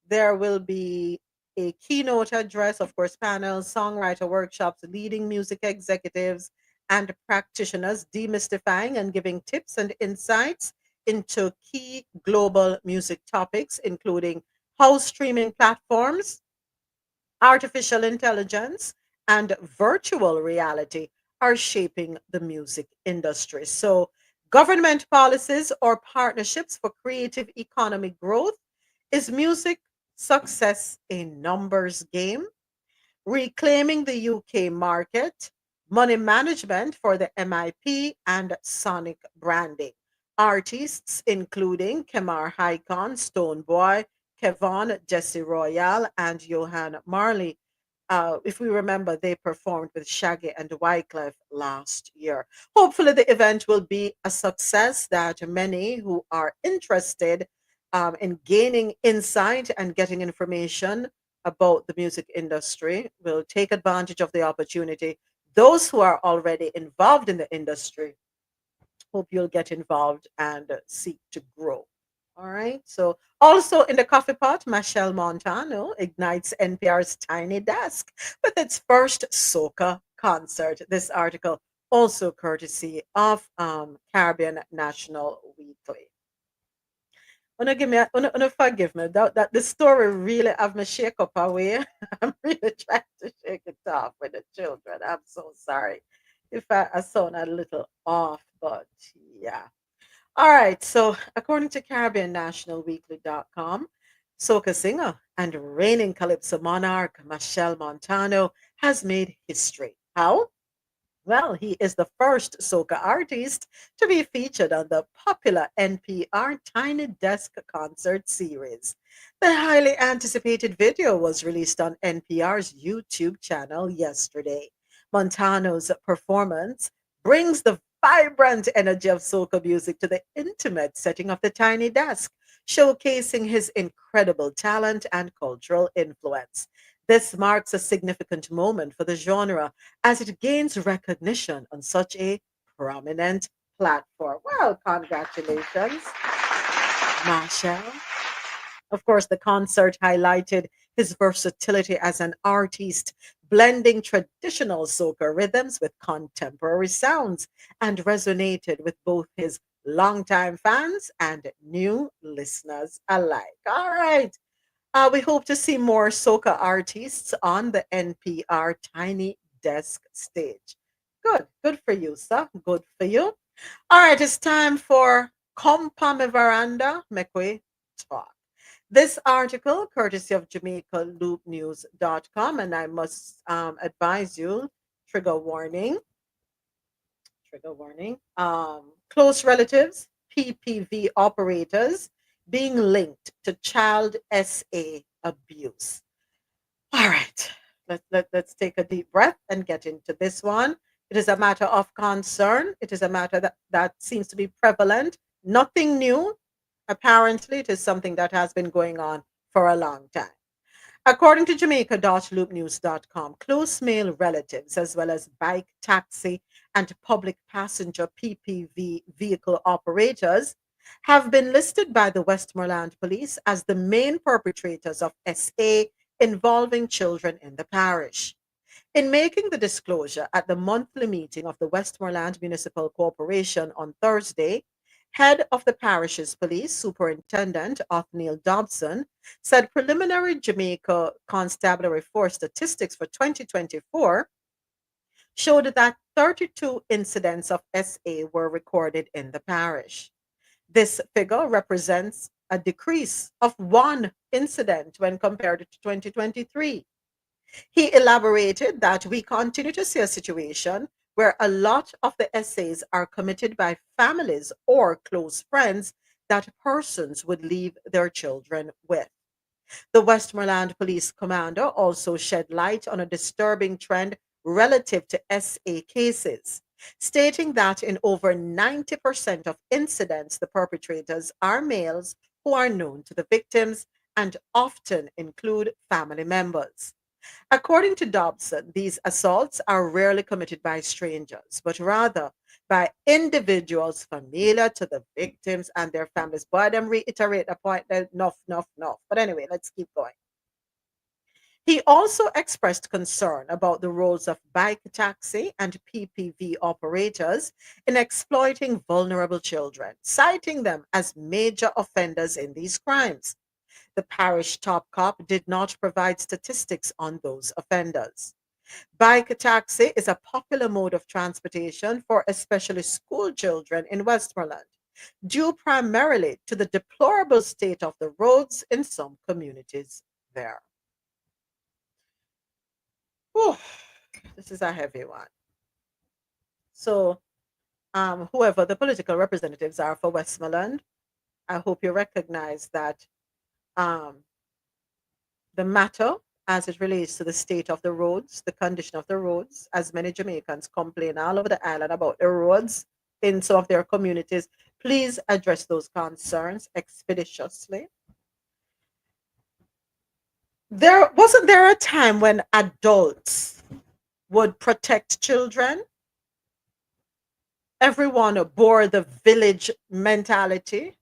Speaker 1: There will be a keynote address, of course, panels, songwriter workshops, leading music executives and practitioners, demystifying and giving tips and insights into key global music topics, including how streaming platforms, artificial intelligence, and virtual reality are shaping the music industry. So, government policies or partnerships for creative economy growth, is music success a numbers game? Reclaiming the UK market, money management for the MIP, and sonic branding. Artists including Kemar Haikon, Stoneboy, Kevon, Jesse Royale, and Johan Marley. If we remember, they performed with Shaggy and Wyclef last year. Hopefully, the event will be a success that many who are interested in gaining insight and getting information about the music industry will take advantage of the opportunity. Those who are already involved in the industry, hope you'll get involved and seek to grow. All right. So, also in the coffee pot, Michelle Montano ignites NPR's Tiny Desk with its first soca concert. This article also courtesy of Caribbean National Weekly. Forgive me. That the story really have me shake up away. I'm really trying to shake it off with the children. I'm so sorry if I sound a little off, but yeah. All right. So according to CaribbeanNationalWeekly.com, soca singer and reigning calypso monarch Michelle Montano has made history. How? Well, he is the first soca artist to be featured on the popular NPR Tiny Desk concert series. The highly anticipated video was released on NPR's YouTube channel yesterday. Montano's performance brings the vibrant energy of soca music to the intimate setting of the Tiny Desk, showcasing his incredible talent and cultural influence. This marks a significant moment for the genre as it gains recognition on such a prominent platform. Well, congratulations, Marshall. Of course, the concert highlighted his versatility as an artist, blending traditional soca rhythms with contemporary sounds, and resonated with both his longtime fans and new listeners alike. All right. We hope to see more soca artists on the NPR Tiny Desk stage. Good for you, sir. Good for you. All right, it's time for Compa Me Veranda, Mekwe Talk. This article, courtesy of JamaicaLoopNews.com, and I must advise you, trigger warning, trigger warning. Close relatives, PPV operators being linked to child SA abuse. All right, let's take a deep breath and get into this one. It is a matter of concern. It is a matter that seems to be prevalent. Nothing new. Apparently, it is something that has been going on for a long time. According to Jamaica.loopnews.com, close male relatives, as well as bike, taxi, and public passenger PPV vehicle operators, have been listed by the Westmoreland Police as the main perpetrators of SA involving children in the parish. In making the disclosure at the monthly meeting of the Westmoreland Municipal Corporation on Thursday, head of the parish's police superintendent, Othniel Dobson, said preliminary Jamaica Constabulary Force statistics for 2024 showed that 32 incidents of SA were recorded in the parish. This figure represents a decrease of one incident when compared to 2023. He elaborated that we continue to see a situation where a lot of the essays are committed by families or close friends that persons would leave their children with. The Westmoreland Police Commander also shed light on a disturbing trend relative to SA cases, stating that in over 90% of incidents, the perpetrators are males who are known to the victims and often include family members. According to Dobson, these assaults are rarely committed by strangers, but rather by individuals familiar to the victims and their families. Boy, them reiterate the point that enough, enough, enough. But anyway, let's keep going. He also expressed concern about the roles of bike taxi and PPV operators in exploiting vulnerable children, citing them as major offenders in these crimes. The parish top cop did not provide statistics on those offenders. Bike taxi is a popular mode of transportation for especially school children in Westmoreland, due primarily to the deplorable state of the roads in some communities there. Whew, this is a heavy one. So, whoever the political representatives are for Westmoreland, I hope you recognize that um, the matter as it relates to the state of the roads, the condition of the roads, as many Jamaicans complain all over the island about the roads in some of their communities. Please address those concerns expeditiously. There a time when adults would protect children? Everyone bore the village mentality.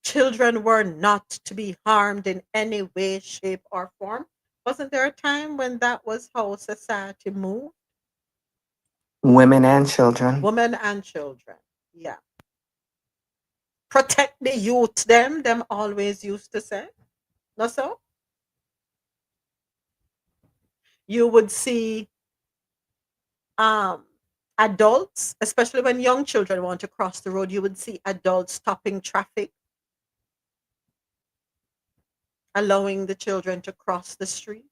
Speaker 1: Children were not to be harmed in any way, shape, or form. Wasn't there a time when that was how society moved?
Speaker 2: Women and children.
Speaker 1: Women and children. Yeah. Protect the youth, them always used to say. No, so? You would see um adults, especially when young children want to cross the road, you would see adults stopping traffic, allowing the children to cross the street,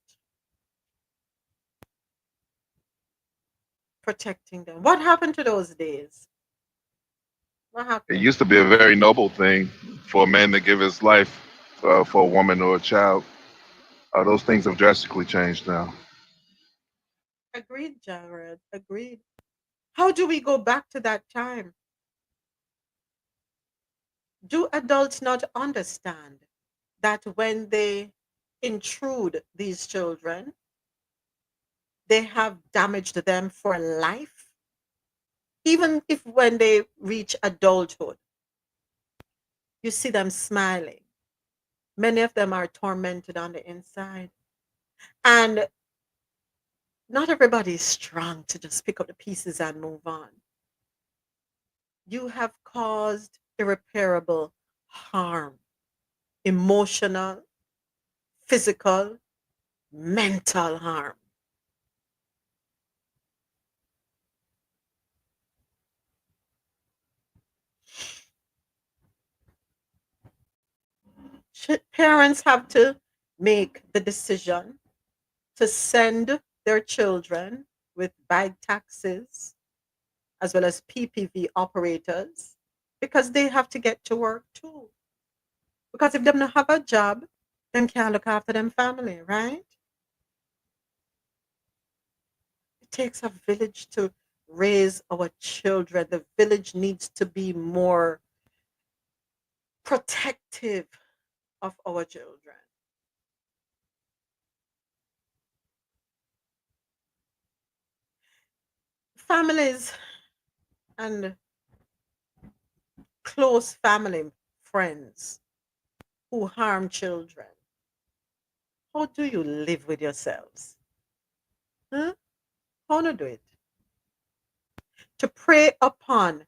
Speaker 1: protecting them. What happened to those days? What
Speaker 11: It
Speaker 1: happened?
Speaker 11: used to be a very noble thing for a man to give his life for a woman or a child. Those things have drastically changed now.
Speaker 1: Agreed, Jared. Agreed. How do we go back to that time? Do adults not understand that when they intrude these children, they have damaged them for life? Even if when they reach adulthood, you see them smiling. Many of them are tormented on the inside. And not everybody is strong to just pick up the pieces and move on. You have caused irreparable harm emotional, physical, mental harm. Parents have to make the decision to send their children with bag taxis as well as PPV operators because they have to get to work too. Because if they don't have a job, them can't look after them family, right? It takes a village to raise our children. The village needs to be more protective of our children. Families and close family friends who harm children. How do you live with yourselves? Huh? How to do it? To prey upon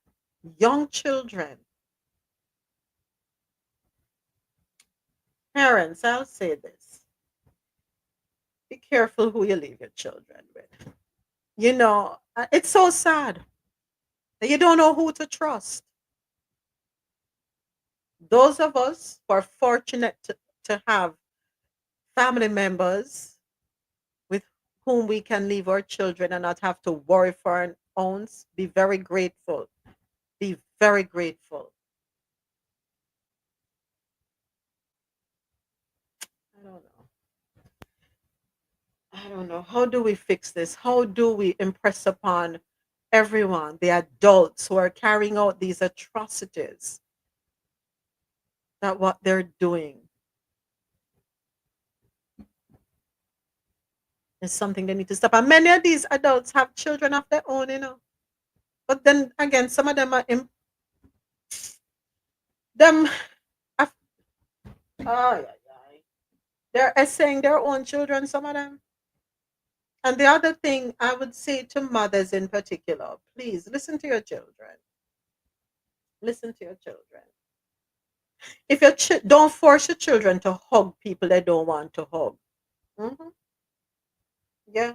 Speaker 1: young children. Parents, I'll say this. Be careful who you leave your children with. It's so sad that you don't know who to trust. Those of us who are fortunate to have family members with whom we can leave our children and not have to worry for our own, be very grateful. Be very grateful. I don't know. I don't know. How do we fix this? How do we impress upon everyone, the adults who are carrying out these atrocities, that what they're doing is something they need to stop? And many of these adults have children of their own. But then again, some of them are them. Af- oh, yeah, yeah. They're essaying their own children. Some of them. And the other thing I would say to mothers in particular, please listen to your children. Listen to your children. If don't force your children to hug people they don't want to hug. Hmm. Yeah,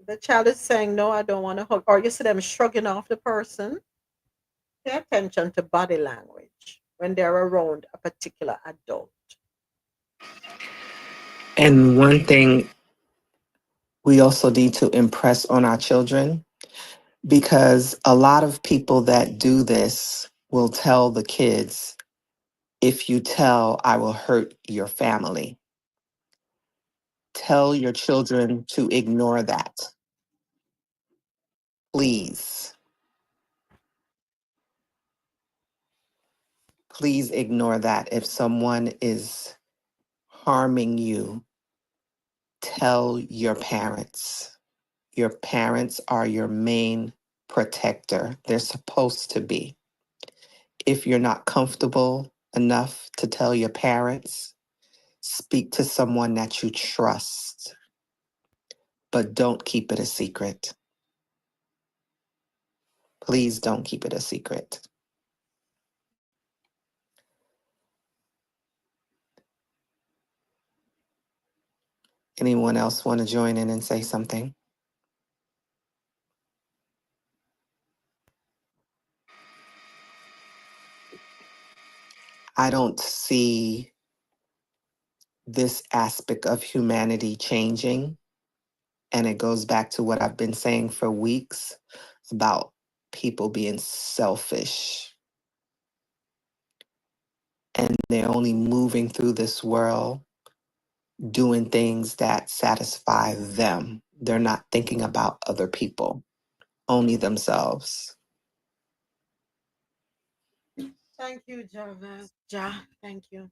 Speaker 1: the child is saying no, I don't want to hug, or you see them shrugging off the person. Pay attention to body language when they're around a particular adult.
Speaker 2: And one thing we also need to impress on our children, because a lot of people that do this will tell the kids, if you tell, I will hurt your family. Tell your children to ignore that. Please. Please ignore that. If someone is harming you, tell your parents. Your parents are your main protector. They're supposed to be. If you're not comfortable enough to tell your parents, speak to someone that you trust, but don't keep it a secret. Please don't keep it a secret. Anyone else want to join in and say something? I don't see this aspect of humanity changing. And it goes back to what I've been saying for weeks about people being selfish. And they're only moving through this world doing things that satisfy them. They're not thinking about other people, only themselves.
Speaker 1: Thank you, Javed. Ja, thank you.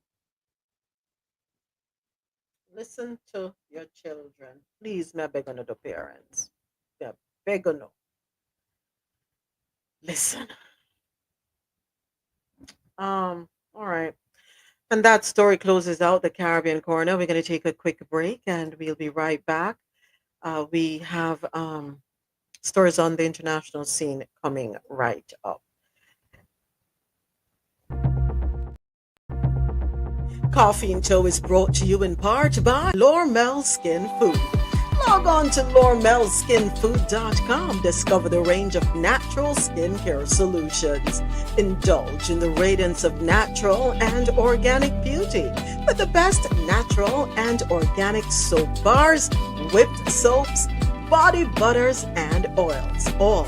Speaker 1: Listen to your children. Please, me beg on the parents. Me beg on. Listen. All right. And that story closes out the Caribbean corner. We're going to take a quick break and we'll be right back. We have stories on the international scene coming right up. Coffee and Toe is brought to you in part by Lormel Skin Food. Log on to lormelskinfood.com. Discover the range of natural skincare solutions. Indulge in the radiance of natural and organic beauty with the best natural and organic soap bars, whipped soaps, body butters, and oils. All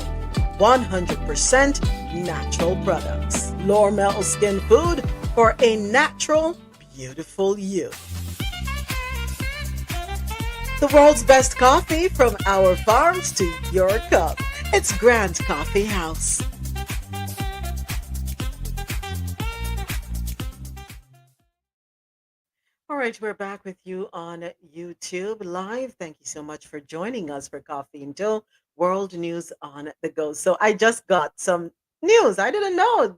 Speaker 1: 100% natural products. Lormel Skin Food for a natural, beautiful you. The world's best coffee from our farms to your cup. It's Grand Coffee House. All right, we're back with you on YouTube Live. Thank you so much for joining us for Coffee and Dough, World News on the Go. So I just got some news. I didn't know,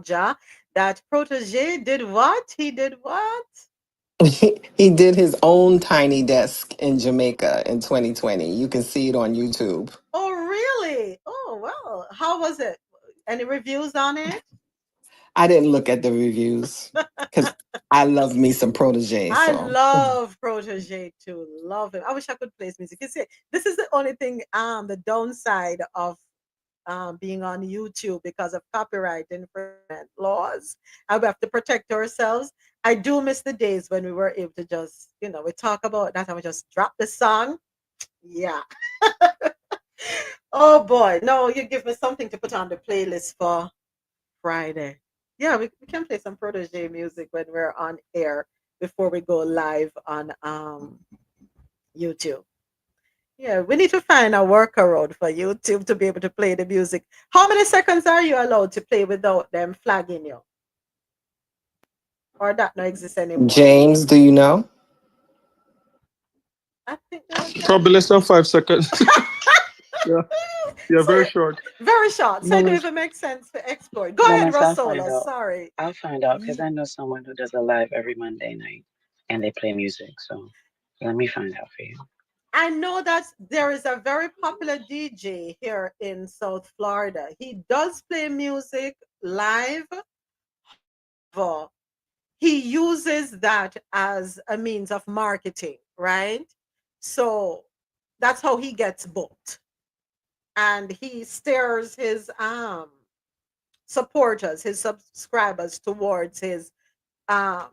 Speaker 1: Ja, that Protege did what? He did what?
Speaker 2: He did his own tiny desk in Jamaica in 2020. You can see it on YouTube.
Speaker 1: Oh, really? Oh, well. How was it? Any reviews on it?
Speaker 2: I didn't look at the reviews because I love me some Protege.
Speaker 1: I
Speaker 2: So
Speaker 1: love Protege too. Love him. I wish I could play his music. You see, this is the only thing, the downside of being on YouTube because of copyright infringement laws. And we have to protect ourselves. I do miss the days when we were able to just, we talk about that and we just drop the song. Yeah. Oh boy. No, you give me something to put on the playlist for Friday. Yeah, we can play some Protege music when we're on air before we go live on YouTube. Yeah, we need to find a workaround for YouTube to be able to play the music. How many seconds are you allowed to play without them flagging you? Or that not exists anymore?
Speaker 2: James, do you know?
Speaker 1: I think there was
Speaker 3: Probably less than 5 seconds. Yeah,
Speaker 1: so
Speaker 3: very short.
Speaker 1: very short. So it don't
Speaker 10: Moments,
Speaker 1: even make sense to explore. Go ahead,
Speaker 10: moments, I'll find
Speaker 1: RoSolo.
Speaker 10: out.
Speaker 1: Sorry.
Speaker 10: I'll find out because I know someone who does a live every Monday night and they play music. So let me find out for you.
Speaker 1: I know that there is a very popular DJ here in South Florida. He does play music live. However, he uses that as a means of marketing, right? So that's how he gets booked. And he steers his supporters, his subscribers towards his um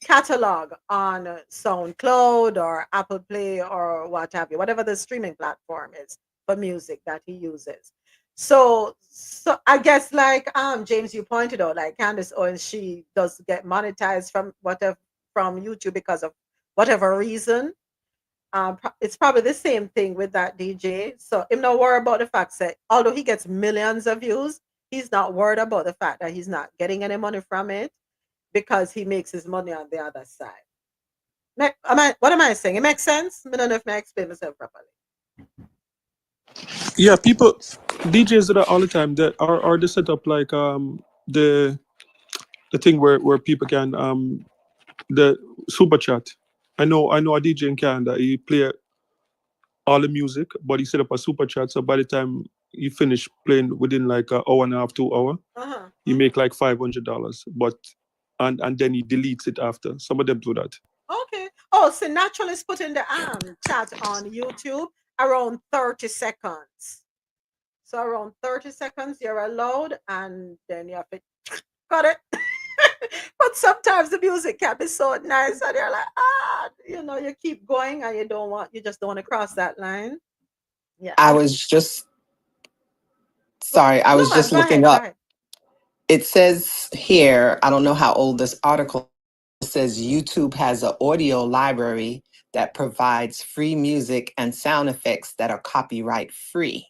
Speaker 1: catalog on SoundCloud or Apple Play or what have you, whatever the streaming platform is for music that he uses. So I guess like James, you pointed out, like Candace Owens, she does get monetized from YouTube because of whatever reason. It's probably the same thing with that DJ. So I'm not worried about the fact that although he gets millions of views, he's not worried about the fact that he's not getting any money from it because he makes his money on the other side. What am I saying? It makes sense? I don't know if I explain myself properly.
Speaker 3: Yeah, DJs do that all the time. That are they set up like the thing where people can the super chat. I know a DJ in Canada. He play all the music, but he set up a super chat. So by the time you finish playing within like an hour and a half, 2 hour, you make like $500. But and then he deletes it after. Some of them do that.
Speaker 1: Okay. Oh, so Natural is putting the chat on YouTube around 30 seconds. So around 30 seconds you're allowed, and then you have to cut it. But sometimes the music can be so nice and you're like, you keep going and you just don't want to cross that line. Yeah.
Speaker 2: I was just sorry, I
Speaker 1: No,
Speaker 2: was just
Speaker 1: go
Speaker 2: looking
Speaker 1: ahead, go
Speaker 2: up.
Speaker 1: ahead.
Speaker 2: It says here, I don't know how old this article says YouTube has an audio library that provides free music and sound effects that are copyright free.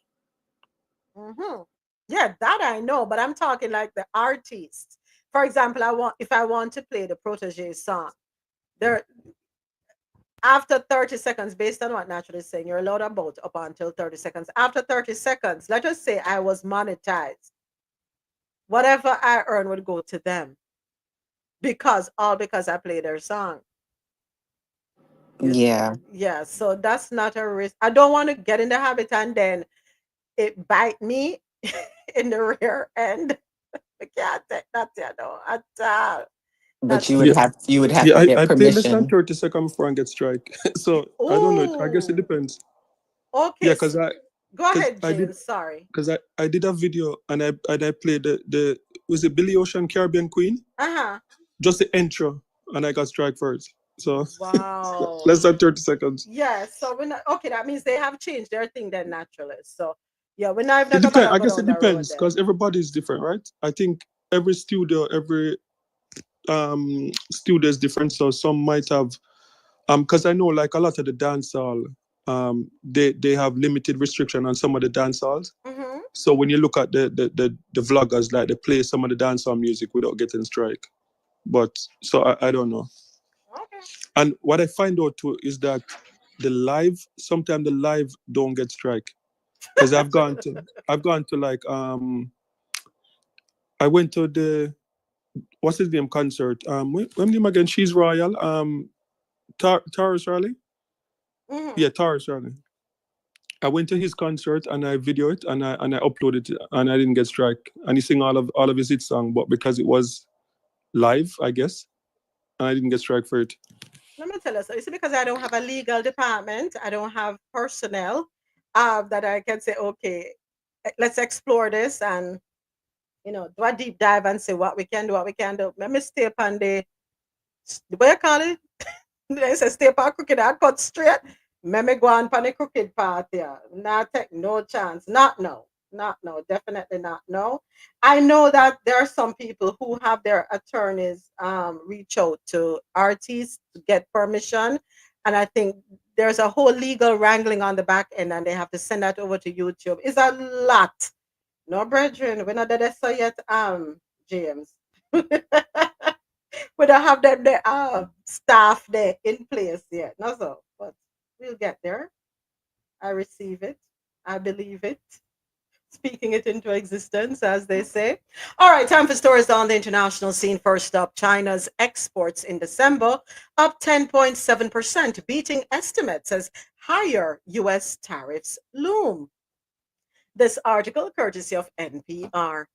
Speaker 1: Mm-hmm. Yeah, that I know, but I'm talking like the artists. For example, if I want to play the Protege song, there after 30 seconds, based on what Natural is saying, you're allowed about up until 30 seconds. After 30 seconds, let us say I was monetized. Whatever I earn would go to them. Because I play their song.
Speaker 2: Yeah.
Speaker 1: Yeah, so that's not a risk. I don't want to get in the habit and then it bite me in the rear end. I can't take that, at all.
Speaker 2: But
Speaker 1: That's
Speaker 2: you would have
Speaker 3: Yeah,
Speaker 2: to get
Speaker 3: I play less than
Speaker 2: permission.
Speaker 3: 30 seconds before I get strike. So I don't know. I guess it
Speaker 1: oh,
Speaker 3: depends.
Speaker 1: okay.
Speaker 3: Yeah, because
Speaker 1: Go ahead, James. Sorry.
Speaker 3: I did a video and I played the was it Billy Ocean Caribbean Queen?
Speaker 1: Uh-huh.
Speaker 3: Just the intro, and I got strike first. So
Speaker 1: Wow.
Speaker 3: less than 30 seconds.
Speaker 1: Yeah, so we're not okay. That means they have changed their thing, they're naturalists. So yeah, we're not
Speaker 3: It
Speaker 1: even
Speaker 3: depends.
Speaker 1: gonna
Speaker 3: I
Speaker 1: go
Speaker 3: guess
Speaker 1: down
Speaker 3: it
Speaker 1: that road
Speaker 3: depends
Speaker 1: then.
Speaker 3: because everybody is different, right? I think every studio is different. So some might have because I know like a lot of the dance hall they have limited restriction on some of the dance halls.
Speaker 1: Mm-hmm.
Speaker 3: So when you look at the vloggers, like they play some of the dancehall music without getting strike. But so I don't know.
Speaker 1: Okay.
Speaker 3: And what I find out too is that sometimes the live don't get strike. Because I've gone to like I went to the what's his name concert. When name again? She's Royal. Taurus Rally.
Speaker 1: Mm-hmm.
Speaker 3: Yeah, Taurus Rally. I went to his concert and I videoed it and I uploaded it and I didn't get strike. And he sing all of his hit song, but because it was live, I guess, and I didn't get strike for it.
Speaker 1: Let me tell you, so you see, because I don't have a legal department, I don't have personnel that I can say, okay, let's explore this and do a deep dive and say what we can do, what we can do. Let me stay upon the way you call it. They say stay upon crooked and cut straight. Let me go on the crooked part here. Not take no chance. Not no. Not no. Definitely not no. I know that there are some people who have their attorneys reach out to artists to get permission. And I think there's a whole legal wrangling on the back end and they have to send that over to YouTube. It's a lot. No, brethren, we're not there so yet, James. We don't have the staff there in place yet. No, so, but we'll get there. I receive it. I believe it. Speaking it into existence, as they say. All right, time for stories on the international scene. First up, China's exports in December up 10.7%, beating estimates as higher U.S. tariffs loom. This article, courtesy of NPR.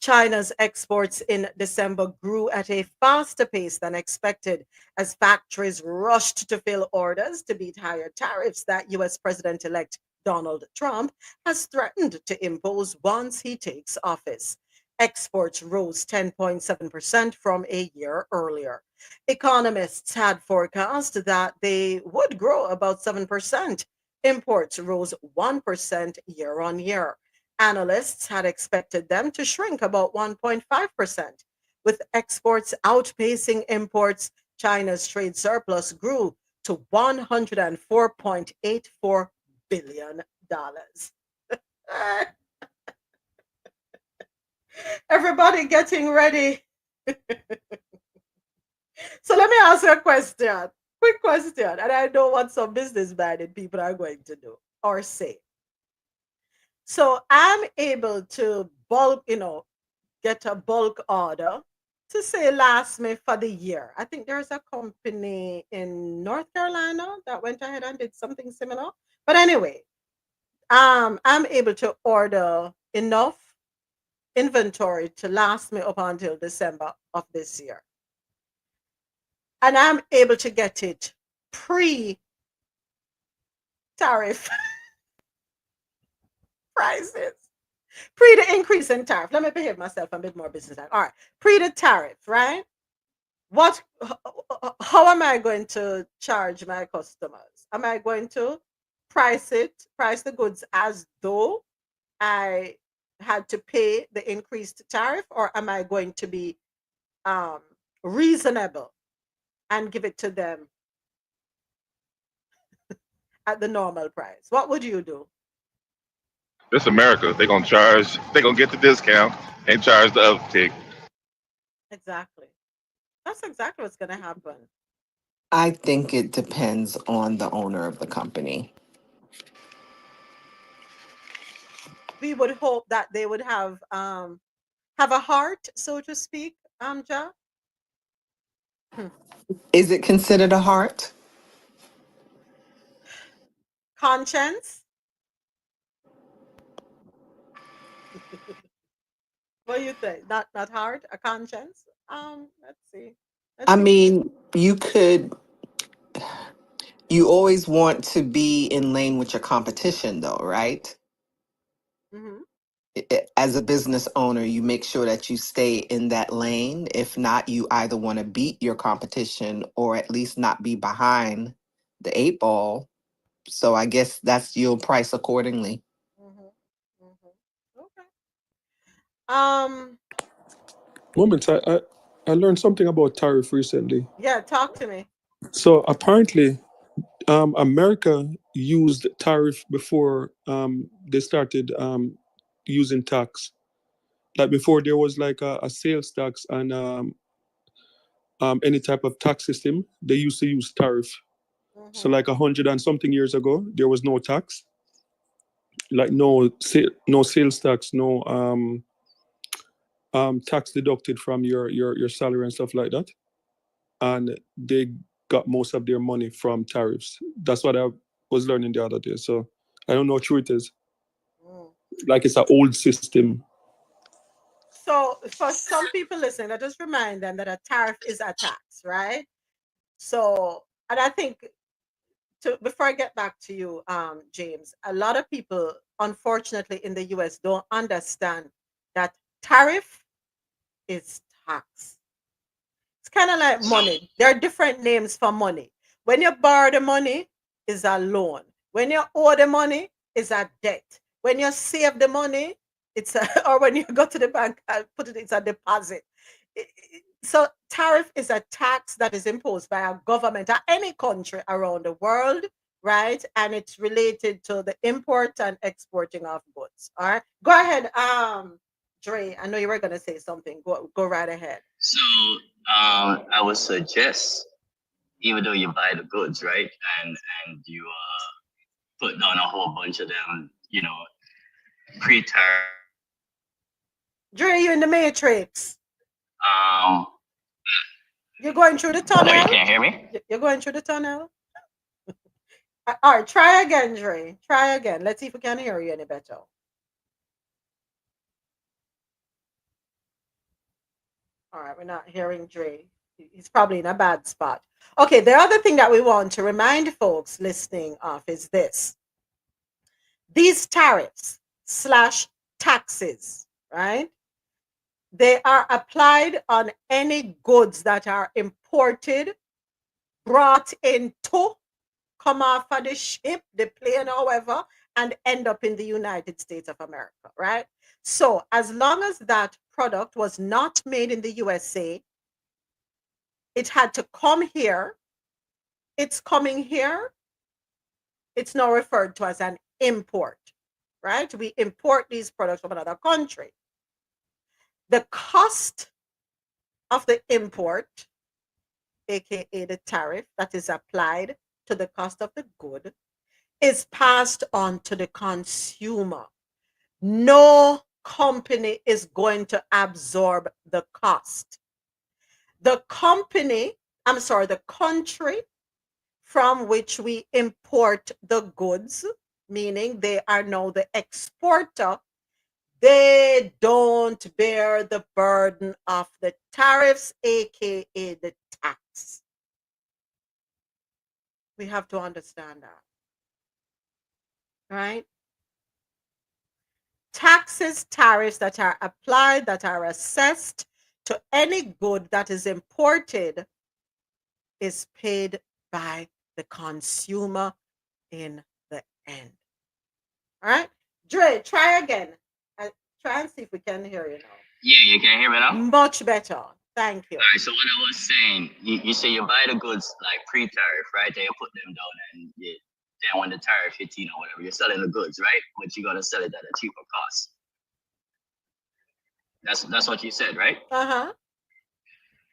Speaker 1: China's exports in December grew at a faster pace than expected as factories rushed to fill orders to beat higher tariffs that US President elect Donald Trump has threatened to impose once he takes office. Exports rose 10.7% from a year earlier. Economists had forecast that they would grow about 7%. Imports rose 1% year on year. Analysts had expected them to shrink about 1.5%. With exports outpacing imports, China's trade surplus grew to $104.84 billion. Everybody getting ready. So let me ask you a question. Quick question. And I know what some business minded people are going to do or say. So I'm able to get a bulk order to say last me for the year. I think there's a company in North Carolina that went ahead and did something similar. But anyway, I'm able to order enough inventory to last me up until December of this year. And I'm able to get it pre tariff prices. Pre the increase in tariff. Let me behave myself a bit more business. All right. Pre the tariff, right? What how am I going to charge my customers? Am I going to price the goods as though I had to pay the increased tariff, or am I going to be um reasonable and give it to them at the normal price? What would you do?
Speaker 11: This America. They're gonna charge. They're gonna get the discount and charge the uptick.
Speaker 1: Exactly. That's exactly what's going to happen.
Speaker 2: I think it depends on the owner of the company.
Speaker 1: We would hope that they would have a heart, so to speak, Ja. Hmm.
Speaker 2: Is it considered a heart?
Speaker 1: Conscience. What do you think? Not heart, a conscience. Let's see.
Speaker 2: I mean, you always want to be in lane with your competition, though, right?
Speaker 1: Mm-hmm.
Speaker 2: As a business owner, you make sure that you stay in that lane. If not, you either want to beat your competition or at least not be behind the eight ball. So I guess that's you'll price accordingly.
Speaker 1: Mm-hmm. Mm-hmm. Okay. Um.
Speaker 3: Moment, I learned something about tariff recently.
Speaker 1: Yeah. Talk to me.
Speaker 3: So apparently, America used tariff before they started using tax. Like before, there was like a sales tax and any type of tax system. They used to use tariff. So
Speaker 1: Mm-hmm.
Speaker 3: like 100 and something years ago, there was no tax, like no sales tax, no tax deducted from your salary and stuff like that, and they got most of their money from tariffs. That's what I was learning the other day. So I don't know how true it is.
Speaker 1: Mm.
Speaker 3: Like it's an old system.
Speaker 1: So for some people listening, I just remind them that a tariff is a tax, right? So, and I think to before I get back to you, James, a lot of people, unfortunately, in the US don't understand that tariff is tax. It's kind of like money. There are different names for money. When you borrow the money, is a loan. When you owe the money, is a debt. When you save the money, it's a, or when you go to the bank and put it, it's a deposit. So tariff is a tax that is imposed by a government or any country around the world, right? And it's related to the import and exporting of goods. All right. Go ahead, Dre. I know you were gonna say something. Go right ahead.
Speaker 4: So I would suggest, even though you buy the goods, right, and you put down a whole bunch of them, pre-tariff.
Speaker 1: Dre, you in the matrix.
Speaker 4: Um,
Speaker 1: You're going through the
Speaker 4: no, you
Speaker 1: tunnel.
Speaker 4: can't hear me.
Speaker 1: You're going through the tunnel. All right, try again, Dre. Try again. Let's see if we can hear you any better. All right, we're not hearing Dre. He's probably in a bad spot. Okay, the other thing that we want to remind folks listening of is this. These tariffs slash taxes, right? They are applied on any goods that are imported, brought into, come off of the ship, the plane, however, and end up in the United States of America, right? So as long as that product was not made in the USA, it had to come here. It's coming here. It's now referred to as an import, right? We import these products from another country. The cost of the import, aka the tariff that is applied to the cost of the good, is passed on to the consumer. No company is going to absorb the cost. The country from which we import the goods, meaning they are now the exporter, they don't bear the burden of the tariffs, aka the tax. We have to understand that, right? Taxes, tariffs that are applied, that are assessed to any good that is imported is paid by the consumer in the end. All right, Dre, try again. Try and see if we can hear you now.
Speaker 4: Yeah, you can hear me now.
Speaker 1: Much better. Thank you.
Speaker 4: All right. So what I was saying, you say you buy the goods like pre-tariff, right? Then you put them down, and then when the tariff hits, whatever, you're selling the goods, right? But you gotta sell it at a cheaper cost. That's what you said, right?
Speaker 1: Uh-huh.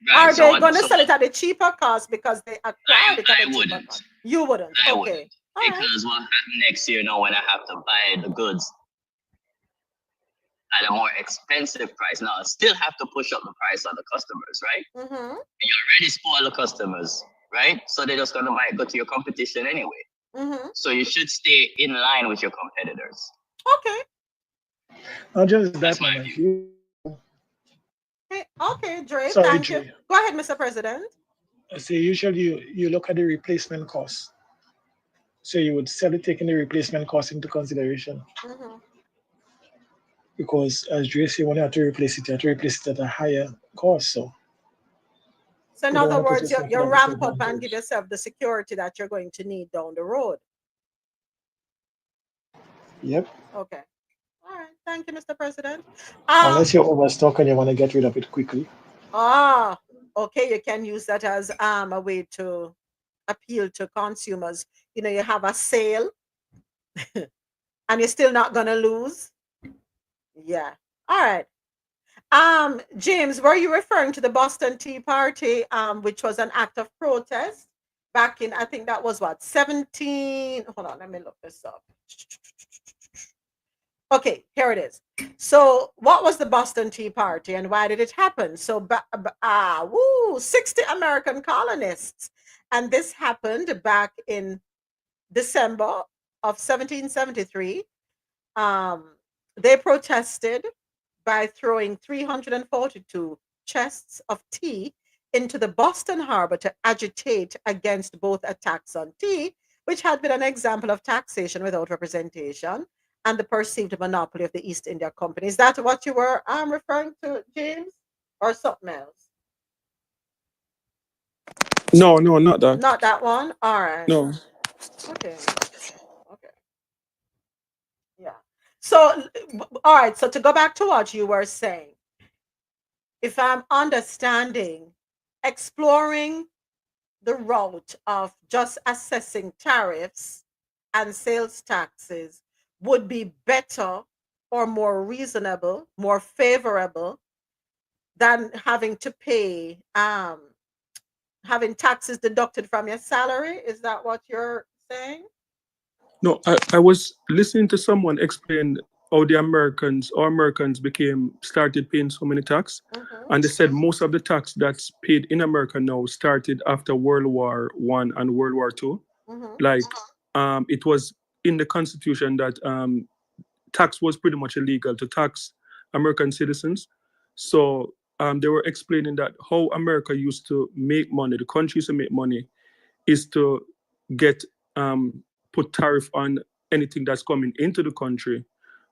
Speaker 4: Right.
Speaker 1: Are they going to sell it at a cheaper cost because they acquired it at a cheaper
Speaker 4: wouldn't.
Speaker 1: cost? You wouldn't.
Speaker 4: I
Speaker 1: Okay.
Speaker 4: wouldn't.
Speaker 1: All right.
Speaker 4: Because what happened next year, when I have to buy the goods at a more expensive price, now I still have to push up the price on the customers, right?
Speaker 1: Mm-hmm.
Speaker 4: And you already spoil the customers, right? So they're just might go to your competition anyway.
Speaker 1: Mm-hmm.
Speaker 4: So you should stay in line with your competitors.
Speaker 1: Okay.
Speaker 12: Not just
Speaker 4: That's
Speaker 12: that,
Speaker 4: my
Speaker 12: man.
Speaker 4: view.
Speaker 1: Okay. Okay, Dre,
Speaker 12: Sorry,
Speaker 1: thank you.
Speaker 12: Dre.
Speaker 1: Go ahead, Mr. President.
Speaker 12: I say usually you look at the replacement cost. So you would still be taking the replacement cost into consideration
Speaker 1: Mm-hmm.
Speaker 12: because, as Dre said, when you have to replace it, you have to replace it at a higher cost. So
Speaker 1: So in
Speaker 12: you don't
Speaker 1: other
Speaker 12: want to put
Speaker 1: words, you,
Speaker 12: yourself at
Speaker 1: you
Speaker 12: a
Speaker 1: ramp up and give
Speaker 12: disadvantage.
Speaker 1: yourself the security that you're going to need down the road.
Speaker 12: Yep.
Speaker 1: Okay. All right. Thank you, Mr. President.
Speaker 12: Unless you're overstock and you want to get rid of it quickly.
Speaker 1: Okay, you can use that as a way to appeal to consumers. You know, you have a sale and you're still not gonna lose. Yeah. All right. James, were you referring to the Boston Tea Party, which was an act of protest back in, I think that was what, 17? Hold on, let me look this up. Okay, here it is. So, what was the Boston Tea Party and why did it happen? So, 60 American colonists. And this happened back in December of 1773. They protested by throwing 342 chests of tea into the Boston harbor to agitate against both a tax on tea, which had been an example of taxation without representation, and the perceived monopoly of the East India Company. Is that what you were referring to, James, or something else?
Speaker 3: No, not that.
Speaker 1: Not that one. All right.
Speaker 3: No.
Speaker 1: Okay. Okay. Yeah. So, all right. So to go back to what you were saying, if I'm understanding, exploring the route of just assessing tariffs and sales taxes would be better or more reasonable, more favorable than having to pay, having taxes deducted from your salary. Is that what you're saying?
Speaker 3: No, I was listening to someone explain how Americans started paying so many tax.
Speaker 1: Mm-hmm.
Speaker 3: And they said most of the tax that's paid in America now started after World War One and World War Two.
Speaker 1: Mm-hmm.
Speaker 3: Like it was in the Constitution that tax was pretty much illegal to tax American citizens. So they were explaining that how America used to make money, the country used to make money, is to get put tariff on anything that's coming into the country.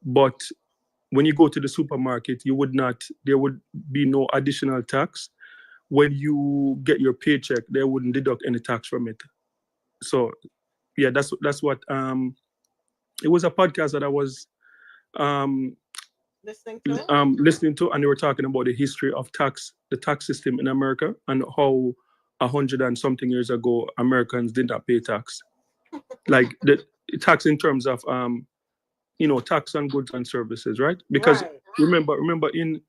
Speaker 3: But when you go to the supermarket, there would be no additional tax. When you get your paycheck, they wouldn't deduct any tax from it. So yeah, that's what it was a podcast that I was listening to, and they were talking about the history of the tax system in America, and how 100 and something years ago Americans did not pay tax. Like the tax in terms of tax on goods and services, right? Because
Speaker 1: Right.
Speaker 3: remember in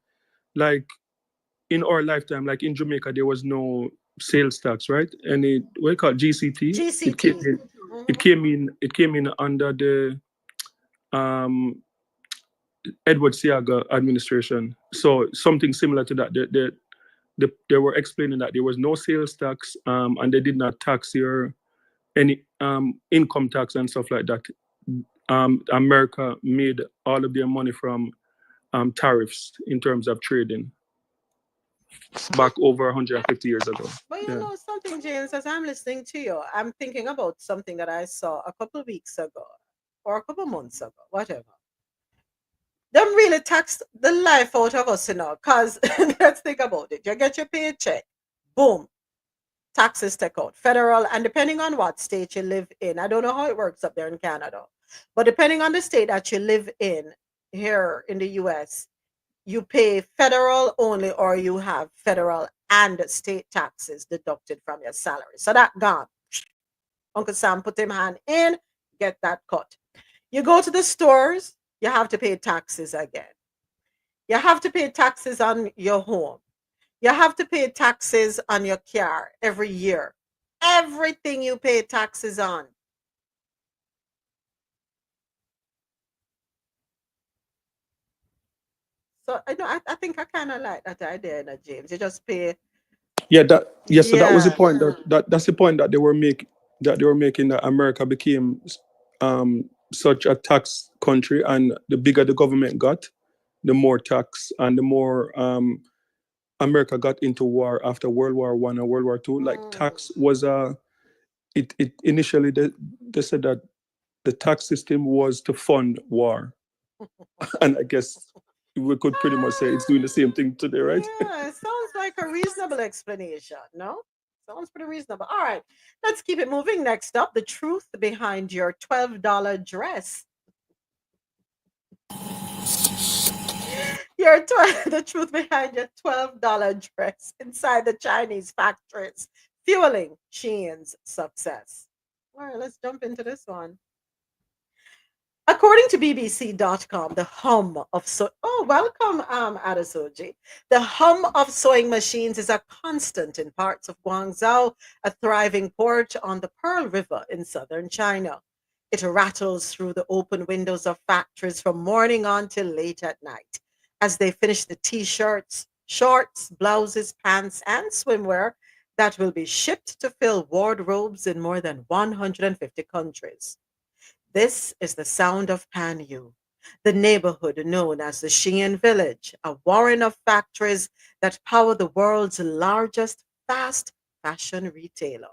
Speaker 3: our lifetime, like in Jamaica, there was no sales tax, right? And what you call it, GCT.
Speaker 1: GCT.
Speaker 3: It came in under the Edward Seaga administration. So something similar to that. They were explaining that there was no sales tax, and they did not tax any income tax and stuff like that. America made all of their money from tariffs in terms of trading back over 150 years ago.
Speaker 1: But you know something, James, as I'm listening to you, I'm thinking about something that I saw a couple of weeks ago or a couple of months ago, whatever. Them really tax the life out of us, because let's think about it. You get your paycheck, boom, taxes take out. Federal, and depending on what state you live in, I don't know how it works up there in Canada, but depending on the state that you live in here in the US, you pay federal only or you have federal and state taxes deducted from your salary. So that gone. Uncle Sam put him hand in, get that cut. You go to the stores, you have to pay taxes again. You have to pay taxes on your home. You have to pay taxes on your car every year. Everything you pay taxes on. So I think I kind of like that idea, James. You just pay.
Speaker 3: So that was the point that's the point that they were making that America became such a tax country, and the bigger the government got, the more tax and the more America got into war after World War One or World War Two, like tax was it initially they said that the tax system was to fund war, and I guess we could pretty much say it's doing the same thing today, right?
Speaker 1: Yeah, it sounds like a reasonable explanation, no? Sounds pretty reasonable. All right, let's keep it moving. Next up, the truth behind your $12 dress. The truth behind your $12 dress inside the Chinese factories, fueling Shein's success. All right, let's jump into this one. According to BBC.com, the hum of welcome, Adesoji. The hum of sewing machines is a constant in parts of Guangzhou, a thriving port on the Pearl River in southern China. It rattles through the open windows of factories from morning on till late at night as they finish the t-shirts, shorts, blouses, pants, and swimwear that will be shipped to fill wardrobes in more than 150 countries. This is the sound of Panyu, the neighborhood known as the Shein Village, a warren of factories that power the world's largest fast fashion retailer.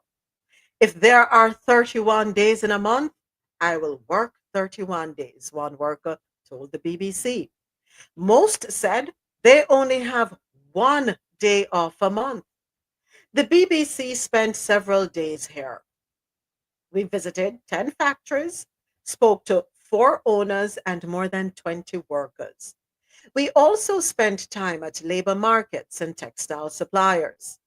Speaker 1: If there are 31 days in a month, I will work 31 days, one worker told the BBC. Most said they only have 1 day off a month. The BBC spent several days here. We visited 10 factories, spoke to 4 owners and more than 20 workers. We also spent time at labor markets and textile suppliers.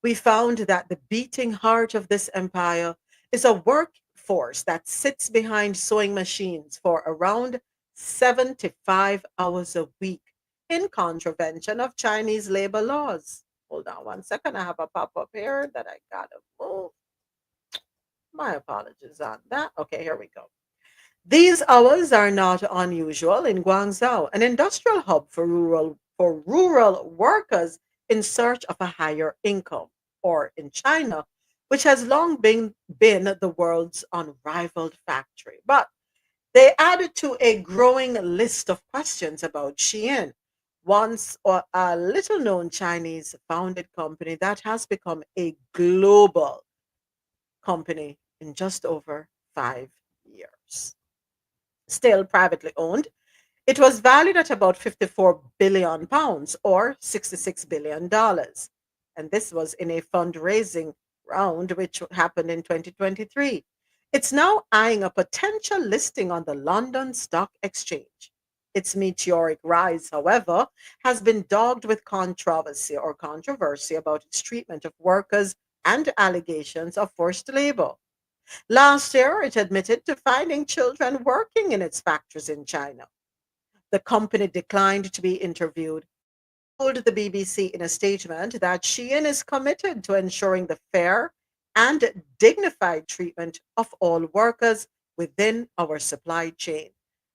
Speaker 1: We found that the beating heart of this empire is a workforce that sits behind sewing machines for around 75 hours a week in contravention of Chinese labor laws. Hold on 1 second. I have a pop up here that I gotta move. My apologies on that. Okay, here we go. These hours are not unusual in Guangzhou, an industrial hub for rural workers in search of a higher income, or in China, which has long been the world's unrivaled factory. But they added to a growing list of questions about Shein, once a little known Chinese founded company that has become a global company in just over 5 years. Still privately owned, it was valued at about £54 billion or $66 billion. And this was in a fundraising round which happened in 2023. It's now eyeing a potential listing on the London Stock Exchange. Its meteoric rise, however, has been dogged with controversy about its treatment of workers and allegations of forced labor. Last year, it admitted to finding children working in its factories in China. The company declined to be interviewed, told the BBC in a statement that Shein is committed to ensuring the fair and dignified treatment of all workers within our supply chain.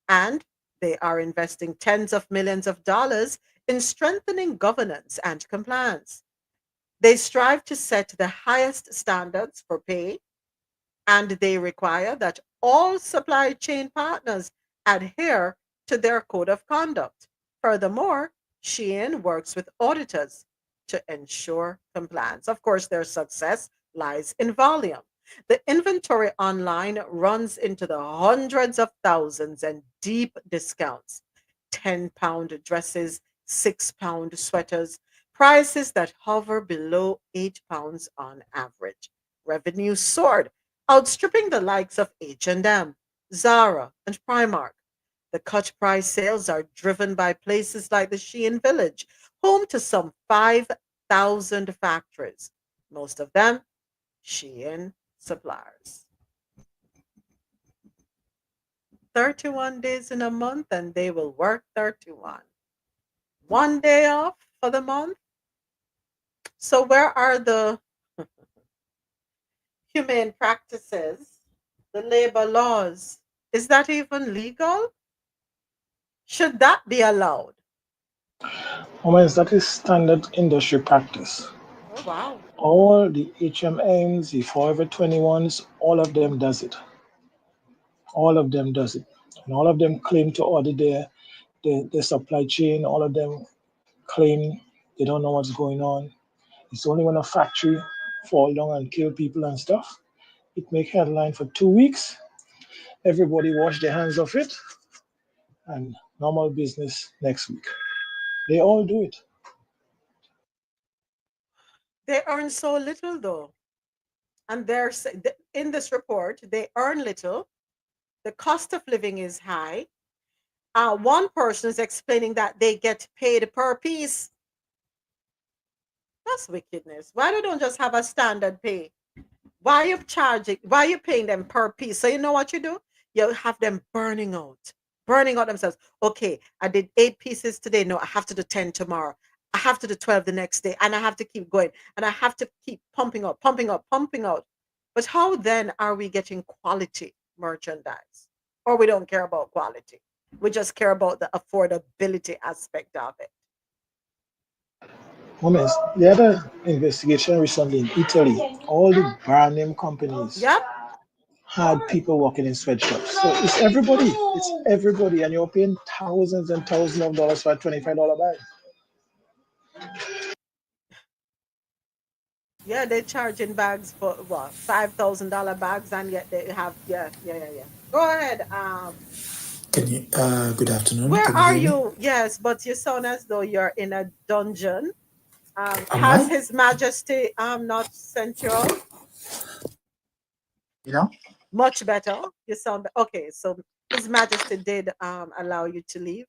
Speaker 1: And they are investing tens of millions of dollars in strengthening governance and compliance. They strive to set the highest standards for pay, and they require that all supply chain partners adhere to their code of conduct. Furthermore, Shein works with auditors to ensure compliance. Of course, their success lies in volume. The inventory online runs into the hundreds of thousands and deep discounts. £10 dresses, £6 sweaters, prices that hover below £8 on average. Revenue soared, outstripping the likes of H&M, Zara, and Primark. The cut price sales are driven by places like the Shein Village, home to some 5,000 factories, most of them Shein suppliers. 31 days in a month, and they will work 31. 1 day off for the month. So, where are the humane practices, the labor laws? Is that even legal? Should that be allowed?
Speaker 12: Women, that is standard industry practice.
Speaker 1: Oh, wow.
Speaker 12: All the HMMs, the Forever 21s, all of them does it. All of them does it. And all of them claim to audit their supply chain. All of them claim They don't know what's going on. It's only when a factory fall down and kill people and stuff, it make headline for 2 weeks. Everybody wash their hands of it, and normal business next week. They all do it.
Speaker 1: They earn so little though. And in this report, they earn little. The cost of living is high. One person is explaining that they get paid per piece. That's wickedness. Why they don't just have a standard pay? Why are you charging? Why are you paying them per piece? So you know what you do? You have them burning out themselves. Okay, I did 8 pieces today. No, I have to do 10 tomorrow. I have to do 12 the next day, and I have to keep going, and I have to keep pumping out, pumping out, pumping out. But how then are we getting quality merchandise? Or we don't care about quality. We just care about the affordability aspect of it.
Speaker 12: Moments. They had an investigation recently in Italy. All the brand name companies
Speaker 1: Yep.
Speaker 12: had people working in sweatshops. So it's everybody. It's everybody. And you're paying thousands and thousands of dollars for a $25 bag.
Speaker 1: Yeah, they're charging bags for what, $5,000 bags, and yet they have yeah. Go ahead.
Speaker 13: Can you, good afternoon.
Speaker 1: Where
Speaker 13: Can you
Speaker 1: are
Speaker 13: hear me?
Speaker 1: you? Yes, but you sound as though you're in a dungeon.
Speaker 13: Am
Speaker 1: Has
Speaker 13: I?
Speaker 1: His Majesty not sent you out?
Speaker 13: You know?
Speaker 1: Much better. You sound okay. So His Majesty did allow you to leave.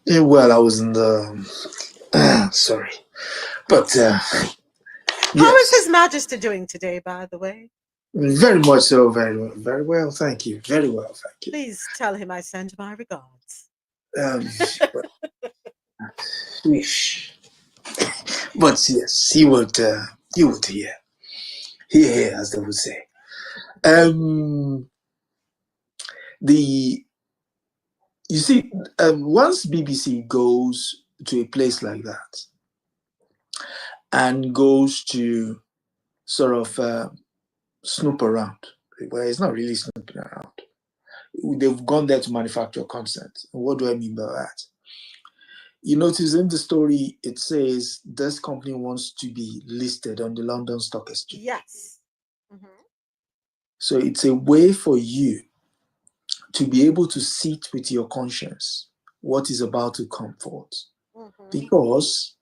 Speaker 13: Yeah, well, I was in the. Sorry. But,
Speaker 1: How is His
Speaker 13: yes.
Speaker 1: Majesty doing today, by the way?
Speaker 13: Very much so. Very well. Very well. Thank you. Very well. Thank you.
Speaker 1: Please tell him I send my regards.
Speaker 13: Wish. But yes, he would hear. Hear, as they would say. You see, once BBC goes to a place like that and goes to sort of snoop around, well, it's not really snooping around. They've gone there to manufacture content. What do I mean by that? You notice in the story, it says this company wants to be listed on the London Stock Exchange.
Speaker 1: Yes. Mm-hmm.
Speaker 13: So it's a way for you to be able to sit with your conscience what is about to come forth.
Speaker 1: Mm-hmm.
Speaker 13: Because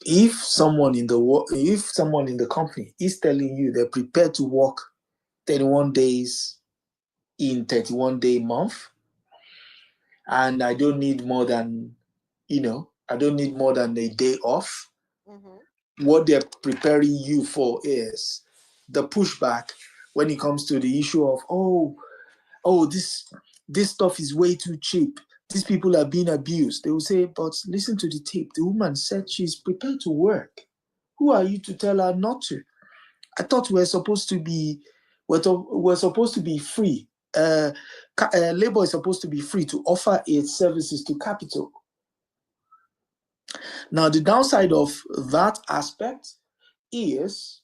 Speaker 13: if someone in the company is telling you they're prepared to work 31 days in 31-day month, and I don't need more than a day off,
Speaker 1: Mm-hmm.
Speaker 13: what they're preparing you for is the pushback when it comes to the issue of this stuff is way too cheap. These people are being abused. They will say, but listen to the tape. The woman said she's prepared to work. Who are you to tell her not to? I thought we're supposed to be free. Labor is supposed to be free to offer its services to capital. Now, the downside of that aspect is,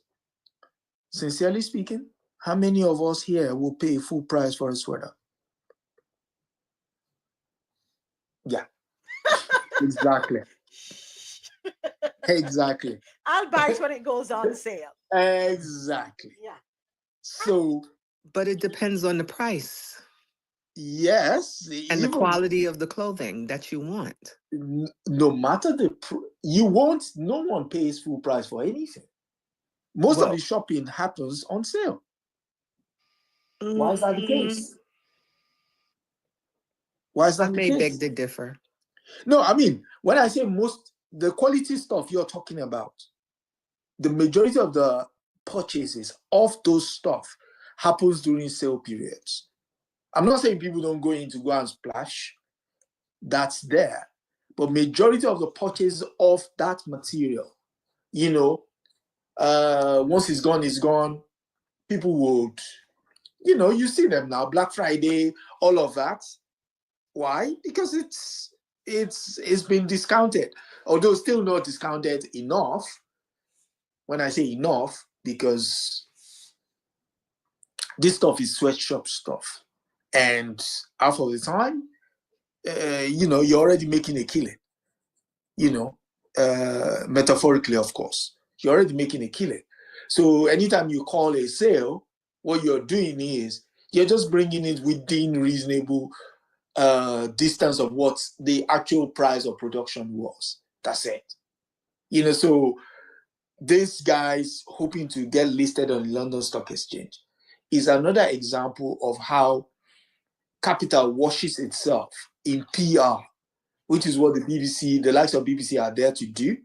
Speaker 13: sincerely speaking, how many of us here will pay full price for a sweater? Yeah, exactly. Exactly.
Speaker 1: I'll buy it when it goes on sale.
Speaker 13: Exactly.
Speaker 1: Yeah.
Speaker 13: So,
Speaker 2: But it depends on the price
Speaker 13: yes,
Speaker 2: and the
Speaker 13: even
Speaker 2: quality of the clothing that you want.
Speaker 13: no matter no one pays full price for anything. Most of
Speaker 2: Well,
Speaker 13: the shopping happens on sale. Why is that the case? Why is
Speaker 2: I
Speaker 13: that the
Speaker 2: may beg
Speaker 13: case?
Speaker 2: to differ.
Speaker 13: No, I mean, when I say most, the quality stuff you're talking about, the majority of the purchases of those stuff happens during sale periods. I'm not saying people don't go in to go and splash. That's there. But majority of the purchase of that material, once it's gone, it's gone. People would, you see them now, Black Friday, all of that. Why? Because it's been discounted, although still not discounted enough. When I say enough, because this stuff is sweatshop stuff, and half of the time, you're already making a killing. metaphorically, of course. You're already making a killing. So anytime you call a sale, what you're doing is you're just bringing it within reasonable distance of what the actual price of production was. That's it. So this guy's hoping to get listed on London Stock Exchange is another example of how capital washes itself in PR, which is what the likes of BBC are there to do.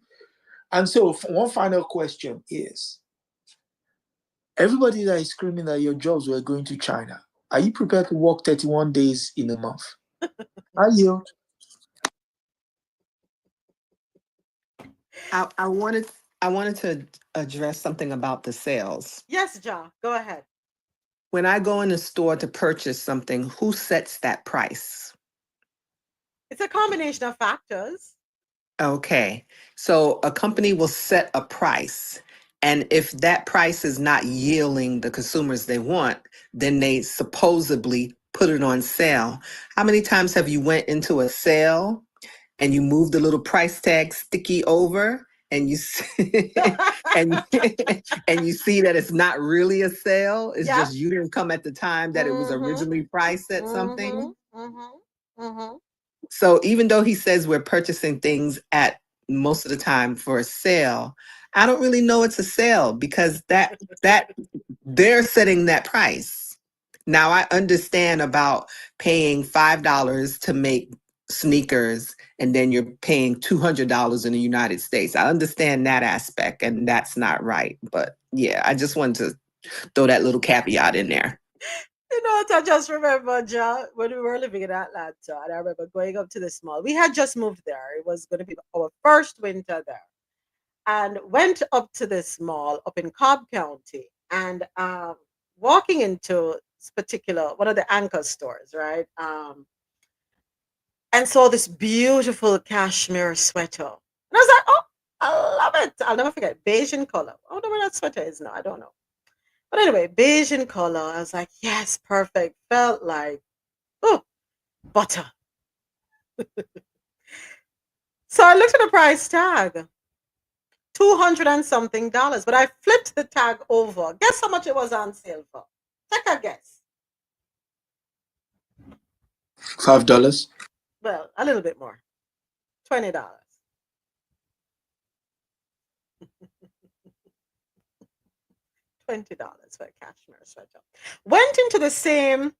Speaker 13: And so one final question is, everybody that is screaming that your jobs were going to China, are you prepared to work 31 days in a month? Are you?
Speaker 2: I wanted to address something about the sales.
Speaker 1: Yes, Ja, go ahead.
Speaker 2: When I go in the store to purchase something, who sets that price?
Speaker 1: It's a combination of factors.
Speaker 2: Okay. So a company will set a price. And if that price is not yielding the consumers they want, then they supposedly put it on sale. How many times have you went into a sale and you move the little price tag sticky over and you see, and and you see that it's not really a sale? It's just you didn't come at the time that it was originally priced at something. So even though he says we're purchasing things at most of the time for a sale, I don't really know it's a sale because that they're setting that price. Now I understand about paying $5 to make sneakers and then you're paying $200 in the United States. I understand that aspect and that's not right. But yeah, I just wanted to throw that little caveat in there.
Speaker 1: You know what? I just remember, Ja, when we were living in Atlanta, and I remember going up to the mall. We had just moved there. It was going to be our first winter there. And went up to this mall up in Cobb County and walking into this particular, one of the anchor stores, right? And saw this beautiful cashmere sweater. And I was like, oh, I love it. I'll never forget. Beige in color. I don't know where that sweater is now. I don't know. But anyway, beige in color. I was like, yes, perfect. Felt like, oh, butter. So I looked at the price tag, $200 and something. But I flipped the tag over. Guess how much it was on sale for? Take a guess.
Speaker 13: $5.
Speaker 1: Well, a little bit more. $20. $20 for a cashmere sweater. Went into the same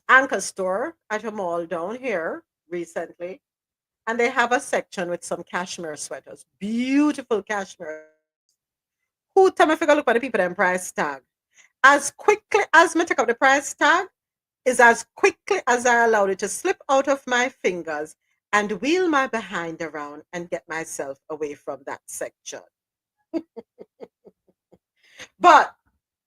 Speaker 1: anchor store at a mall down here recently, and they have a section with some cashmere sweaters. Beautiful cashmere. Who tell me if I look at the people and price tag? As quickly as me take up the price tag is as quickly as I allowed it to slip out of my fingers and wheel my behind around and get myself away from that section. But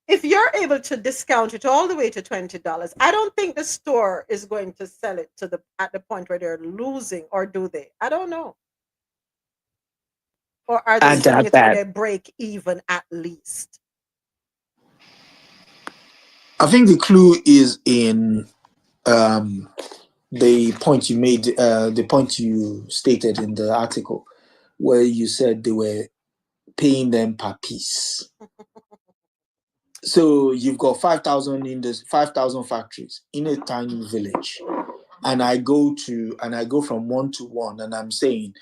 Speaker 1: if you're able to discount it all the way to $20, I don't think the store is going to sell it to at the point where they're losing, or do they? I don't know. Or are they selling it where they break even at least?
Speaker 13: I think the clue is in the point you made, the point you stated in the article, where you said they were paying them per piece. So you've got 5,000 factories in a tiny village, and I go from one to one, and I'm saying,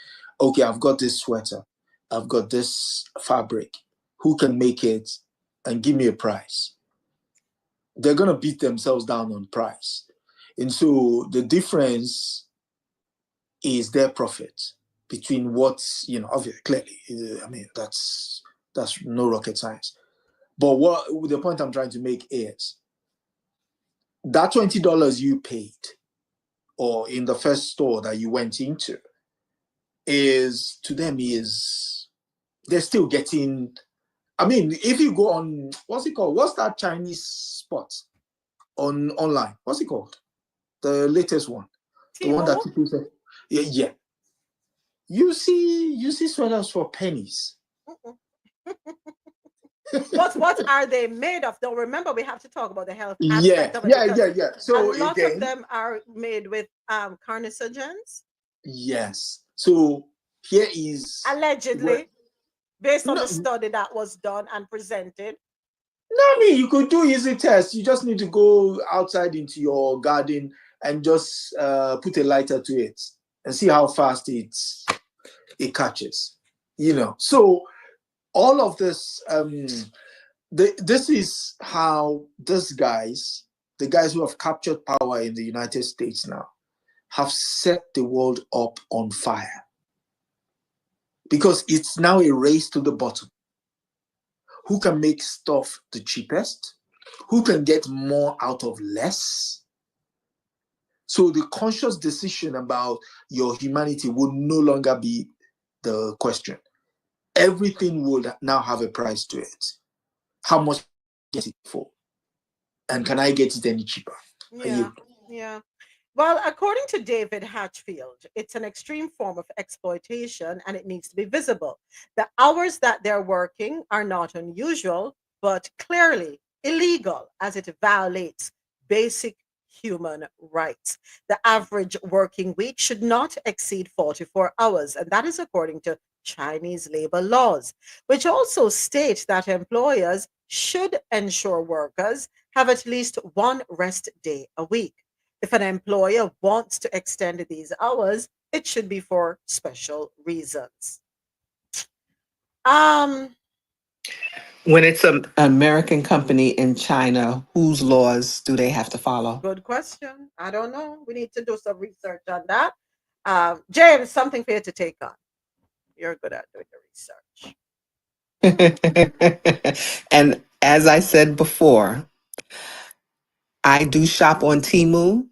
Speaker 13: okay, I've got this sweater, I've got this fabric, who can make it, and give me a price. They're gonna beat themselves down on price, and so the difference is their profit between what's, obviously, clearly, I mean, that's no rocket science. But what the point I'm trying to make is that $20 you paid, or in the first store that you went into, is to them is they're still getting. I mean, if you go on, what's it called? What's that Chinese spot online? What's it called? The latest one, the one that people say, yeah. You see sweaters for pennies.
Speaker 1: What are they made of? Though remember, we have to talk about the health aspect of it.
Speaker 13: Yeah. So
Speaker 1: a lot of them are made with carcinogens.
Speaker 13: Yes. So here is
Speaker 1: Allegedly, based on
Speaker 13: no,
Speaker 1: the study that was done and presented.
Speaker 13: no, I mean, you could do easy tests. You just need to go outside into your garden and just put a lighter to it and see how fast it catches. You know, so all of this, this is how these guys, the guys who have captured power in the United States now, have set the world up on fire. Because it's now a race to the bottom. Who can make stuff the cheapest? Who can get more out of less? So the conscious decision about your humanity would no longer be the question. Everything would now have a price to it. How much get it for? And can I get it any cheaper?
Speaker 1: Yeah, yeah. Well, according to David Hatchfield, it's an extreme form of exploitation and it needs to be visible. The hours that they're working are not unusual, but clearly illegal as it violates basic human rights. The average working week should not exceed 44 hours, and that is according to Chinese labor laws, which also state that employers should ensure workers have at least one rest day a week. If an employer wants to extend these hours, it should be for special reasons. Um,
Speaker 2: When it's an American company in China, whose laws do they have to follow?
Speaker 1: Good question. I don't know. We need to do some research on that. James, something for you to take on. You're good at doing the research.
Speaker 2: And as I said before, I do shop on Temu,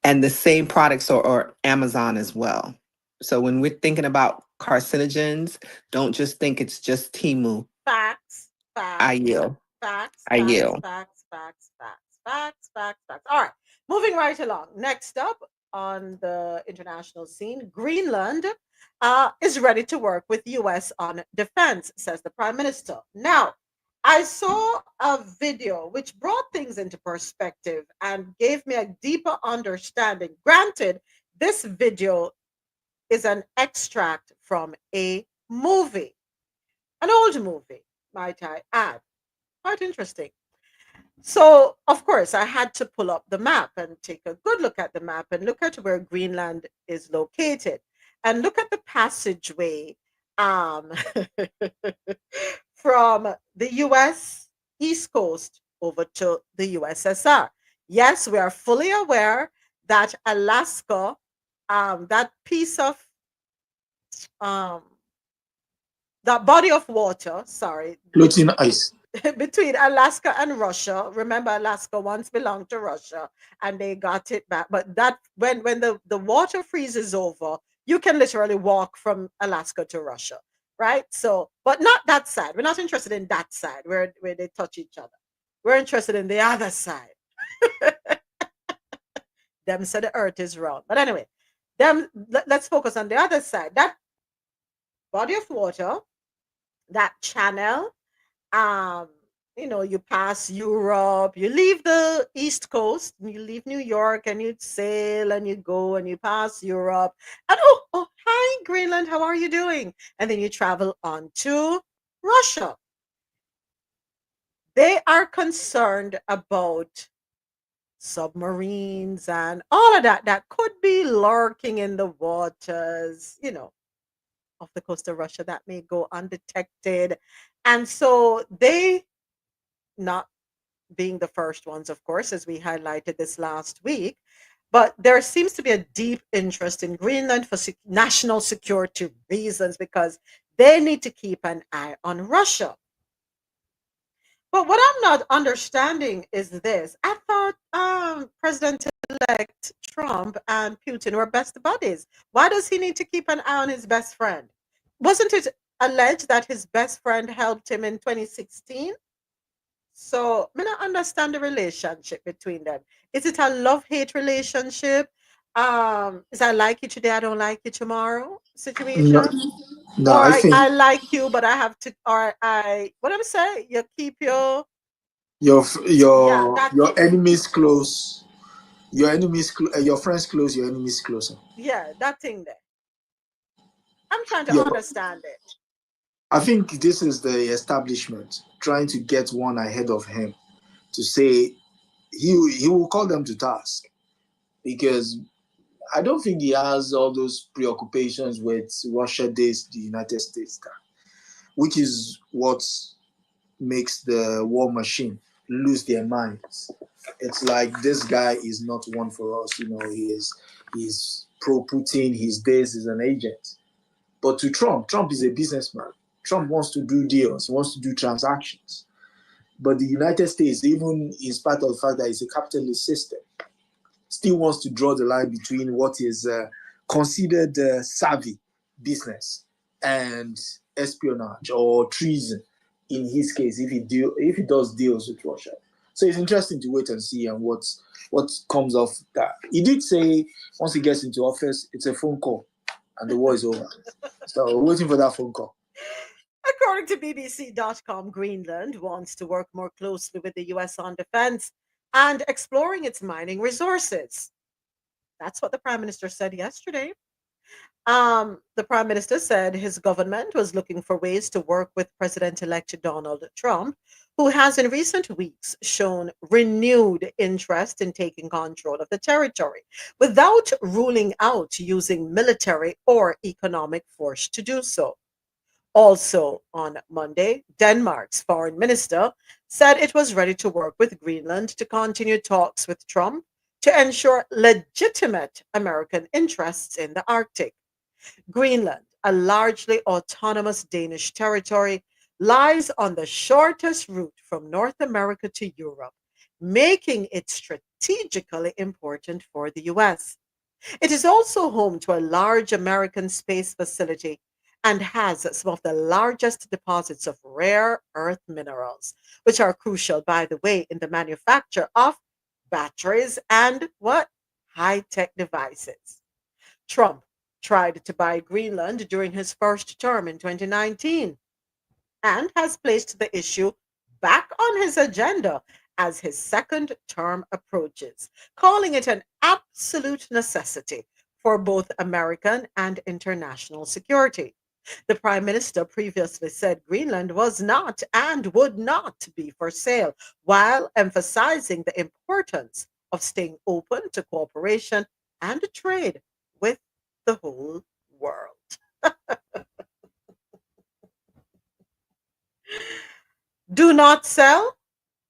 Speaker 2: and the same products are Amazon as well. So when we're thinking about carcinogens, don't just think it's just Temu.
Speaker 1: Facts,
Speaker 2: I
Speaker 1: facts,
Speaker 2: yield.
Speaker 1: facts,
Speaker 2: I
Speaker 1: facts,
Speaker 2: yield.
Speaker 1: facts, facts, facts, facts, facts, facts. All right, moving right along. Next up on the international scene, Greenland is ready to work with US on defense, says the Prime Minister. Now, I saw a video which brought things into perspective and gave me a deeper understanding. Granted, this video is an extract from a movie, an old movie, might I add. Quite interesting. So, of course, I had to pull up the map and take a good look at the map and look at where Greenland is located and look at the passageway um, from the US East Coast over to the USSR. Yes, we are fully aware that Alaska, that piece of um, that body of water, sorry,
Speaker 13: Floating ice.
Speaker 1: between Alaska and Russia. Remember, Alaska once belonged to Russia and they got it back. But that when the water freezes over, you can literally walk from Alaska to Russia, right? So, but not that side. We're not interested in that side where they touch each other. We're interested in the other side. Them said the earth is round. But anyway, let's focus on the other side. That body of water, that channel, you pass Europe, you leave the East Coast, you leave New York, and you sail and you go and you pass Europe. And oh, hi, Greenland, how are you doing? And then you travel on to Russia. They are concerned about submarines and all of that could be lurking in the waters, off the coast of Russia that may go undetected. And so they, not being the first ones, of course, as we highlighted this last week, but there seems to be a deep interest in Greenland for national security reasons because they need to keep an eye on Russia. But what I'm not understanding is this. I thought President-elect Trump and Putin were best buddies. Why does he need to keep an eye on his best friend? Wasn't it alleged that his best friend helped him in 2016? So I don't understand the relationship between them. Is it a love-hate relationship? Is I like you today, I don't like you tomorrow situation?
Speaker 13: No,
Speaker 1: Or
Speaker 13: I think
Speaker 1: I like you, but I have to, or what am I saying? You keep your that
Speaker 13: enemies close. Your enemies, your friends close. Your enemies closer.
Speaker 1: yeah, that thing there. I'm trying to
Speaker 13: Yeah,
Speaker 1: understand it.
Speaker 13: I think this is the establishment trying to get one ahead of him to say he will call them to task, because I don't think he has all those preoccupations with Russia this, the United States that, which is what makes the war machine lose their minds. It's like, this guy is not one for us. He's pro Putin. He's this. He's an agent. But to Trump is a businessman. Trump wants to do deals, wants to do transactions. But the United States, even in spite of the fact that it's a capitalist system, still wants to draw the line between what is considered savvy business and espionage or treason. In his case, if he does deals with Russia, so it's interesting to wait and see and what comes off that. He did say once he gets into office, it's a phone call and the war is over. So we're waiting for that phone call.
Speaker 1: According to BBC.com, Greenland wants to work more closely with the US on defense and exploring its mining resources. That's what the Prime Minister said yesterday. The Prime Minister said his government was looking for ways to work with President-elect Donald Trump, who has in recent weeks shown renewed interest in taking control of the territory, without ruling out using military or economic force to do so. Also on Monday, Denmark's foreign minister said it was ready to work with Greenland to continue talks with Trump to ensure legitimate American interests in the Arctic. Greenland, a largely autonomous Danish territory, lies on the shortest route from North America to Europe, making it strategically important for the US. It is also home to a large American space facility and has some of the largest deposits of rare earth minerals, which are crucial, by the way, in the manufacture of batteries and what? High-tech devices. Trump tried to buy Greenland during his first term in 2019 and has placed the issue back on his agenda as his second term approaches, calling it an absolute necessity for both American and international security. The Prime Minister previously said Greenland was not and would not be for sale, while emphasizing the importance of staying open to cooperation and trade with the whole world. Do not sell.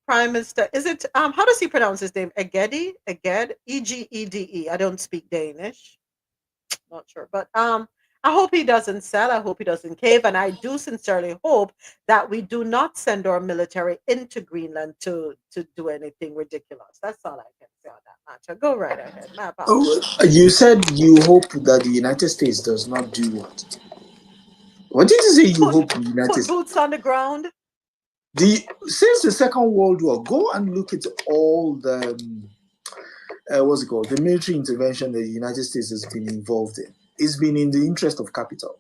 Speaker 1: Prime Minister, is it how does he pronounce his name? Egede, Egede. I don't speak Danish. Not sure, but I hope he doesn't sell. I hope he doesn't cave, and I do sincerely hope that we do not send our military into Greenland to do anything ridiculous. That's all I can say on that matter. Go right ahead. My apologies.
Speaker 13: Oh, you said you hope that the United States does not do what? What did you say? You
Speaker 1: Put
Speaker 13: hope the United
Speaker 1: put
Speaker 13: States?
Speaker 1: boots on the ground.
Speaker 13: Since the Second World War, go and look at all the what's it called? The military intervention that the United States has been involved in. It's been in the interest of capital,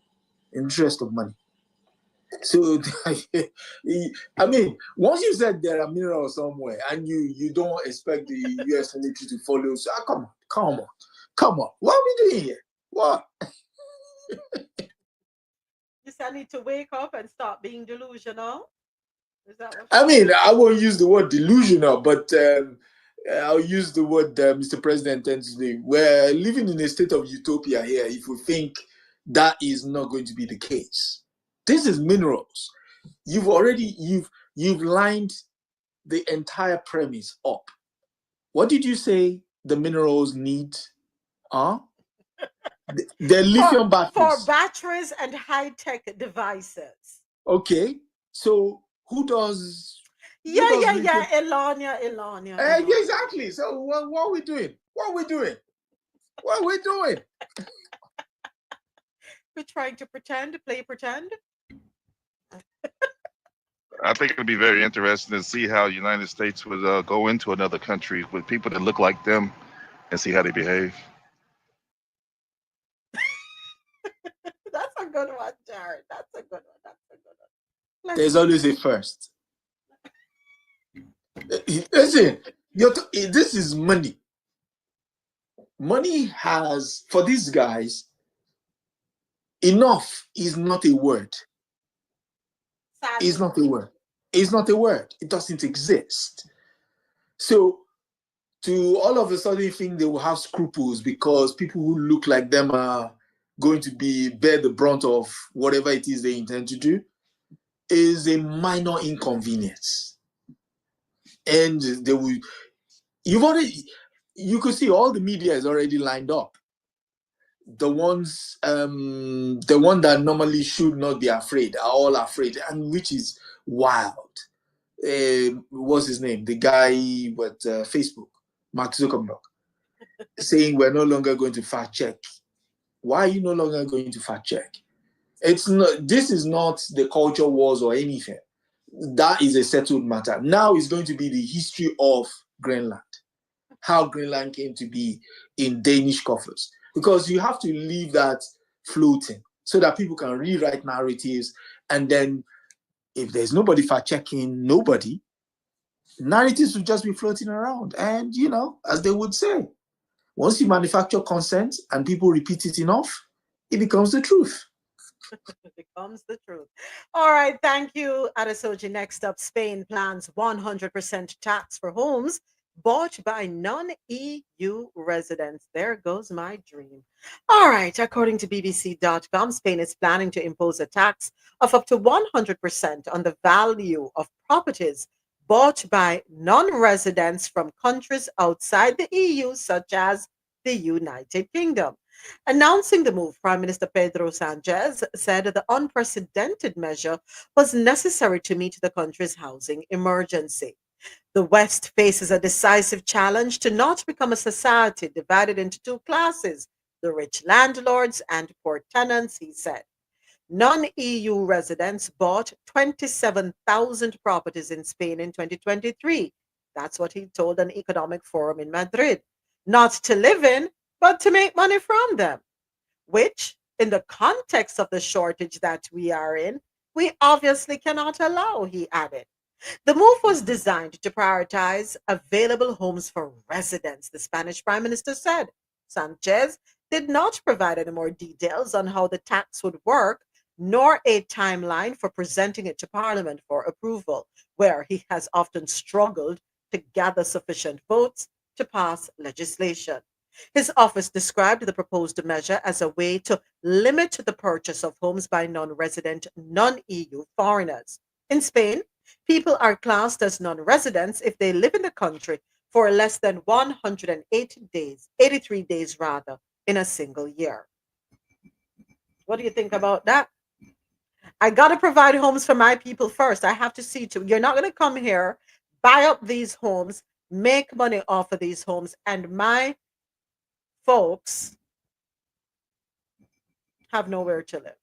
Speaker 13: interest of money. So, I mean, once you said there are minerals somewhere and you don't expect the US military to follow, so come on. What are we doing here? What?
Speaker 1: Yes, I need to wake up and stop being delusional. Is that what
Speaker 13: I mean, I won't use the word delusional, but I'll use the word Mr. President tends to do. We're living in a state of utopia here if we think that is not going to be the case. This is minerals. You've lined the entire premise up. What did you say the minerals need? They're lithium batteries.
Speaker 1: For batteries and high-tech devices.
Speaker 13: Okay. So who does
Speaker 1: Yeah. Elania.
Speaker 13: Exactly. So what are we doing?
Speaker 1: We're trying to play pretend.
Speaker 11: I think it'd be very interesting to see how United States would go into another country with people that look like them and see how they behave.
Speaker 1: That's a good one, Jared. That's a good one.
Speaker 13: There's always a first. Listen, this is money. Money has, for these guys, enough is not a word. It's not a word. It's not a word. It doesn't exist. So to all of a sudden think they will have scruples because people who look like them are going to bear the brunt of whatever it is they intend to do is a minor inconvenience. And they will, you could see all the media is already lined up. The one that normally should not be afraid are all afraid, and which is wild. What's his name? The guy with Facebook, Mark Zuckerberg, saying we're no longer going to fact check. Why are you no longer going to fact check? It's not. This is not the culture wars or anything. That is a settled matter. Now it's going to be the history of Greenland, how Greenland came to be in Danish coffers, because you have to leave that floating so that people can rewrite narratives, and then if there's nobody fact checking, narratives will just be floating around. And as they would say, once you manufacture consent and people repeat it enough, it becomes the truth.
Speaker 1: It becomes the truth. All right, thank you, Adesoji. Next up, Spain plans 100% tax for homes bought by non-EU residents. There goes my dream. All right, according to BBC.com, Spain is planning to impose a tax of up to 100% on the value of properties bought by non-residents from countries outside the EU, such as the United Kingdom. Announcing the move, Prime Minister Pedro Sanchez said the unprecedented measure was necessary to meet the country's housing emergency. The West faces a decisive challenge to not become a society divided into two classes, the rich landlords and poor tenants, he said. Non-EU residents bought 27,000 properties in Spain in 2023. That's what he told an economic forum in Madrid. Not to live in, but to make money from them, which, in the context of the shortage that we are in, we obviously cannot allow, he added. The move was designed to prioritize available homes for residents, the Spanish Prime Minister said. Sanchez did not provide any more details on how the tax would work, nor a timeline for presenting it to Parliament for approval, where he has often struggled to gather sufficient votes to pass legislation. His office described the proposed measure as a way to limit the purchase of homes by non-resident, non-EU foreigners. In Spain, people are classed as non-residents if they live in the country for less than 180 days, 83 days rather, in a single year. What do you think about that? I got to provide homes for my people first. I have to see to you're not going to come here, buy up these homes, make money off of these homes, and my folks have nowhere to live.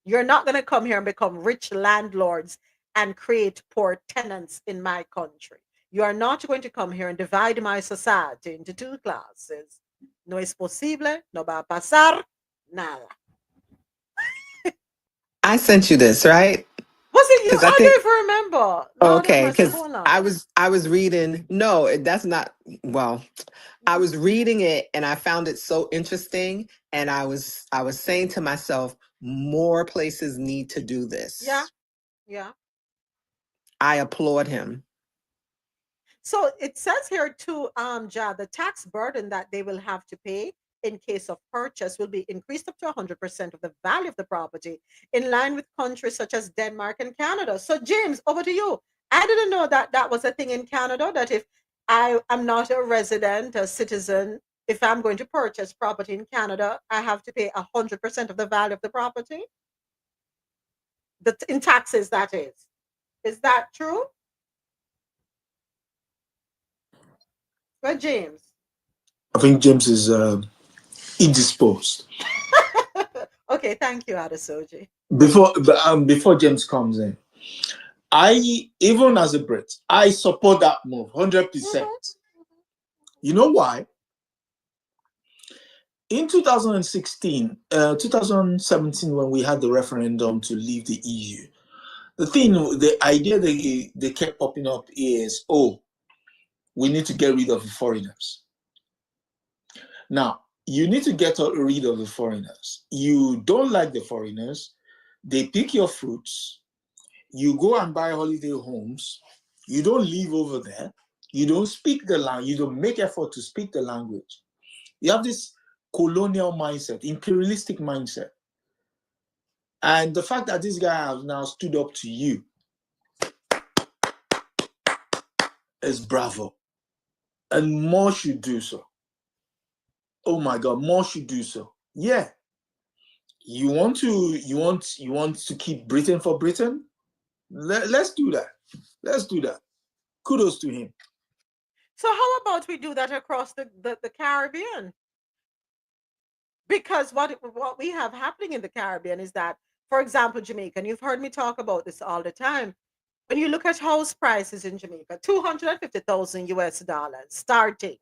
Speaker 1: You're not going to come here and become rich landlords and create poor tenants in my country. You are not going to come here and divide my society into two classes. No es posible, no va a pasar nada.
Speaker 2: I sent you this, right?
Speaker 1: Was it you?
Speaker 2: Because
Speaker 1: I
Speaker 2: I think
Speaker 1: don't even remember. Lord have
Speaker 2: okay,
Speaker 1: mercy,
Speaker 2: because
Speaker 1: hold on.
Speaker 2: I was reading. No, that's not. Well, I was reading it and I found it so interesting, and I was saying to myself, more places need to do this.
Speaker 1: Yeah, yeah.
Speaker 2: I applaud him.
Speaker 1: So it says here too, Ja, the tax burden that they will have to pay in case of purchase will be increased up to 100% of the value of the property, in line with countries such as Denmark and Canada. So James, over to you. I didn't know that that was a thing in Canada, that if I am not a resident, a citizen, if I'm going to purchase property in Canada, I have to pay 100% of the value of the property. In taxes, that is. Is that true? Well, James.
Speaker 13: I think James is indisposed.
Speaker 1: Okay, thank you, Adesoji.
Speaker 13: Before James comes in, I, even as a Brit, I support that move 100%. You know why? In 2016, 2017, when we had the referendum to leave the EU, the idea they kept popping up is, oh, we need to get rid of the foreigners. Now, you need to get rid of the foreigners. You don't like the foreigners. They pick your fruits. You go and buy holiday homes. You don't live over there. You don't speak the language. You don't make effort to speak the language. You have this colonial mindset, imperialistic mindset. And the fact that this guy has now stood up to you is bravo. And more should do so. Oh my God, more should do so. Yeah. You want to keep Britain for Britain? Let's do that. Let's do that. Kudos to him.
Speaker 1: So how about we do that across the Caribbean? Because what we have happening in the Caribbean is that, for example, Jamaica, and you've heard me talk about this all the time. When you look at house prices in Jamaica, 250,000 US dollars starting,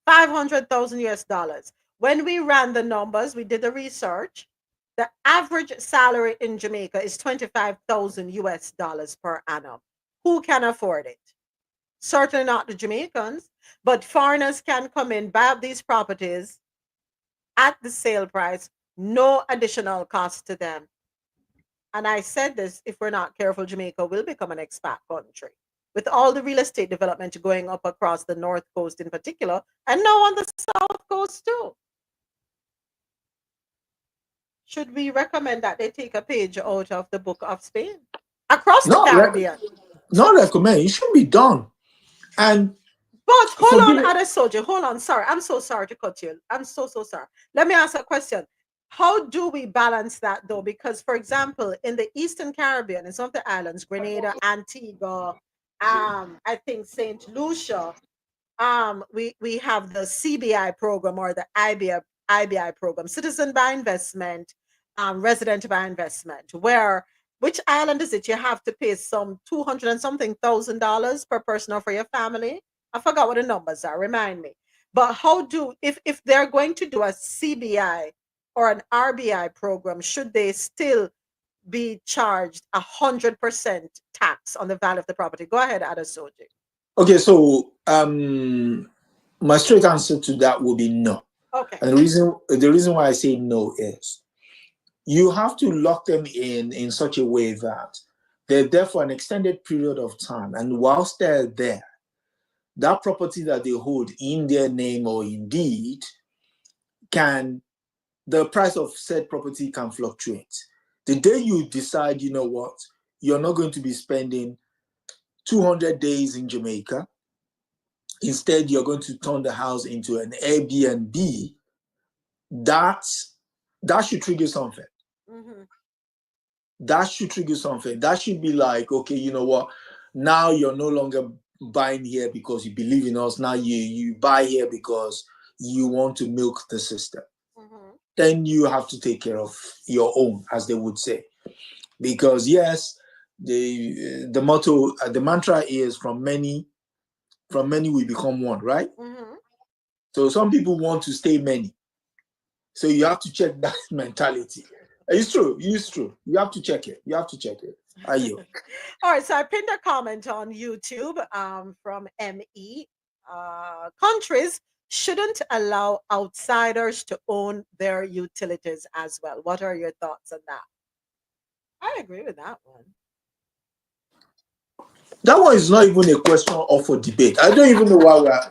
Speaker 1: 500,000 US dollars. When we ran the numbers, we did the research. The average salary in Jamaica is 25,000 US dollars per annum. Who can afford it? Certainly not the Jamaicans, but foreigners can come in, buy up these properties at the sale price, no additional cost to them. And I said this, if we're not careful, Jamaica will become an expat country. With all the real estate development going up across the North Coast in particular, and now on the South Coast too. Should we recommend that they take a page out of the book of Spain? Across the Caribbean.
Speaker 13: Not recommend. It should be done. And
Speaker 1: but hold on, Adesoji, hold on. Sorry, I'm so sorry to cut you. I'm so sorry. Let me ask a question. How do we balance that though? Because, for example, in the Eastern Caribbean, in some of the islands, Grenada, Antigua, I think Saint Lucia, we have the CBI program or the IBI program, Citizen by Investment, Resident by Investment, where which island is it? You have to pay some 200 and something thousand dollars per person or for your family. I forgot what the numbers are. Remind me. But how do if they're going to do a CBI or an RBI program, should they still be charged 100% tax on the value of the property? Go ahead, Adesoji.
Speaker 13: Okay, so my straight answer to that would be no.
Speaker 1: Okay.
Speaker 13: And the reason why I say no is you have to lock them in such a way that they're there for an extended period of time. And whilst they're there, that property that they hold in their name or in deed the price of said property can fluctuate. The day you decide, you know what, you're not going to be spending 200 days in Jamaica, instead you're going to turn the house into an Airbnb, that should trigger something.
Speaker 1: Mm-hmm.
Speaker 13: That should trigger something. That should be like, okay, you know what? Now you're no longer buying here because you believe in us. Now you buy here because you want to milk the system.
Speaker 1: Mm-hmm.
Speaker 13: Then you have to take care of your own, as they would say. Because yes, the motto, the mantra is from many we become one, right?
Speaker 1: Mm-hmm.
Speaker 13: So some people want to stay many. So you have to check that mentality. It's true. You have to check it. Are you?
Speaker 1: All right. So I pinned a comment on YouTube from ME. Countries shouldn't allow outsiders to own their utilities as well. What are your thoughts on that? I agree with that one.
Speaker 13: That one is not even a question of a debate. I don't even know why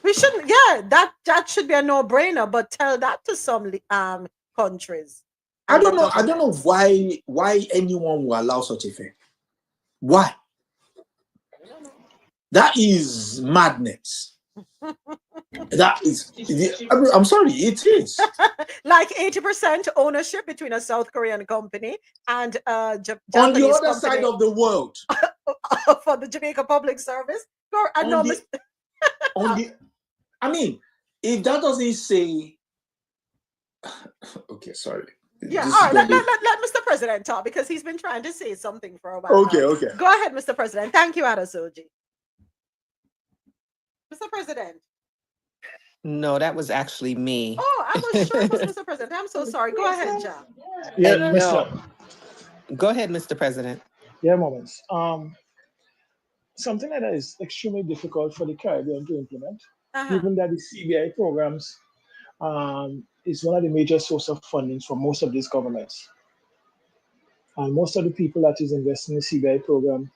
Speaker 1: we shouldn't. Yeah, that should be a no-brainer. But tell that to some countries.
Speaker 13: I don't know why anyone will allow such a thing. Why? That is madness. That is. I'm sorry. It is.
Speaker 1: Like 80% ownership between a South Korean company and Japanese
Speaker 13: on the other
Speaker 1: company.
Speaker 13: Side of the world
Speaker 1: for the Jamaica Public Service.
Speaker 13: I mean, if that doesn't say, okay, sorry.
Speaker 1: Yeah, all right. Let Mr. President talk because he's been trying to say something for a while.
Speaker 13: Okay.
Speaker 1: Go ahead, Mr. President. Thank you, Adesoji. Mr. President.
Speaker 2: No, that was actually me.
Speaker 1: Oh, I was sure it was Mr. President. I'm so sorry. Go ahead, John.
Speaker 12: Yeah,
Speaker 2: no. Go ahead, Mr. President.
Speaker 12: Yeah, moments. Something like that is extremely difficult for the Caribbean to implement. given that the CBI programs is one of the major source of funding for most of these governments. And most of the people that is investing in the CBI program,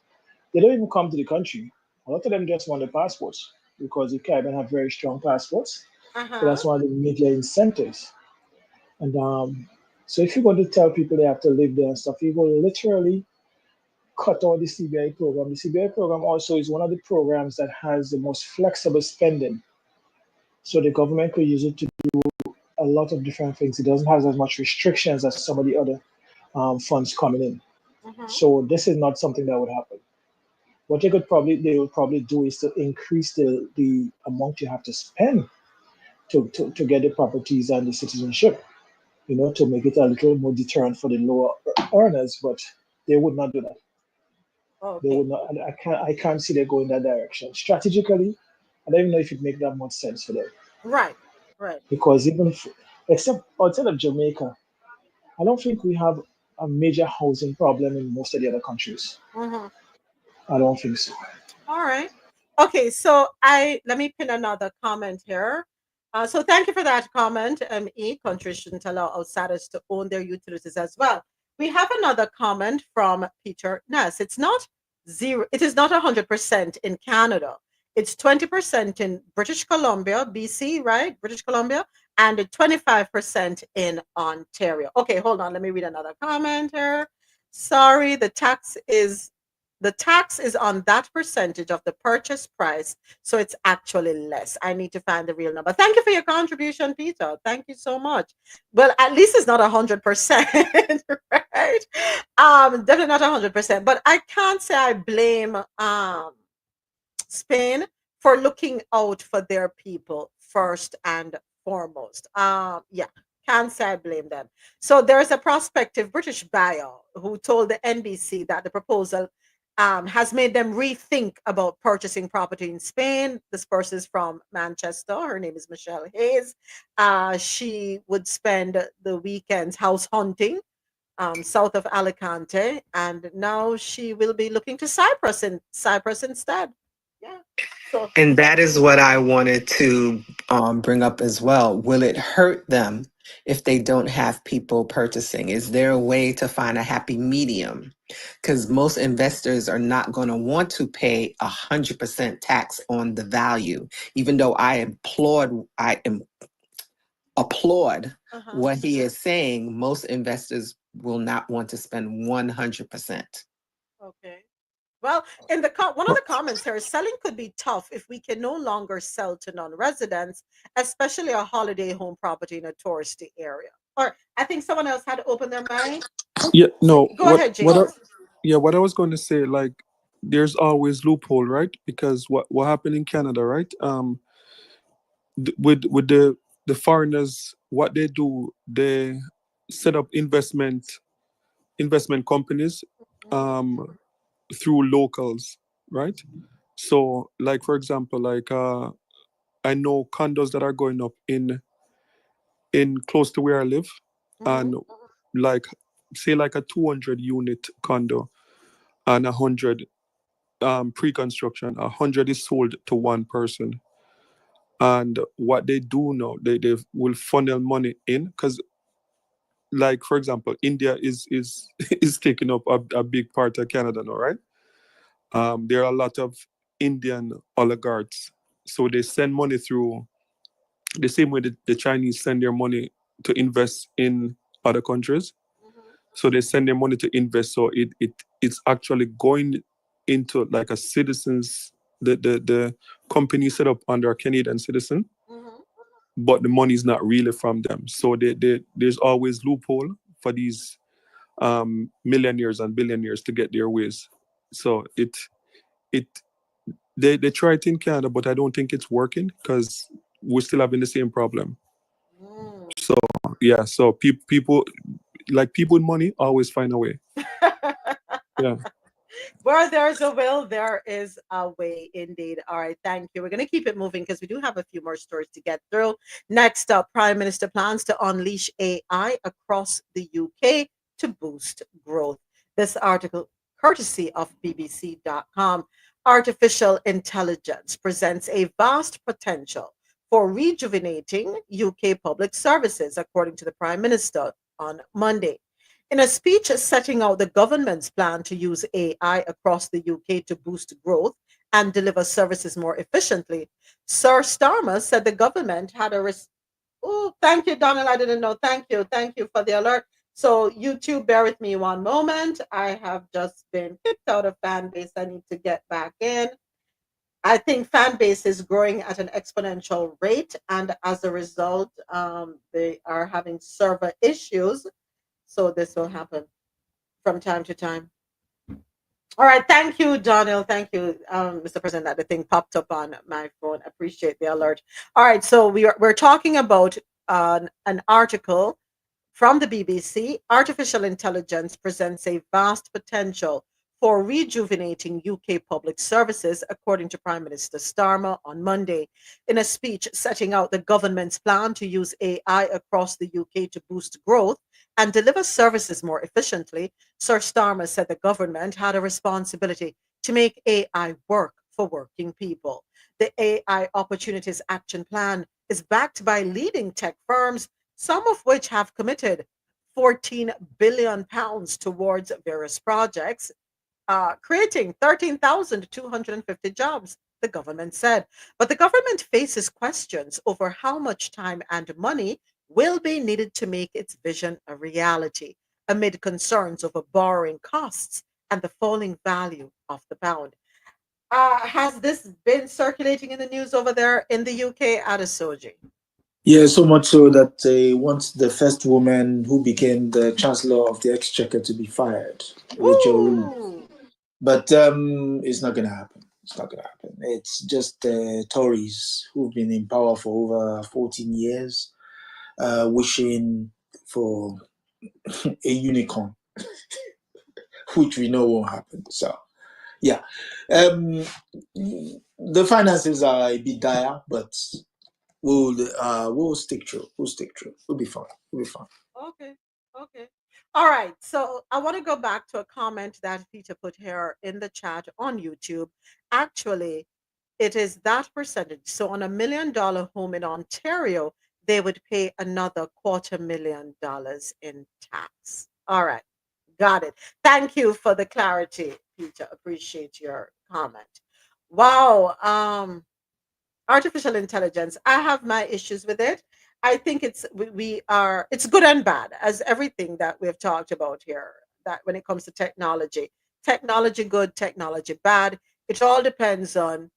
Speaker 12: they don't even come to the country. A lot of them just want the passports because the Caribbean have very strong passports. So that's one of the major incentives. And so if you're going to tell people they have to live there and stuff, you will literally cut out the CBI program. The CBI program also is one of the programs that has the most flexible spending. So the government could use it to do a lot of different things. It doesn't have as much restrictions as some of the other funds coming in. So this is not something that would happen. What they would probably do is to increase the amount you have to spend to get the properties and the citizenship, to make it a little more deterrent for the lower earners, but they would not do that. They would not. I can't see they go in that direction. Strategically, I don't even know if it makes that much sense for them.
Speaker 1: Right.
Speaker 12: Because except outside of Jamaica, I don't think we have a major housing problem in most of the other countries. I don't think so.
Speaker 1: All right. Okay, so let me pin another comment here. So thank you for that comment. Countries shouldn't allow outsiders to own their utilities as well. We have another comment from Peter Ness. It is not 100% in Canada. It's 20% in British Columbia, BC, right? British Columbia, and 25% in Ontario. Okay, hold on. Let me read another comment here. Sorry, the tax is on that percentage of the purchase price, so it's actually less. I need to find the real number. Thank you for your contribution, Peter. Thank you so much. Well, at least it's not 100%, right? Definitely not 100%. But I can't say I blame Spain for looking out for their people first and foremost. Can't say I blame them. So there's a prospective British buyer who told the NBC that the proposal has made them rethink about purchasing property in Spain. This person is from Manchester. Her name is Michelle Hayes. She would spend the weekends house hunting south of Alicante, and now she will be looking to Cyprus instead. Yeah. So
Speaker 2: And that is what I wanted to bring up as well. Will it hurt them if they don't have people purchasing? Is there a way to find a happy medium? Because most investors are not going to want to pay 100% tax on the value, even though I applaud what he is saying. Most investors will not want to spend 100%.
Speaker 1: Okay. Well, in one of the comments here, selling could be tough if we can no longer sell to non-residents, especially a holiday home property in a touristy area. Or I think someone else had to open their mind.
Speaker 3: Yeah, no.
Speaker 1: Go ahead, James.
Speaker 3: What I was going to say, like, there's always loophole, right? Because what happened in Canada, right? With the foreigners, what they do, they set up investment companies through locals, right? So, like, for example, like I know condos that are going up in close to where I live, and like, say, like a 200 unit condo and 100 pre-construction. 100 is sold to one person, and what they do now, they will funnel money in, because, like, for example, India is is taking up a big part of Canada now, right? There are a lot of Indian oligarchs, so they send money through the same way that the Chinese send their money to invest in other countries. So they send their money to invest. So it's actually going into like a citizens, the company set up under a Canadian citizen, but the money is not really from them. So there's always loophole for these millionaires and billionaires to get their ways. So they try it in Canada, but I don't think it's working because we're still having the same problem. So yeah, so people with money always find a way. Yeah.
Speaker 1: Where there's a will, there is a way indeed. All right, thank you. We're going to keep it moving because we do have a few more stories to get through. Next up, Prime Minister plans to unleash AI across the UK to boost growth. This article, courtesy of BBC.com. Artificial intelligence presents a vast potential for rejuvenating UK public services, according to the Prime Minister on Monday. In a speech setting out the government's plan to use AI across the UK to boost growth and deliver services more efficiently, Sir Starmer said the government had a oh, thank you, Donald. I didn't know. Thank you. Thank you for the alert. So, you two, bear with me one moment. I have just been kicked out of fan base. I need to get back in. I think fan base is growing at an exponential rate, and as a result, they are having server issues. So, this will happen from time to time. All right, thank you, Donald. Thank you, Mr. President. That the thing popped up on my phone. Appreciate the alert. All right, so we're talking about an article from the BBC. Artificial intelligence presents a vast potential for rejuvenating UK public services, according to Prime Minister Starmer on Monday. In a speech setting out the government's plan to use AI across the UK to boost growth and deliver services more efficiently, Sir Starmer said the government had a responsibility to make AI work for working people. The AI Opportunities Action Plan is backed by leading tech firms, some of which have committed £14 billion towards various projects, creating 13,250 jobs, the government said. But the government faces questions over how much time and money will be needed to make its vision a reality, amid concerns over borrowing costs and the falling value of the pound. Has this been circulating in the news over there in the UK, Adesoji?
Speaker 13: Yeah, so much so that they want the first woman who became the Chancellor of the Exchequer to be fired, Rachel Reeves.
Speaker 1: Woo!
Speaker 13: But it's not going to happen. It's not going to happen. It's just Tories who've been in power for over 14 years, wishing for a unicorn, which we know won't happen. So, yeah. The finances are a bit dire, but we'll stick through. We'll stick through. We'll be fine. We'll be fine.
Speaker 1: Okay. Okay. All right. So I want to go back to a comment that Peter put here in the chat on YouTube. Actually, it is that percentage. So on $1 million home in Ontario, they would pay another $250,000 in tax. All right. Got it. Thank you for the clarity, Peter. Appreciate your comment. Wow. Artificial intelligence, I have my issues with it. I think we are, it's good and bad, as everything that we've talked about here, that when it comes to technology good, technology bad, it all depends on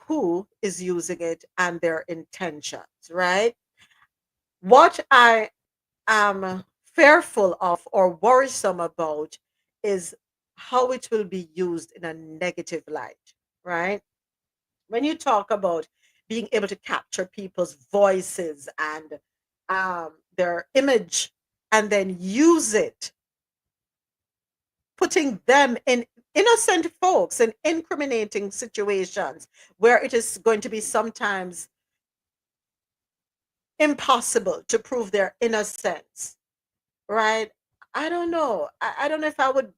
Speaker 1: who is using it and their intentions, right? What I am fearful of or worrisome about is how it will be used in a negative light, right? When you talk about being able to capture people's voices and their image and then use it, putting them in innocent folks in incriminating situations where it is going to be sometimes impossible to prove their innocence, right? I don't know. I don't know if I would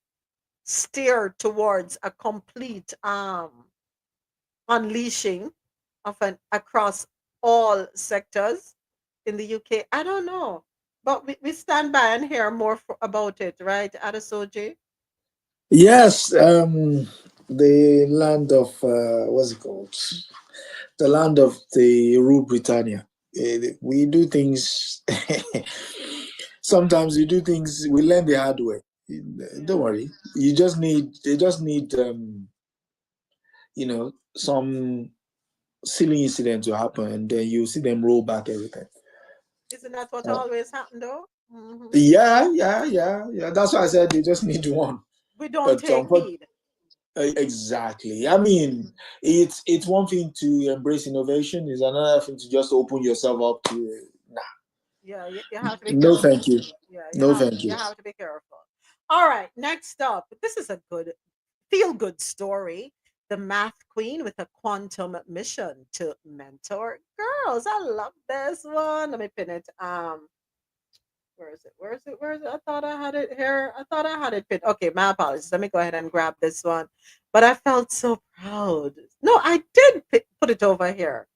Speaker 1: steer towards a complete unleashing of an across all sectors in the UK. I don't know, but we stand by and hear more about it, right, Adesoji?
Speaker 13: Yes, the land of what's it called? The land of the Rule Britannia. We do things. Sometimes we do things. We learn the hard way. Don't worry. You just need. They just need. Some silly incident to happen, and then you see them roll back everything.
Speaker 1: Isn't that what
Speaker 13: Uh,
Speaker 1: always happened, though? Hmm.
Speaker 13: yeah. That's why I said you just need one.
Speaker 1: We don't
Speaker 13: But
Speaker 1: take heed.
Speaker 13: exactly. I mean, it's one thing to embrace innovation. It's another thing to just open yourself up to. Nah,
Speaker 1: Yeah, you have to be
Speaker 13: no,
Speaker 1: careful.
Speaker 13: thank you.
Speaker 1: Yeah,
Speaker 13: No, thank
Speaker 1: you
Speaker 13: you.
Speaker 1: have to be careful. All right, next up. This is a good feel good story. The math queen with a quantum mission to mentor girls. I love this one. Let me pin it. Where is it? Where is it? Where is it? I thought I had it here. I thought I had it pinned. Okay, my apologies. Let me go ahead and grab this one. but I felt so proud. No, I did put it over here.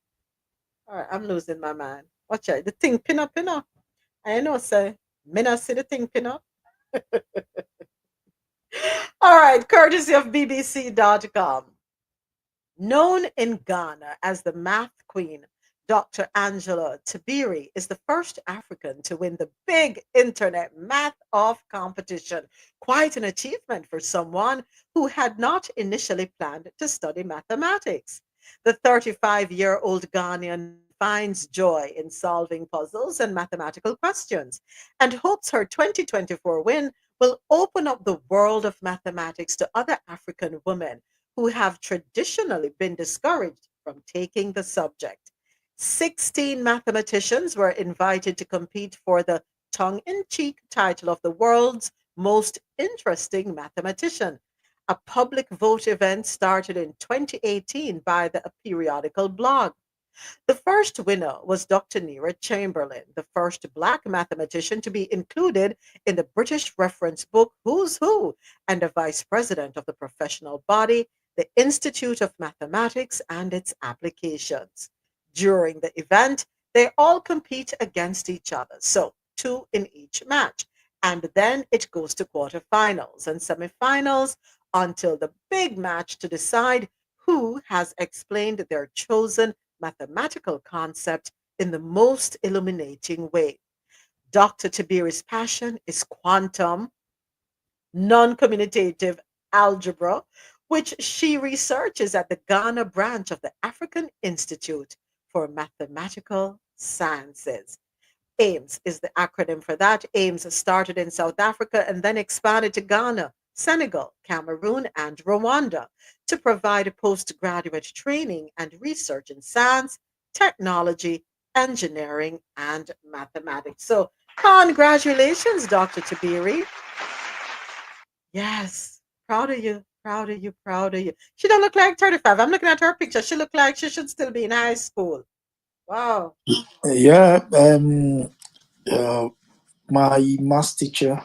Speaker 1: All right, I'm losing my mind. Watch out. The thing pin up, pin up. I know, say, me not see the thing pin up. All right, courtesy of BBC.com. Known in Ghana as the math queen, Dr. Angela Tabiri is the first African to win the big internet math off competition. Quite an achievement for someone who had not initially planned to study mathematics. The 35-year-old Ghanaian finds joy in solving puzzles and mathematical questions and hopes her 2024 win will open up the world of mathematics to other African women who have traditionally been discouraged from taking the subject. 16 mathematicians were invited to compete for the tongue in cheek title of the world's most interesting mathematician. A public vote event started in 2018 by the periodical blog. The first winner was Dr. Neera Chamberlain, the first Black mathematician to be included in the British reference book Who's Who, and a vice president of the professional body, the Institute of Mathematics and its Applications. During the event, they all compete against each other, so two in each match. And then it goes to quarterfinals and semifinals until the big match to decide who has explained their chosen mathematical concept in the most illuminating way. Dr. Tabiri's passion is quantum non-commutative algebra, which she researches at the Ghana branch of the African Institute for Mathematical Sciences. AIMS is the acronym for that. AIMS started in South Africa and then expanded to Ghana, Senegal, Cameroon, and Rwanda to provide postgraduate training and research in science, technology, engineering, and mathematics. So, congratulations, Dr. Tabiri. Yes, proud of you, proud of you, proud of you. She don't look like 35. I'm looking at her picture. She look like she should still be in high school. Wow.
Speaker 13: Yeah, my math teacher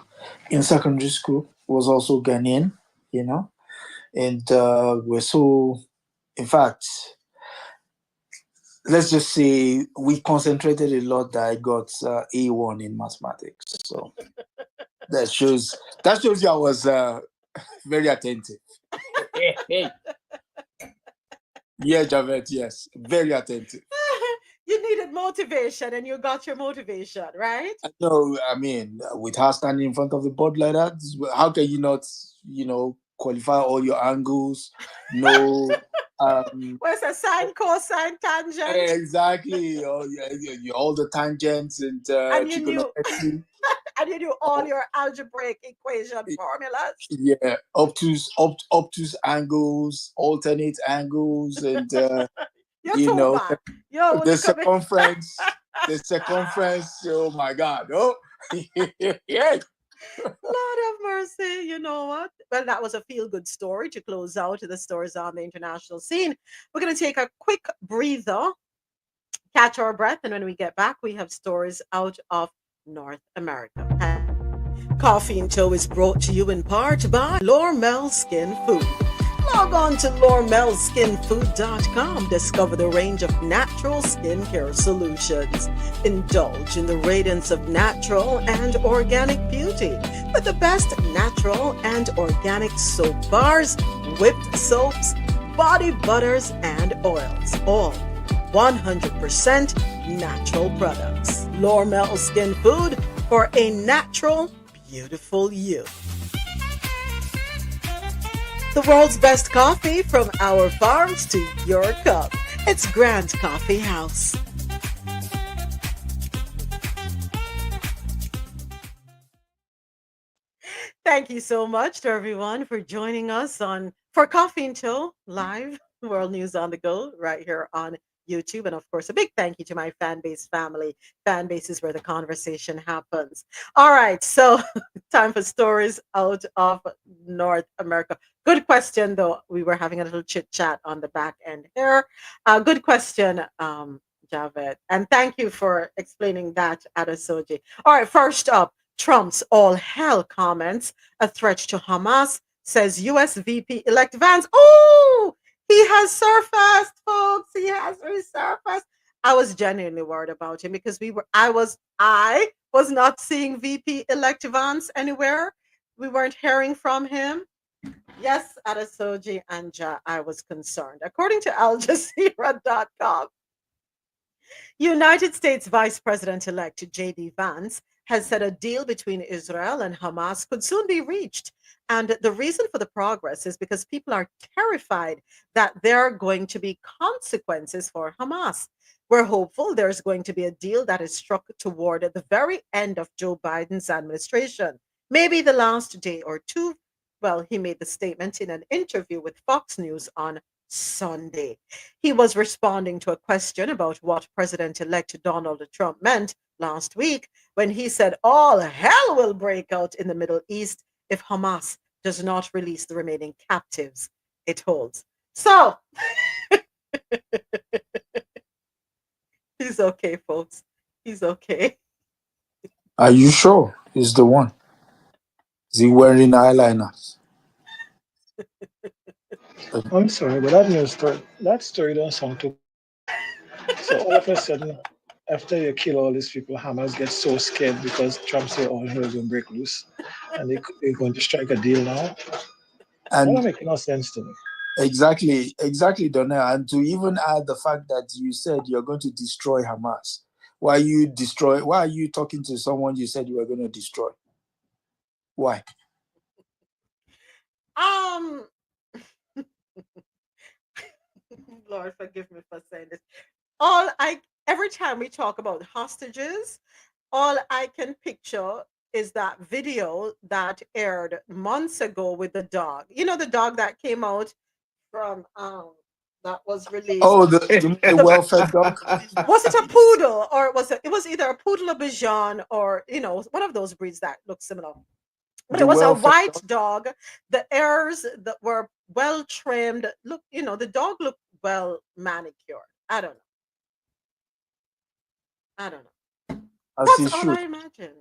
Speaker 13: in secondary school was also Ghanaian, you know, and we're so, in fact, let's just say we concentrated a lot that I got A1 in mathematics. So that shows you I was very attentive. Yeah, Javette, yes, very attentive.
Speaker 1: You needed motivation and you got your motivation, right?
Speaker 13: No, I mean, with her standing in front of the board like that, how can you not, qualify all your angles? No,
Speaker 1: Where's a sine, cosine, tangent?
Speaker 13: exactly. Oh, yeah, all the tangents and
Speaker 1: And you knew
Speaker 13: trigonometry.
Speaker 1: and you knew all your algebraic equation formulas.
Speaker 13: Yeah, obtuse angles, alternate angles, and
Speaker 1: You're
Speaker 13: you
Speaker 1: too
Speaker 13: know
Speaker 1: bad. Yo,
Speaker 13: the
Speaker 1: look at me.
Speaker 13: circumference. The circumference. Oh my God! Oh, yeah.
Speaker 1: Lord have mercy. You know what? Well, that was a feel good story to close out the stories on the international scene. We're going to take a quick breather, catch our breath, and when we get back, we have stories out of North America. Coffee and Toe is brought to you in part by Lormel Skin Food. Log on to lormelskinfood.com. Discover the range of natural skincare solutions. Indulge in the radiance of natural and organic beauty with the best natural and organic soap bars, whipped soaps, body butters, and oils. All 100% natural products. Lormel Skin Food for a natural, beautiful you. The world's best coffee from our farms to your cup. It's Grand Coffee House. Thank you so much to everyone for joining us for Coffee and Toe live World News on the Go right here on YouTube. And of course, a big thank you to my fan base family. Fan base is where the conversation happens. All right, so time for stories out of North America. Good question, though. We were having a little chit chat on the back end here. Good question, Javed. And thank you for explaining that, Adesoji. All right, first up, Trump's all hell comments, a threat to Hamas, says U.S. VP-elect Vance. Oh, he has surfaced, folks. He has resurfaced. I was genuinely worried about him because I was not seeing VP-elect Vance anywhere. We weren't hearing from him. Yes, Adesoji and Ja, I was concerned. According to Al Jazeera.com, United States Vice President-elect J.D. Vance has said a deal between Israel and Hamas could soon be reached. And the reason for the progress is because people are terrified that there are going to be consequences for Hamas. We're hopeful there's going to be a deal that is struck toward the very end of Joe Biden's administration, maybe the last day or two. Well, he made the statement in an interview with Fox News on Sunday. He was responding to a question about what President-elect Donald Trump meant last week when he said all hell will break out in the Middle East if Hamas does not release the remaining captives it holds. So, he's okay, folks. He's okay.
Speaker 13: Are you sure he's the one? Is he wearing eyeliners?
Speaker 12: I'm sorry, but that story don't sound too. So all of a sudden, after you kill all these people, Hamas gets so scared because Trump said all hell will break loose, and they're going to strike a deal now. That
Speaker 13: And
Speaker 12: don't make no sense to me.
Speaker 13: exactly, Donnell. And to even add the fact that you said you're going to destroy Hamas. Why are you talking to someone you said you were going to destroy? Why?
Speaker 1: Lord, forgive me for saying this. Every time we talk about hostages, all I can picture is that video that aired months ago with the dog. You know, the dog that came out from that was released.
Speaker 13: Oh, the welfare dog.
Speaker 1: Was it a poodle or it was either a poodle or Bichon or one of those breeds that look similar. But it was a white dog. The ears that were well trimmed. Look, the dog looked well manicured. I don't know. That's all I imagine,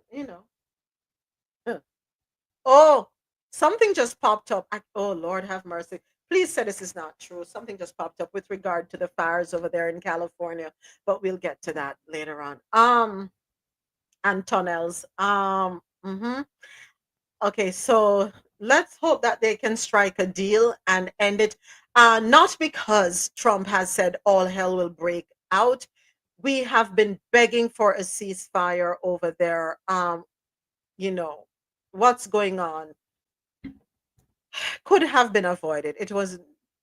Speaker 1: Huh. Oh, something just popped up. Oh, Lord have mercy. Please say this is not true. Something just popped up with regard to the fires over there in California, but we'll get to that later on. And tunnels. Okay, so let's hope that they can strike a deal and end it. Not because Trump has said all hell will break out. We have been begging for a ceasefire over there. What's going on could have been avoided. It was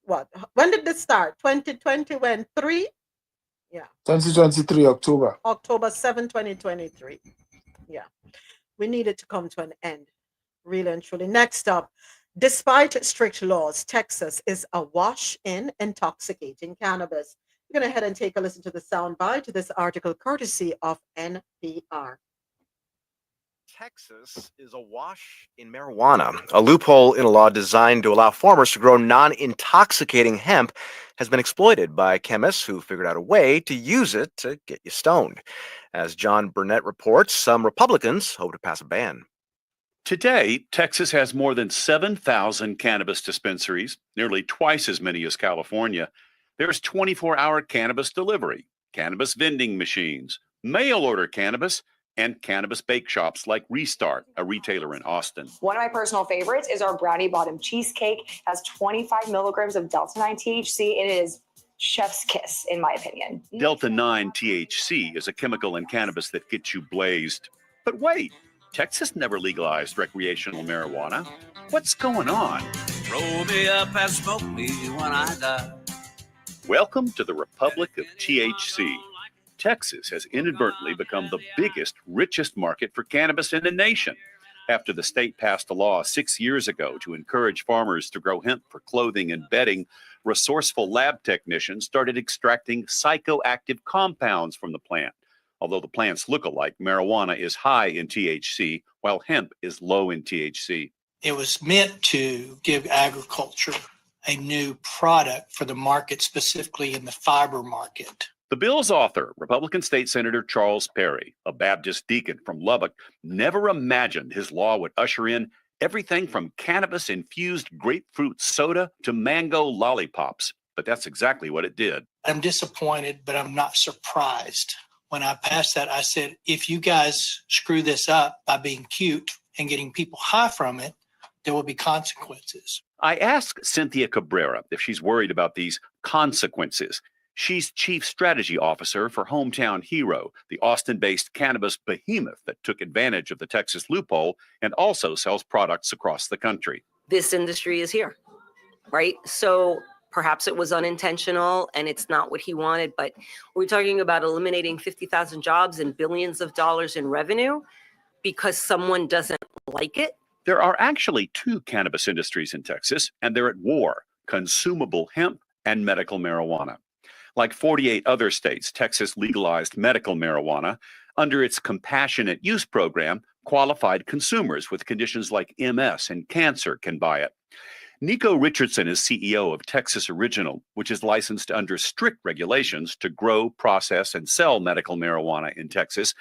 Speaker 1: what? When did this start? 2020 when 3? Yeah.
Speaker 13: 2023 October.
Speaker 1: October 7, 2023. Yeah. We need it to come to an end. Really and truly. Next up, despite strict laws, Texas is awash in intoxicating cannabis. We're going to head and take a listen to the soundbite to this article courtesy of NPR.
Speaker 14: Texas is awash in marijuana. A loophole in a law designed to allow farmers to grow non-intoxicating hemp has been exploited by chemists who figured out a way to use it to get you stoned. As John Burnett reports, some Republicans hope to pass a ban.
Speaker 15: Today, Texas has more than 7,000 cannabis dispensaries, nearly twice as many as California. There's 24-hour cannabis delivery, cannabis vending machines, mail-order cannabis, and cannabis bake shops like Restart, a retailer in Austin.
Speaker 16: One of my personal favorites is our brownie bottom cheesecake. It has 25 milligrams of Delta-9 THC. It is chef's kiss, in my opinion.
Speaker 15: Delta-9 THC is a chemical in cannabis that gets you blazed. But wait, Texas never legalized recreational marijuana. What's going on?
Speaker 17: Roll me up and smoke me when I die.
Speaker 15: Welcome to the Republic of THC. Texas has inadvertently become the biggest, richest market for cannabis in the nation. After the state passed a law 6 years ago to encourage farmers to grow hemp for clothing and bedding, resourceful lab technicians started extracting psychoactive compounds from the plant. Although the plants look alike, marijuana is high in THC, while hemp is low in THC.
Speaker 18: It was meant to give agriculture a new product for the market, specifically in the fiber market.
Speaker 15: The bill's author, Republican State Senator Charles Perry, a Baptist deacon from Lubbock, never imagined his law would usher in Everything from cannabis-infused grapefruit soda to mango lollipops. But that's exactly what it did.
Speaker 18: I'm disappointed, but I'm not surprised. When I passed that, I said, if you guys screw this up by being cute and getting people high from it, there will be consequences.
Speaker 15: I asked Cynthia Cabrera if she's worried about these consequences. She's Chief Strategy Officer for Hometown Hero, the Austin-based cannabis behemoth that took advantage of the Texas loophole and also sells products across the country.
Speaker 19: This industry is here, right? So perhaps it was unintentional and it's not what he wanted, but we're talking about eliminating 50,000 jobs and billions of dollars in revenue because someone doesn't like it.
Speaker 15: There are actually two cannabis industries in Texas, and they're at war: consumable hemp and medical marijuana. Like 48 other states, Texas legalized medical marijuana. Under its compassionate use program, qualified consumers with conditions like MS and cancer can buy it. Nico Richardson is CEO of Texas Original, which is licensed under strict regulations to grow, process, and sell medical marijuana in Texas.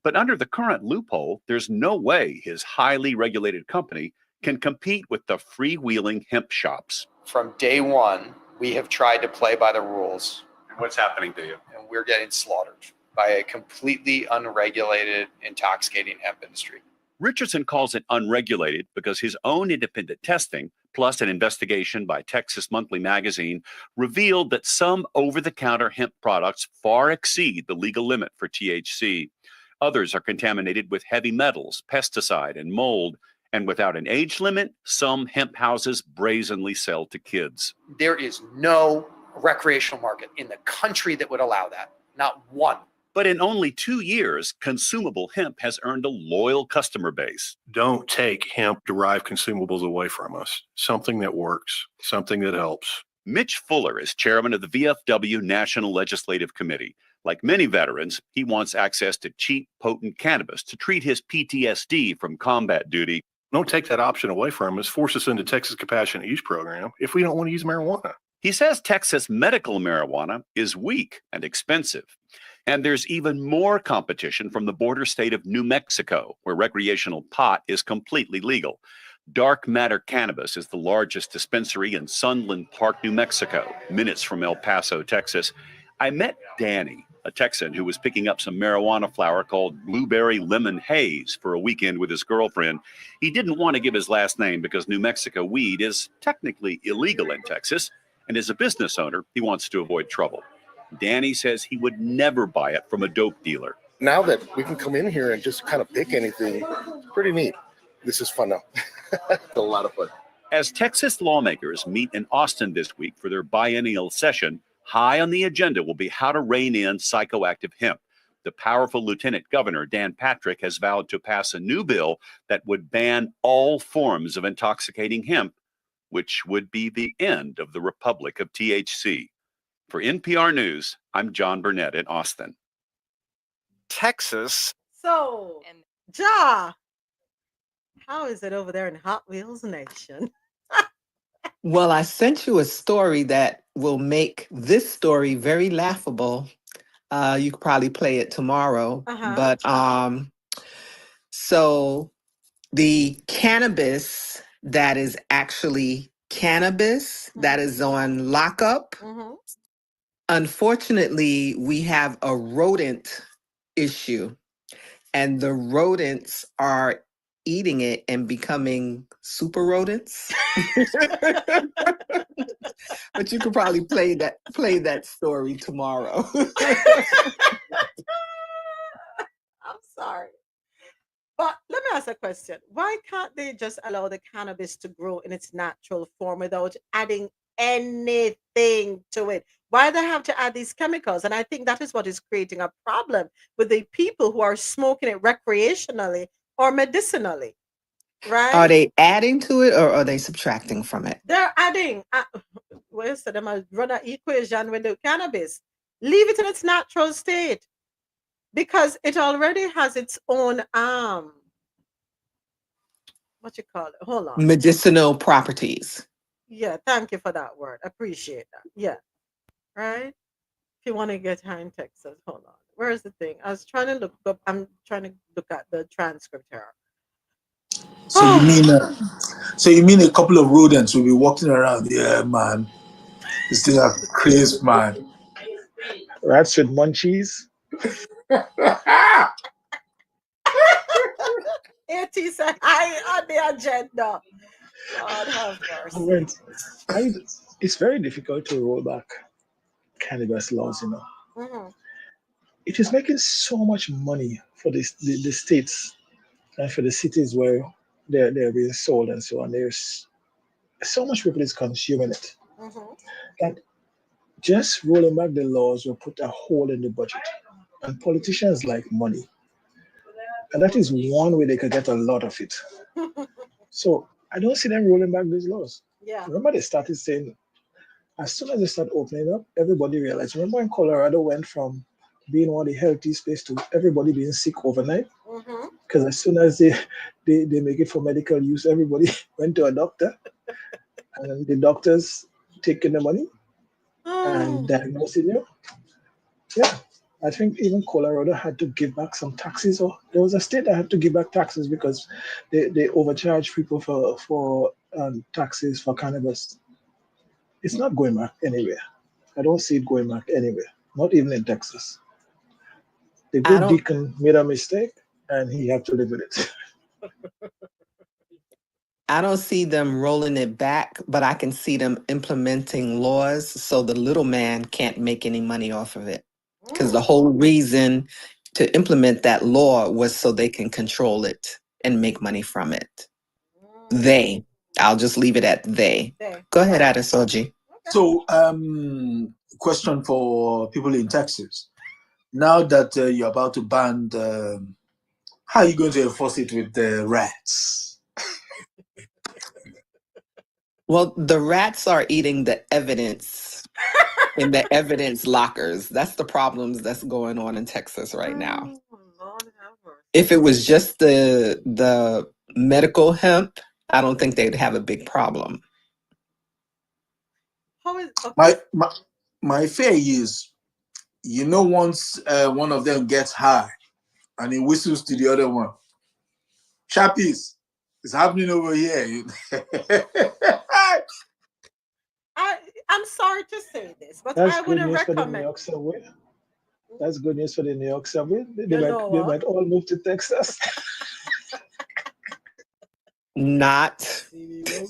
Speaker 15: But under the current loophole, there's no way his highly regulated company can compete with the freewheeling hemp shops.
Speaker 20: From day one, we have tried to play by the rules.
Speaker 15: And what's happening to you?
Speaker 20: And we're getting slaughtered by a completely unregulated, intoxicating hemp industry.
Speaker 15: Richardson calls it unregulated because his own independent testing, plus an investigation by Texas Monthly Magazine, revealed that some over-the-counter hemp products far exceed the legal limit for THC. Others are contaminated with heavy metals, pesticide, and mold. And without an age limit, some hemp houses brazenly sell to kids.
Speaker 20: There is no recreational market in the country that would allow that. Not one.
Speaker 15: But in only 2 years, consumable hemp has earned a loyal customer base.
Speaker 21: Don't take hemp-derived consumables away from us. Something that works, something that helps.
Speaker 15: Mitch Fuller is chairman of the VFW National Legislative Committee. Like many veterans, he wants access to cheap, potent cannabis to treat his PTSD from combat duty.
Speaker 21: Don't take that option away from us. Force us into Texas Compassionate Use Program if we don't want to use marijuana.
Speaker 15: He says Texas medical marijuana is weak and expensive. And there's even more competition from the border state of New Mexico, where recreational pot is completely legal. Dark Matter Cannabis is the largest dispensary in Sunland Park, New Mexico, minutes from El Paso, Texas. I met Danny, a Texan who was picking up some marijuana flower called Blueberry Lemon Haze for a weekend with his girlfriend. He didn't want to give his last name because New Mexico weed is technically illegal in Texas, and as a business owner, he wants to avoid trouble. Danny says he would never buy it from a dope dealer.
Speaker 22: Now that we can come in here and just kind of pick anything, it's pretty neat. This is fun now. A lot of fun.
Speaker 15: As Texas lawmakers meet in Austin this week for their biennial session, high on the agenda will be how to rein in psychoactive hemp. The powerful Lieutenant Governor Dan Patrick has vowed to pass a new bill that would ban all forms of intoxicating hemp, which would be the end of the Republic of THC. For NPR News, I'm John Burnett in Austin.
Speaker 14: Texas.
Speaker 1: So, Ja, how is it over there in Hot Wheels Nation?
Speaker 2: Well, I sent you a story that will make this story very laughable. You could probably play it tomorrow. But so the cannabis that is actually cannabis that is on lockup. Unfortunately, we have a rodent issue, and the rodents are eating it and becoming super rodents. But you could probably play that story tomorrow.
Speaker 1: I'm sorry. But let me ask a question. Why can't they just allow the cannabis to grow in its natural form without adding anything to it? Why do they have to add these chemicals? And I think that is what is creating a problem with the people who are smoking it recreationally or medicinally, right?
Speaker 2: Are they adding to it or are they subtracting from it?
Speaker 1: They're adding. Well, so they must run an equation with the cannabis. Leave it in its natural state because it already has its own what you call it? Hold on.
Speaker 2: Medicinal properties.
Speaker 1: Yeah, thank you for that word. Appreciate that. Yeah. Right? If you want to get high in Texas, hold on. Where's the thing? I was trying to look up. I'm trying to look at the transcript here.
Speaker 13: So you mean a couple of rodents will be walking around? Yeah, man. This thing are crazy, man.
Speaker 12: Rats with munchies.
Speaker 1: It is high on the agenda. Lord have mercy.
Speaker 12: It's very difficult to roll back cannabis laws,
Speaker 1: Mhm.
Speaker 12: It is making so much money for the states and for the cities where they're being sold and so on. There's so much people is consuming it
Speaker 1: Mhm.
Speaker 12: that just rolling back the laws will put a hole in the budget. And politicians like money. And that is one way they could get a lot of it. So I don't see them rolling back these laws.
Speaker 1: Yeah.
Speaker 12: Remember, they started saying, as soon as they start opening up, everybody realized. Remember when Colorado went from being one of the healthiest places to everybody being sick overnight?
Speaker 1: Mhm.
Speaker 12: Because as soon as they make it for medical use, everybody went to a doctor. And the doctors taking the money and diagnosing you. Yeah. I think even Colorado had to give back some taxes, or there was a state that had to give back taxes because they overcharged people for taxes for cannabis. It's not going back anywhere. I don't see it going back anywhere, not even in Texas. The
Speaker 2: I
Speaker 12: good
Speaker 2: don't
Speaker 12: deacon made a mistake and he had to live with it.
Speaker 2: I don't see them rolling it back, but I can see them implementing laws so the little man can't make any money off of it. Because the whole reason to implement that law was so they can control it and make money from it. They. I'll just leave it at they. Go ahead, Adesoji.
Speaker 13: So, question for people in Texas. Now that you're about to ban how are you going to enforce it with the rats?
Speaker 2: Well, the rats are eating the evidence in the evidence lockers. That's the problems that's going on in Texas right now. If it was just the medical hemp, I don't think they'd have a big problem.
Speaker 1: How is okay?
Speaker 13: My fear is, once one of them gets high and he whistles to the other one, Chappies, it's happening over here.
Speaker 1: I'm sorry to say this, but
Speaker 12: That's
Speaker 1: I
Speaker 12: good
Speaker 1: wouldn't
Speaker 12: news for the New
Speaker 1: recommend.
Speaker 12: York subway. That's good news for the New York subway. They
Speaker 1: You know
Speaker 12: they
Speaker 1: what?
Speaker 12: might all move to Texas.
Speaker 2: Not.
Speaker 1: I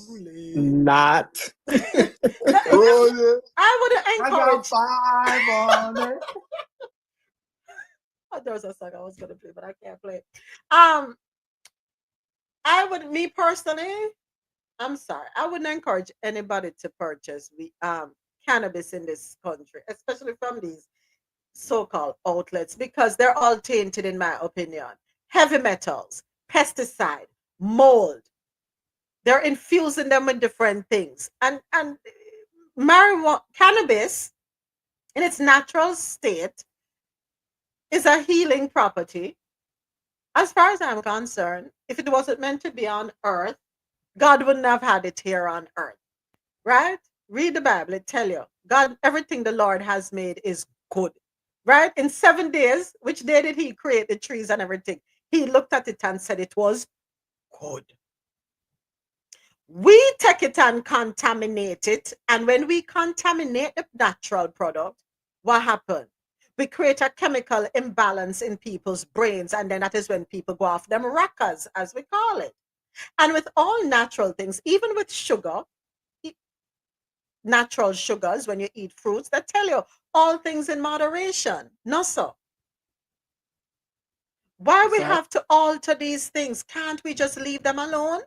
Speaker 1: wouldn't
Speaker 13: I got
Speaker 1: encourage.
Speaker 13: 5 on it.
Speaker 1: Oh, there was a song I was gonna play, but I can't play it. I would, me personally, I'm sorry, I wouldn't encourage anybody to purchase cannabis in this country, especially from these so-called outlets, because they're all tainted, in my opinion. Heavy metals, pesticide, mold. They're infusing them with different things, and marijuana, cannabis, in its natural state, is a healing property. As far as I'm concerned, if it wasn't meant to be on earth, God wouldn't have had it here on earth, right? Read the Bible, it tell you, God, everything the Lord has made is good, right? In 7 days, which day did he create the trees and everything? He looked at it and said it was good. We take it and contaminate it, and when we contaminate the natural product, what happens? We create a chemical imbalance in people's brains, and then that is when people go off them rockers, as we call it. And with all natural things, even with sugar, natural sugars, when you eat fruits, that tell you all things in moderation. No, so why we have to alter these things? Can't we just leave them alone?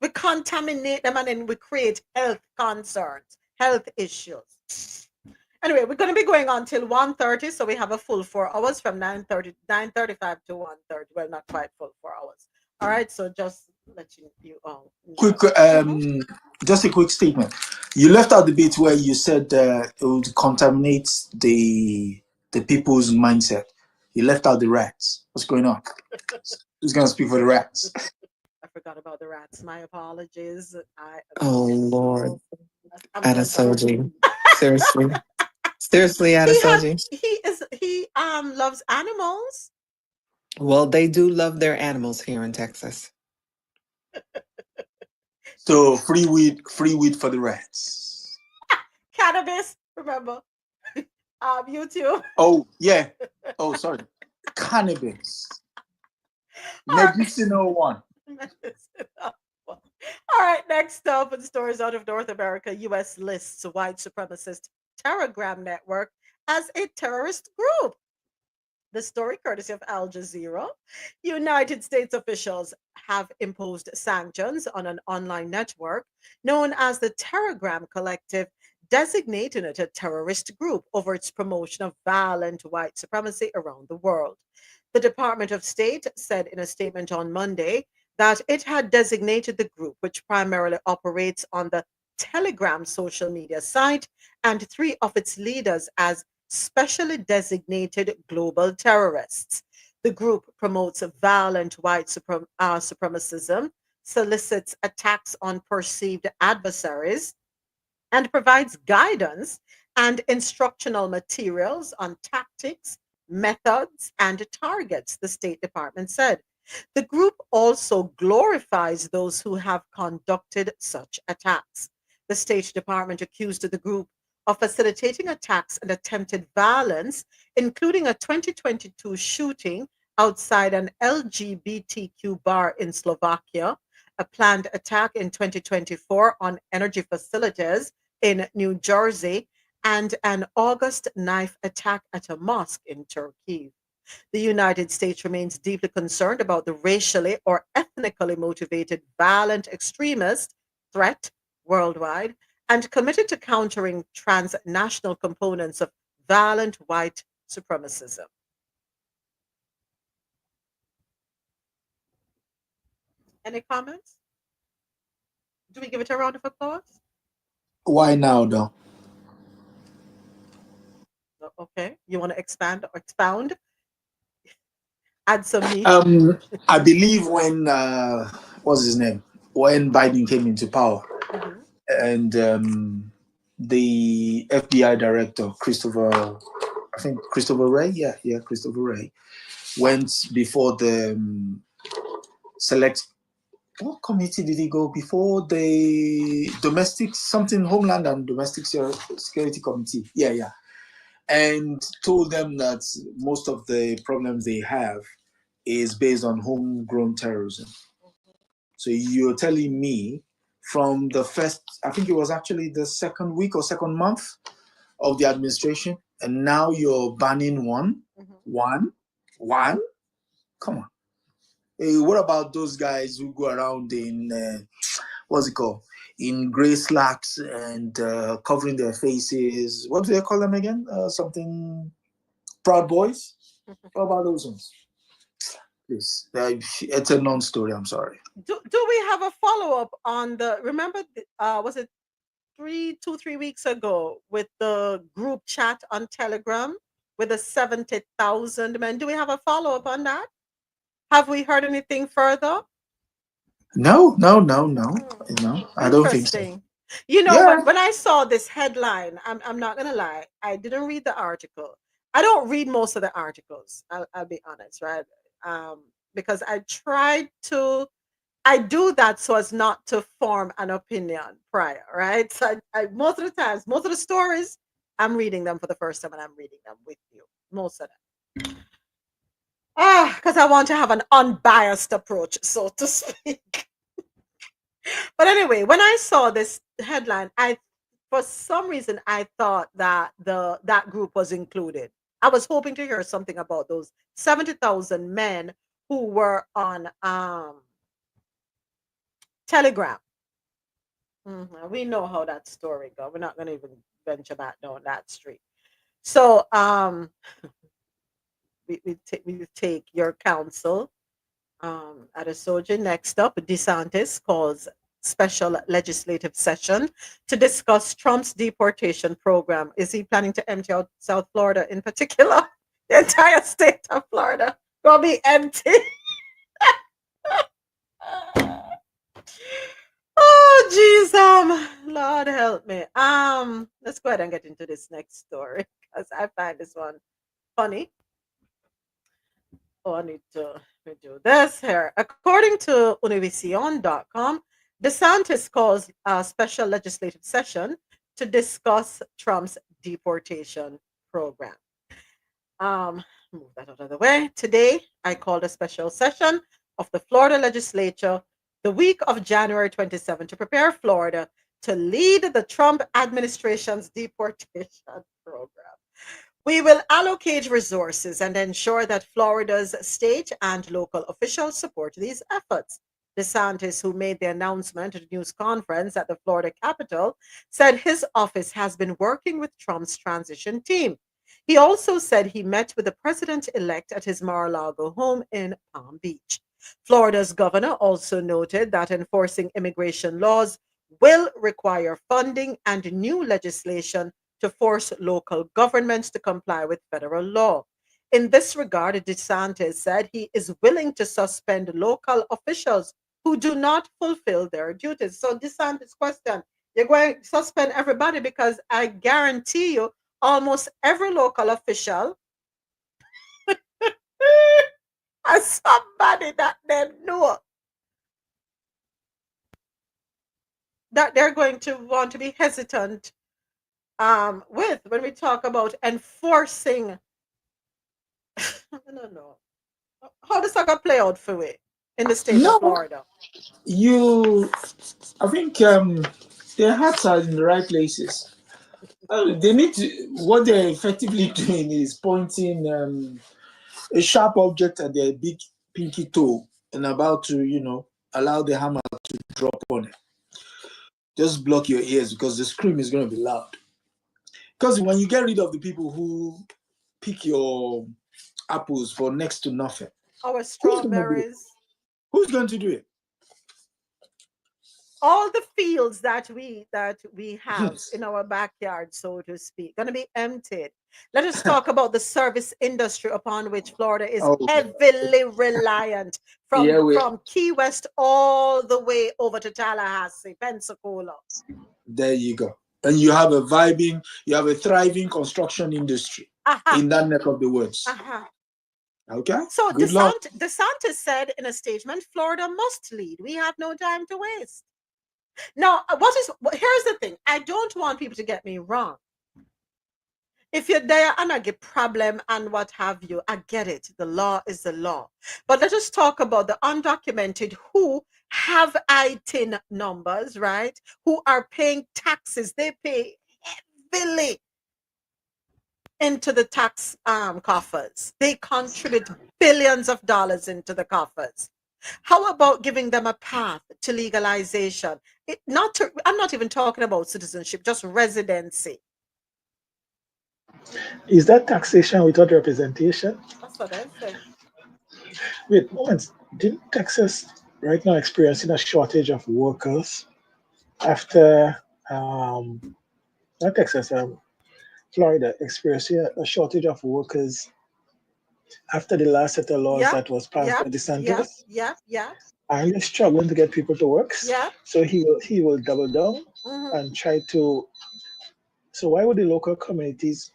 Speaker 1: We contaminate them and then we create health concerns, health issues. Anyway, we're going to be going on till 1:30, so we have a full 4 hours from 9:35 to 1:30. Well, not quite full 4 hours. All right, so just letting you all know.
Speaker 13: Quick, just a quick statement. You left out the bit where you said it would contaminate the people's mindset. You left out the rats. What's going on? Who's going to speak for the rats?
Speaker 1: I forgot about the rats. My apologies.
Speaker 2: Oh Lord,
Speaker 1: I'm so sorry.
Speaker 2: Adesoji. Seriously, Adesoji.
Speaker 1: He loves animals.
Speaker 2: Well, they do love their animals here in Texas.
Speaker 13: So free weed for the rats.
Speaker 1: Cannabis, remember? YouTube.
Speaker 13: Oh yeah. Oh sorry. Cannabis.
Speaker 1: All right.
Speaker 13: Medicinal one.
Speaker 1: All right, next up in stories out of North America, U.S. lists white supremacist Telegram network as a terrorist group. The story, courtesy of Al Jazeera. United States officials have imposed sanctions on an online network known as the Telegram Collective, designating it a terrorist group over its promotion of violent white supremacy around the world. The Department of State said in a statement on Monday that it had designated the group, which primarily operates on the Telegram social media site, and three of its leaders as specially designated global terrorists. The group promotes violent white supremacism, solicits attacks on perceived adversaries, and provides guidance and instructional materials on tactics, methods, and targets, the State Department said. The group also glorifies those who have conducted such attacks. The State Department accused the group of facilitating attacks and attempted violence, including a 2022 shooting outside an LGBTQ bar in Slovakia, a planned attack in 2024 on energy facilities in New Jersey, and an August knife attack at a mosque in Turkey. The United States remains deeply concerned about the racially or ethnically motivated violent extremist threat worldwide and committed to countering transnational components of violent white supremacism. Any comments? Do we give it a round of applause?
Speaker 13: Why now though?
Speaker 1: Okay. You want to expand or expound? Add some meat?
Speaker 13: I believe when what's his name? When Biden came into power, and the FBI director Christopher Wray, Christopher Wray, went before the select. What committee did he go before? The domestic something homeland and domestic security committee. Yeah, and told them that most of the problems they have is based on homegrown terrorism. So you're telling me from the first, I think it was actually the second week or second month of the administration, and now you're banning one? Come on. Hey, what about those guys who go around in, what's it called? In gray slacks and covering their faces. What do they call them again? Something Proud Boys? What about those ones? Please, it's a non-story. I'm sorry.
Speaker 1: Do we have a follow-up on the? Remember, was it 3 weeks ago with the group chat on Telegram with the 70,000 men? Do we have a follow-up on that? Have we heard anything further?
Speaker 13: No. I don't think so.
Speaker 1: You know, when I saw this headline, I'm not gonna lie, I didn't read the article. I don't read most of the articles. I'll be honest, right? Because I do that so as not to form an opinion prior, right? So I most of the times, most of the stories, I'm reading them for the first time and I'm reading them with you. Most of them. Because I want to have an unbiased approach, so to speak. But anyway, when I saw this headline, for some reason I thought that that group was included. I was hoping to hear something about those 70,000 men who were on Telegram. We know how that story goes. We're not going to even venture back down that street. So we take your counsel. Adesoji. Next up, DeSantis calls special legislative session to discuss Trump's deportation program. Is he planning to empty out South Florida in particular? The entire state of Florida will be empty. Oh, jeez, Lord help me. Let's go ahead and get into this next story because I find this one funny. Oh, I need to let me do this here. According to Univision.com, DeSantis calls a special legislative session to discuss Trump's deportation program. Move that out of the way. Today, I called a special session of the Florida legislature the week of January 27 to prepare Florida to lead the Trump administration's deportation program. We will allocate resources and ensure that Florida's state and local officials support these efforts. DeSantis, who made the announcement at a news conference at the Florida Capitol, said his office has been working with Trump's transition team. He also said he met with the president elect at his Mar a Lago home in Palm Beach. Florida's governor also noted that enforcing immigration laws will require funding and new legislation to force local governments to comply with federal law. In this regard, DeSantis said he is willing to suspend local officials who do not fulfill their duties. So, DeSantis' question, you're going to suspend everybody because I guarantee you, almost every local official has somebody that they know that they're going to want to be hesitant with when we talk about enforcing. I don't know. How does that play out for we in the state of
Speaker 13: No,
Speaker 1: Florida?
Speaker 13: I think their hearts are in the right places. They need to, what they're effectively doing is pointing a sharp object at their big pinky toe and about to, allow the hammer to drop on it. Just block your ears because the scream is going to be loud. Because when you get rid of the people who pick your apples for next to nothing,
Speaker 1: Our
Speaker 13: who's going to do it?
Speaker 1: strawberries,
Speaker 13: Who's going to do it?
Speaker 1: all the fields that we have in our backyard, so to speak, going to be emptied. Let us talk about the service industry upon which Florida is
Speaker 13: Oh,
Speaker 1: heavily reliant
Speaker 13: yeah,
Speaker 1: from Key West all the way over to Tallahassee, Pensacola.
Speaker 13: there you go. And you have a thriving construction industry in that neck of the woods. Okay.
Speaker 1: So
Speaker 13: Good luck.
Speaker 1: DeSantis said in a statement, Florida must lead. We have no time to waste. Now, here's the thing. I don't want people to get me wrong. If you're there and I get problem and what have you, I get it. The law is the law. But let us talk about the undocumented who have ITIN numbers, right? Who are paying taxes. They pay heavily into the tax coffers. They contribute billions of dollars into the coffers. How about giving them a path to legalization? I'm not even talking about citizenship, just residency.
Speaker 12: Is that taxation without representation?
Speaker 1: That's what I say.
Speaker 12: Wait, moments. Didn't Texas right now experiencing a shortage of workers after not Texas, Florida experiencing a shortage of workers after the last set of laws that was passed by DeSantis?
Speaker 1: Yeah.
Speaker 12: And they're struggling to get people to work.
Speaker 1: Yeah.
Speaker 12: So he will double down and try to. So why would the local communities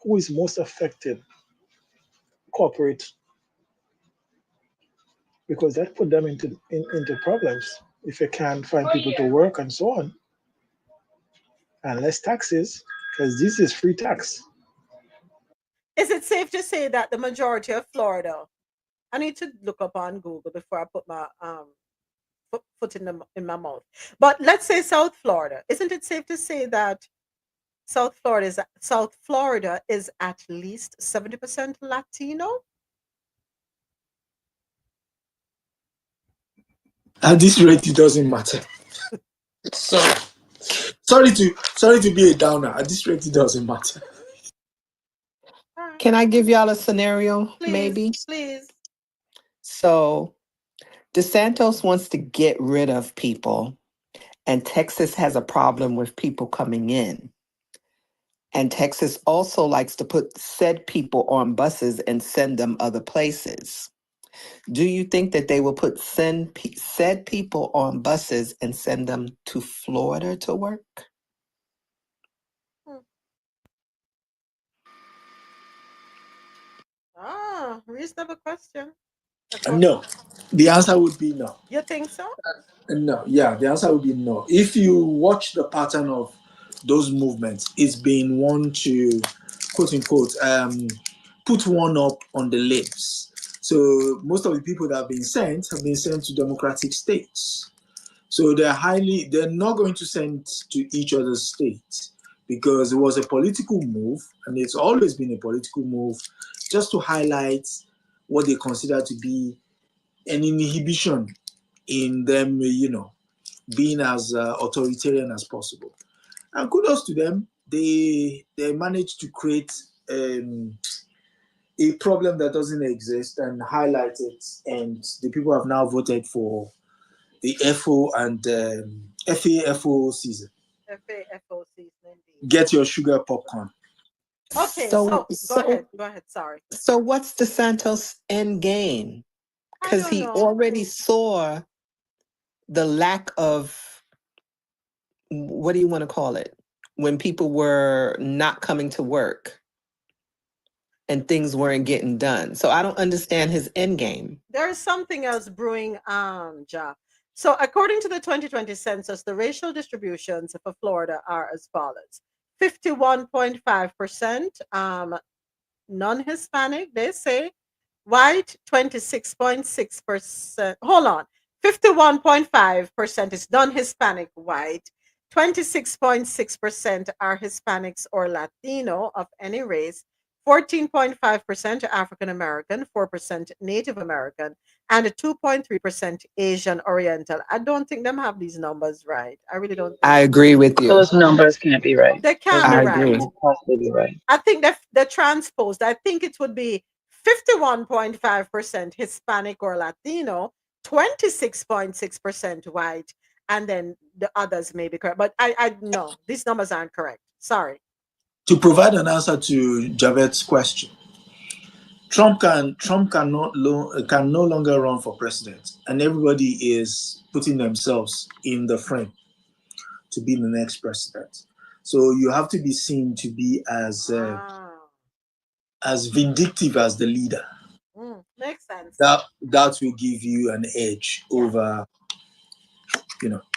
Speaker 12: who is most affected cooperate? Because that put them into problems if they can't find people to work and so on. And less taxes, because this is free tax.
Speaker 1: Is it safe to say that the majority of Florida, I need to look up on Google before I put my foot in my mouth. But let's say South Florida. Isn't it safe to say that South Florida is at least 70% Latino?
Speaker 13: At this rate, it doesn't matter. Sorry to be a downer. At this rate, it doesn't matter.
Speaker 2: Can I give y'all a scenario,
Speaker 1: Please,
Speaker 2: maybe?
Speaker 1: please.
Speaker 2: So DeSantis wants to get rid of people, and Texas has a problem with people coming in. And Texas also likes to put said people on buses and send them other places. Do you think that they will put said people on buses and send them to Florida to work?
Speaker 1: Reasonable question.
Speaker 13: No. The answer would be no.
Speaker 1: You think so?
Speaker 13: No. Yeah, the answer would be no. If you watch the pattern of those movements, it's been one to, quote unquote, put one up on the lips. So most of the people that have been sent to democratic states. So they're not going to send to each other's states because it was a political move, and it's always been a political move, just to highlight what they consider to be an inhibition in them, being as authoritarian as possible. And kudos to them, they managed to create a problem that doesn't exist and highlight it, and the people have now voted for the FO and FAFO season.
Speaker 1: FAFO season, indeed.
Speaker 13: Get your sugar popcorn.
Speaker 1: Okay,
Speaker 2: So,
Speaker 1: so go ahead. Sorry.
Speaker 2: So what's DeSantis' end game? Because he already saw the lack of, what do you want to call it? When people were not coming to work and things weren't getting done. So I don't understand his end game.
Speaker 1: There is something else brewing, Ja. So according to the 2020 census, the racial distributions for Florida are as follows: 51.5% non-Hispanic, they say. White, 26.6%. Hold on. 51.5% is non-Hispanic white. 26.6% are Hispanics or Latino of any race. 14.5% African American, 4% Native American, and 2.3% Asian Oriental. I don't think them have these numbers right. I really don't think
Speaker 2: I agree with you.
Speaker 10: Those numbers can't be right.
Speaker 1: they
Speaker 10: Those
Speaker 1: can be
Speaker 10: numbers
Speaker 1: right.
Speaker 10: can't possibly be right.
Speaker 1: I think they're transposed. I think it would be 51.5% Hispanic or Latino, 26.6% white, and then the others may be correct. But I no, these numbers aren't correct. Sorry.
Speaker 13: To provide an answer to Javed's question, Trump can no longer run for president, and everybody is putting themselves in the frame to be the next president. So you have to be seen to be as vindictive as the leader.
Speaker 1: Makes sense.
Speaker 13: That will give you an edge over,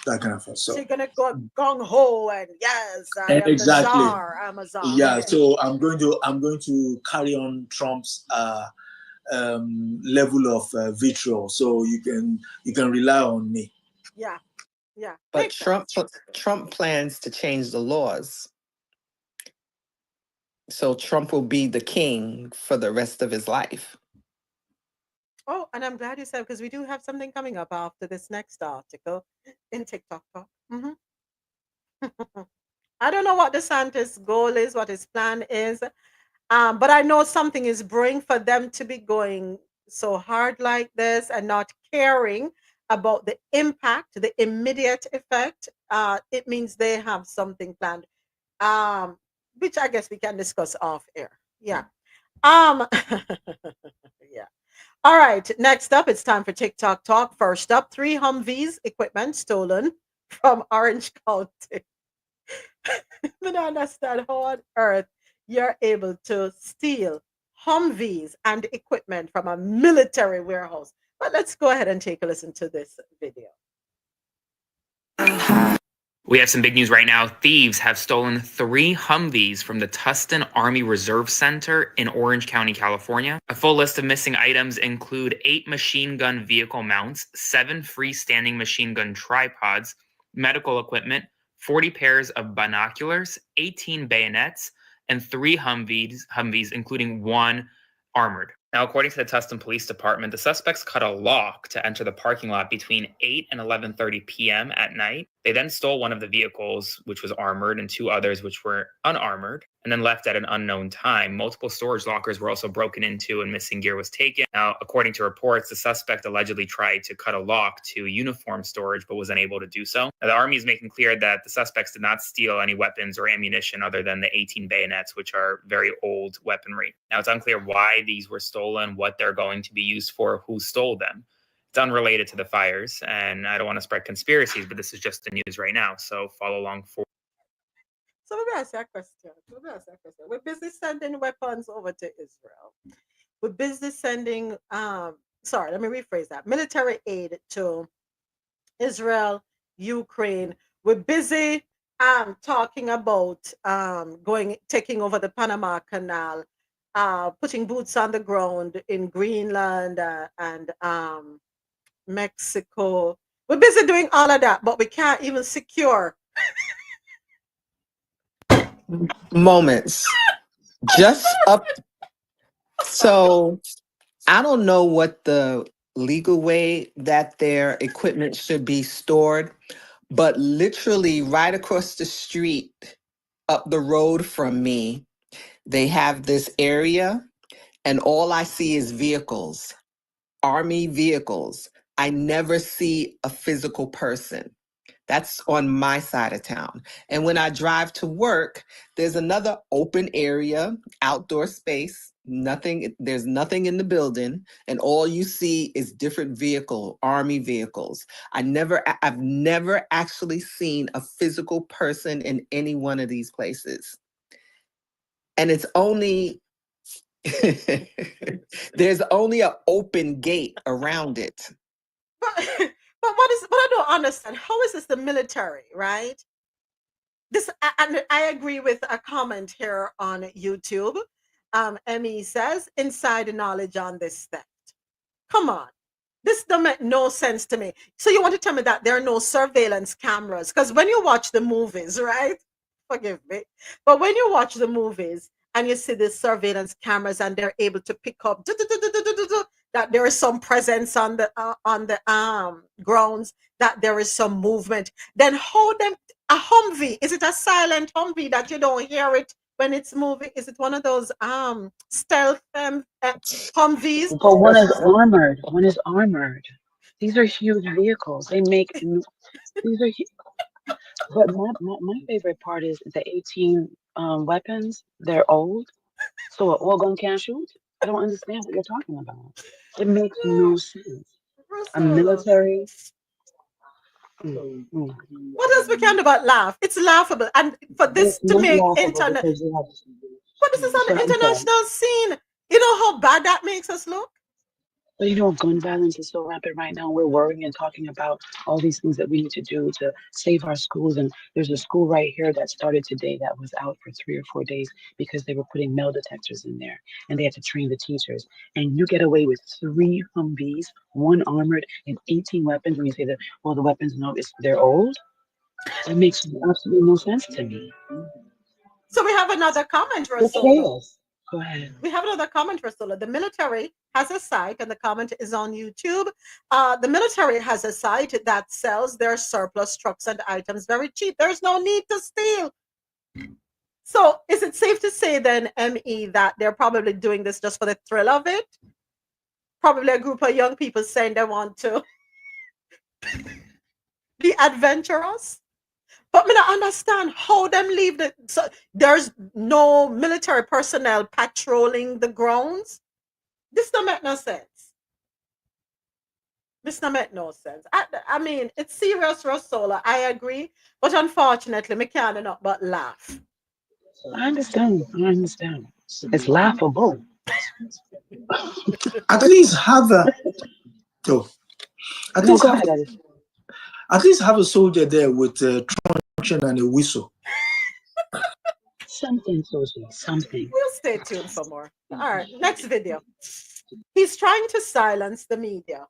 Speaker 13: that kind of stuff.
Speaker 1: So you're gonna go gung ho and yes, I am
Speaker 13: exactly.
Speaker 1: the czar. I'm a czar.
Speaker 13: Yeah. So I'm going to carry on Trump's level of vitriol. So you can rely on me.
Speaker 1: Yeah. Yeah.
Speaker 2: But Trump plans to change the laws. So Trump will be the king for the rest of his life.
Speaker 1: Oh, and I'm glad you said, because we do have something coming up after this next article in TikTok Talk. I don't know what DeSantis' goal is, what his plan is, but I know something is brewing for them to be going so hard like this and not caring about the impact, the immediate effect. It means they have something planned, which I guess we can discuss off air. Yeah. Yeah. All right. Next up, it's time for TikTok Talk. First up, 3 Humvees equipment stolen from Orange County. I don't understand how on earth you're able to steal Humvees and equipment from a military warehouse. But let's go ahead and take a listen to this video.
Speaker 6: We have some big news right now. Thieves have stolen 3 Humvees from the Tustin Army Reserve Center in Orange County, California. A full list of missing items include 8 machine gun vehicle mounts, 7 freestanding machine gun tripods, medical equipment, 40 pairs of binoculars, 18 bayonets, and 3 Humvees, including 1 armored. Now, according to the Tustin Police Department, the suspects cut a lock to enter the parking lot between 8 and 11:30 p.m. at night. They then stole one of the vehicles, which was armored, and 2 others, which were unarmored, and then left at an unknown time. Multiple storage lockers were also broken into and missing gear was taken. Now, according to reports, the suspect allegedly tried to cut a lock to uniform storage, but was unable to do so. Now, the Army is making clear that the suspects did not steal any weapons or ammunition other than the 18 bayonets, which are very old weaponry. Now, it's unclear why these were stolen, what they're going to be used for, who stole them. It's unrelated to the fires, and I don't want to spread conspiracies, but this is just the news right now, so follow along for.
Speaker 1: So let me ask you a question. We're busy sending weapons over to Israel. we're busy sending, sorry, let me rephrase that. Military aid to Israel, Ukraine. We're busy talking about taking over the Panama Canal, putting boots on the ground in Greenland and Mexico. We're busy doing all of that, but we can't even secure.
Speaker 2: Moments. Just up. So I don't know what the legal way that their equipment should be stored, but literally right across the street, up the road from me, they have this area, and all I see is vehicles, army vehicles. I never see a physical person. That's on my side of town. And when I drive to work, there's another open area, outdoor space, there's nothing in the building, and all you see is different army vehicles. I've never actually seen a physical person in any one of these places. And it's only there's only an open gate around it.
Speaker 1: But what I don't understand, how is this the military, right? And I agree with a comment here on YouTube. Emmy says, inside knowledge on this theft. Come on. This don't make no sense to me. So you want to tell me that there are no surveillance cameras? Because when you watch the movies, right? Forgive me. But when you watch the movies and you see the surveillance cameras and they're able to pick up that there is some presence on the grounds, that there is some movement, then hold them. A Humvee, is it a silent Humvee that you don't hear it when it's moving? Is it one of those stealth Humvees?
Speaker 10: But one is armored. One is armored. These are huge vehicles. They make these are. But my favorite part is the 18 weapons. They're old, so an all gun can't shoot. I don't understand what you're talking about. It makes no sense. A military.
Speaker 1: What else we can do but laugh? It's laughable, and for this
Speaker 10: It's
Speaker 1: to
Speaker 10: not
Speaker 1: make
Speaker 10: laughable
Speaker 1: internet,
Speaker 10: because you have.
Speaker 1: but this is on
Speaker 10: So
Speaker 1: the
Speaker 10: I'm sorry.
Speaker 1: international scene. You know how bad that makes us look.
Speaker 10: But you know, gun violence is so rampant right now. We're worrying and talking about all these things that we need to do to save our schools. And there's a school right here that started today that was out for 3 or 4 days because they were putting metal detectors in there and they had to train the teachers. And you get away with 3 Humvees, 1 armored, and 18 weapons. And you say that, well, the weapons, no, they're old. It makes absolutely no sense to me.
Speaker 1: So we have another comment,
Speaker 10: The
Speaker 1: RoSolo.
Speaker 10: chaos. Go ahead.
Speaker 1: We have another comment, RoSolo. The military has a site, and the comment is on YouTube. The military has a site that sells their surplus trucks and items very cheap. There's no need to steal. So is it safe to say then, ME, that they're probably doing this just for the thrill of it? Probably a group of young people saying they want to be adventurous? But me not understand how them leave so there's no military personnel patrolling the grounds. This don't make no sense. This don't make no sense. I mean, it's serious, RoSolo. I agree, but unfortunately, me can't not but laugh.
Speaker 10: I understand. It's laughable.
Speaker 13: At least have a at
Speaker 10: No,
Speaker 13: least
Speaker 10: go
Speaker 13: have
Speaker 10: ahead.
Speaker 13: at least have a soldier there with a truncheon and a whistle.
Speaker 10: Something, Soji, something.
Speaker 1: We'll stay tuned for more. All right, next video. He's trying to silence the media.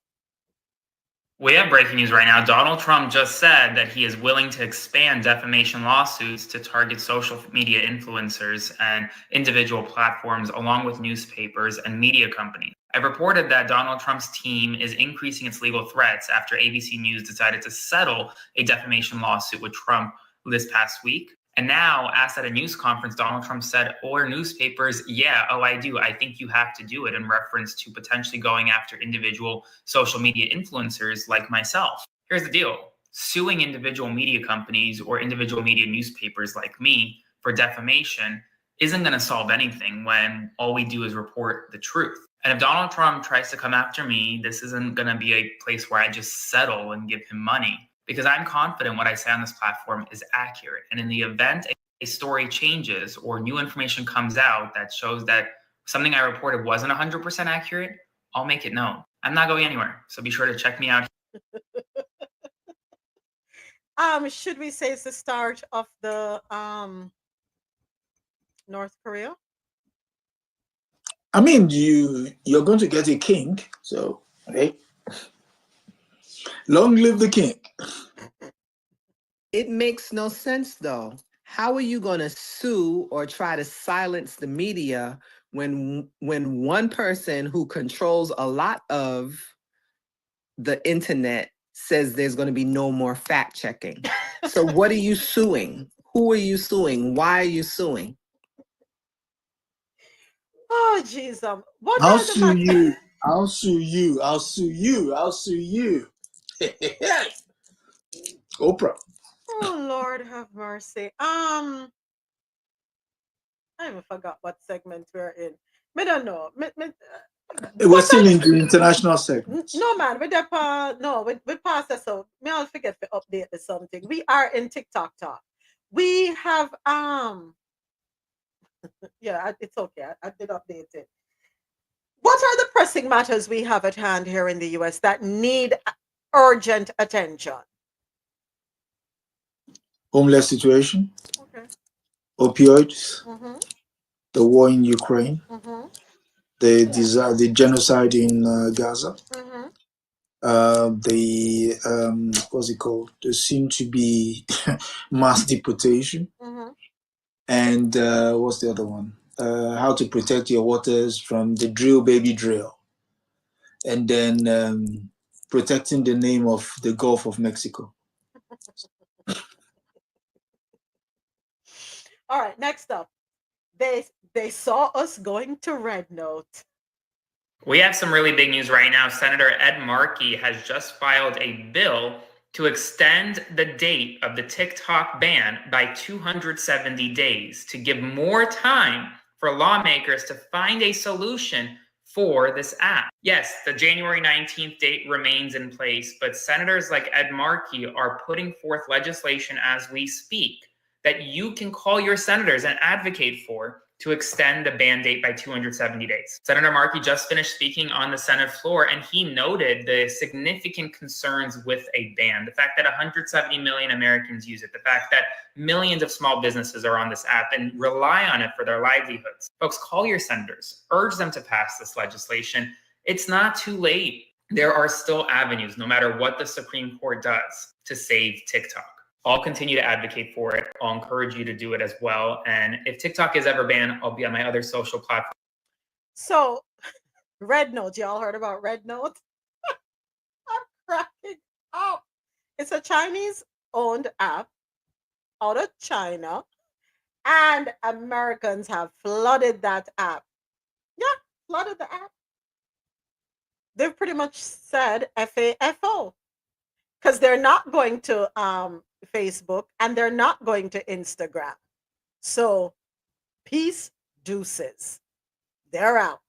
Speaker 6: We have breaking news right now. Donald Trump just said that he is willing to expand defamation lawsuits to target social media influencers and individual platforms, along with newspapers and media companies. I've reported that Donald Trump's team is increasing its legal threats after ABC News decided to settle a defamation lawsuit with Trump this past week. And now, asked at a news conference, Donald Trump said, or newspapers, yeah, oh, I do. I think you have to do it, in reference to potentially going after individual social media influencers like myself. Here's the deal. Suing individual media companies or individual media newspapers like me for defamation isn't going to solve anything when all we do is report the truth. And if Donald Trump tries to come after me, this isn't going to be a place where I just settle and give him money, because I'm confident what I say on this platform is accurate. And in the event a story changes or new information comes out that shows that If something I reported wasn't 100% accurate, I'll make it known. I'm not going anywhere, so be sure to check me out.
Speaker 1: Should we say it's the start of the North Korea?
Speaker 13: I mean, you're going to get a king, so hey, long live the king.
Speaker 2: It makes no sense though. How are you going to sue or try to silence the media when one person who controls a lot of the internet says there's going to be no more fact checking? So what are you suing? Who are you suing? Why are you suing?
Speaker 1: Oh, jeez. What
Speaker 13: I'll
Speaker 1: are the
Speaker 13: sue you. I'll sue you. I'll sue you. I'll sue you. Oprah.
Speaker 1: Oh, Lord have mercy. I even forgot what segment we're in. I don't know.
Speaker 13: We're still in the international segment.
Speaker 1: No, man. We pass this out. Me, I'll forget to update this something. We are in TikTok talk. We have yeah, it's okay. I did update it. What are the pressing matters we have at hand here in the US that need urgent attention?
Speaker 13: Homeless situation.
Speaker 1: Okay.
Speaker 13: Opioids.
Speaker 1: Mm-hmm.
Speaker 13: The war in Ukraine.
Speaker 1: Mm-hmm.
Speaker 13: The genocide in Gaza.
Speaker 1: Mm-hmm.
Speaker 13: What's it called? There seem to be mass deportation.
Speaker 1: Mm-hmm.
Speaker 13: And what's the other one? How to protect your waters from the drill, baby drill. And then protecting the name of the Gulf of Mexico.
Speaker 1: All right, next up. They saw us going to Red Note.
Speaker 6: We have some really big news right now. Senator Ed Markey has just filed a bill to extend the date of the TikTok ban by 270 days to give more time for lawmakers to find a solution for this app. Yes, the January 19th date remains in place, but senators like Ed Markey are putting forth legislation as we speak that you can call your senators and advocate for to extend the ban date by 270 days. Senator Markey just finished speaking on the Senate floor, and he noted the significant concerns with a ban. The fact that 170 million Americans use it, the fact that millions of small businesses are on this app and rely on it for their livelihoods. Folks, call your senators, urge them to pass this legislation. It's not too late. There are still avenues, no matter what the Supreme Court does, to save TikTok. I'll continue to advocate for it. I'll encourage you to do it as well. And if TikTok is ever banned, I'll be on my other social platforms.
Speaker 1: So, Red Note, y'all heard about Red Note? I'm cracking up. It's a Chinese-owned app out of China, and Americans have flooded that app. Yeah, flooded the app. They've pretty much said FAFO because they're not going to Facebook and they're not going to Instagram. So, peace, deuces. They're out.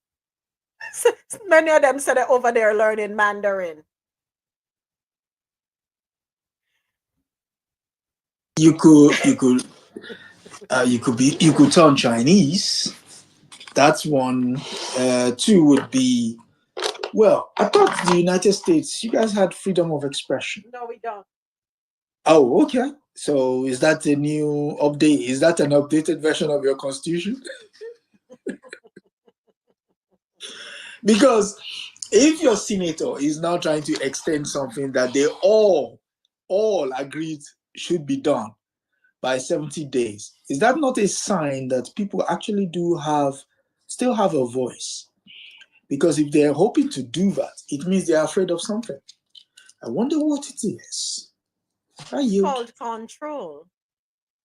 Speaker 1: Many of them said they're over there learning Mandarin.
Speaker 13: You could turn Chinese. That's one. Two would be, well, I thought the United States, you guys had freedom of expression.
Speaker 1: No, we don't.
Speaker 13: Oh, okay. So is that a new update? Is that an updated version of your constitution? Because if your senator is now trying to extend something that they all agreed should be done by 70 days, is that not a sign that people actually still have a voice? Because if they're hoping to do that, it means they're afraid of something. I wonder what it is.
Speaker 1: It's called control.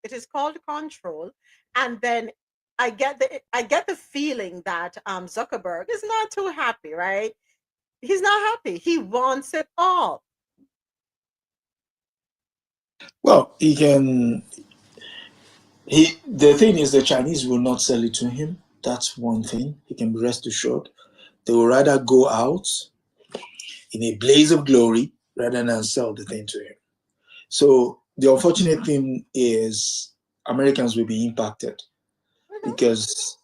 Speaker 1: It is called control. And then I get the feeling that Zuckerberg is not too happy, right? He's not happy. He wants it all.
Speaker 13: Well, the thing is the Chinese will not sell it to him. That's one thing. He can be rest assured. They will rather go out in a blaze of glory rather than sell the thing to him. So the unfortunate thing is Americans will be impacted because,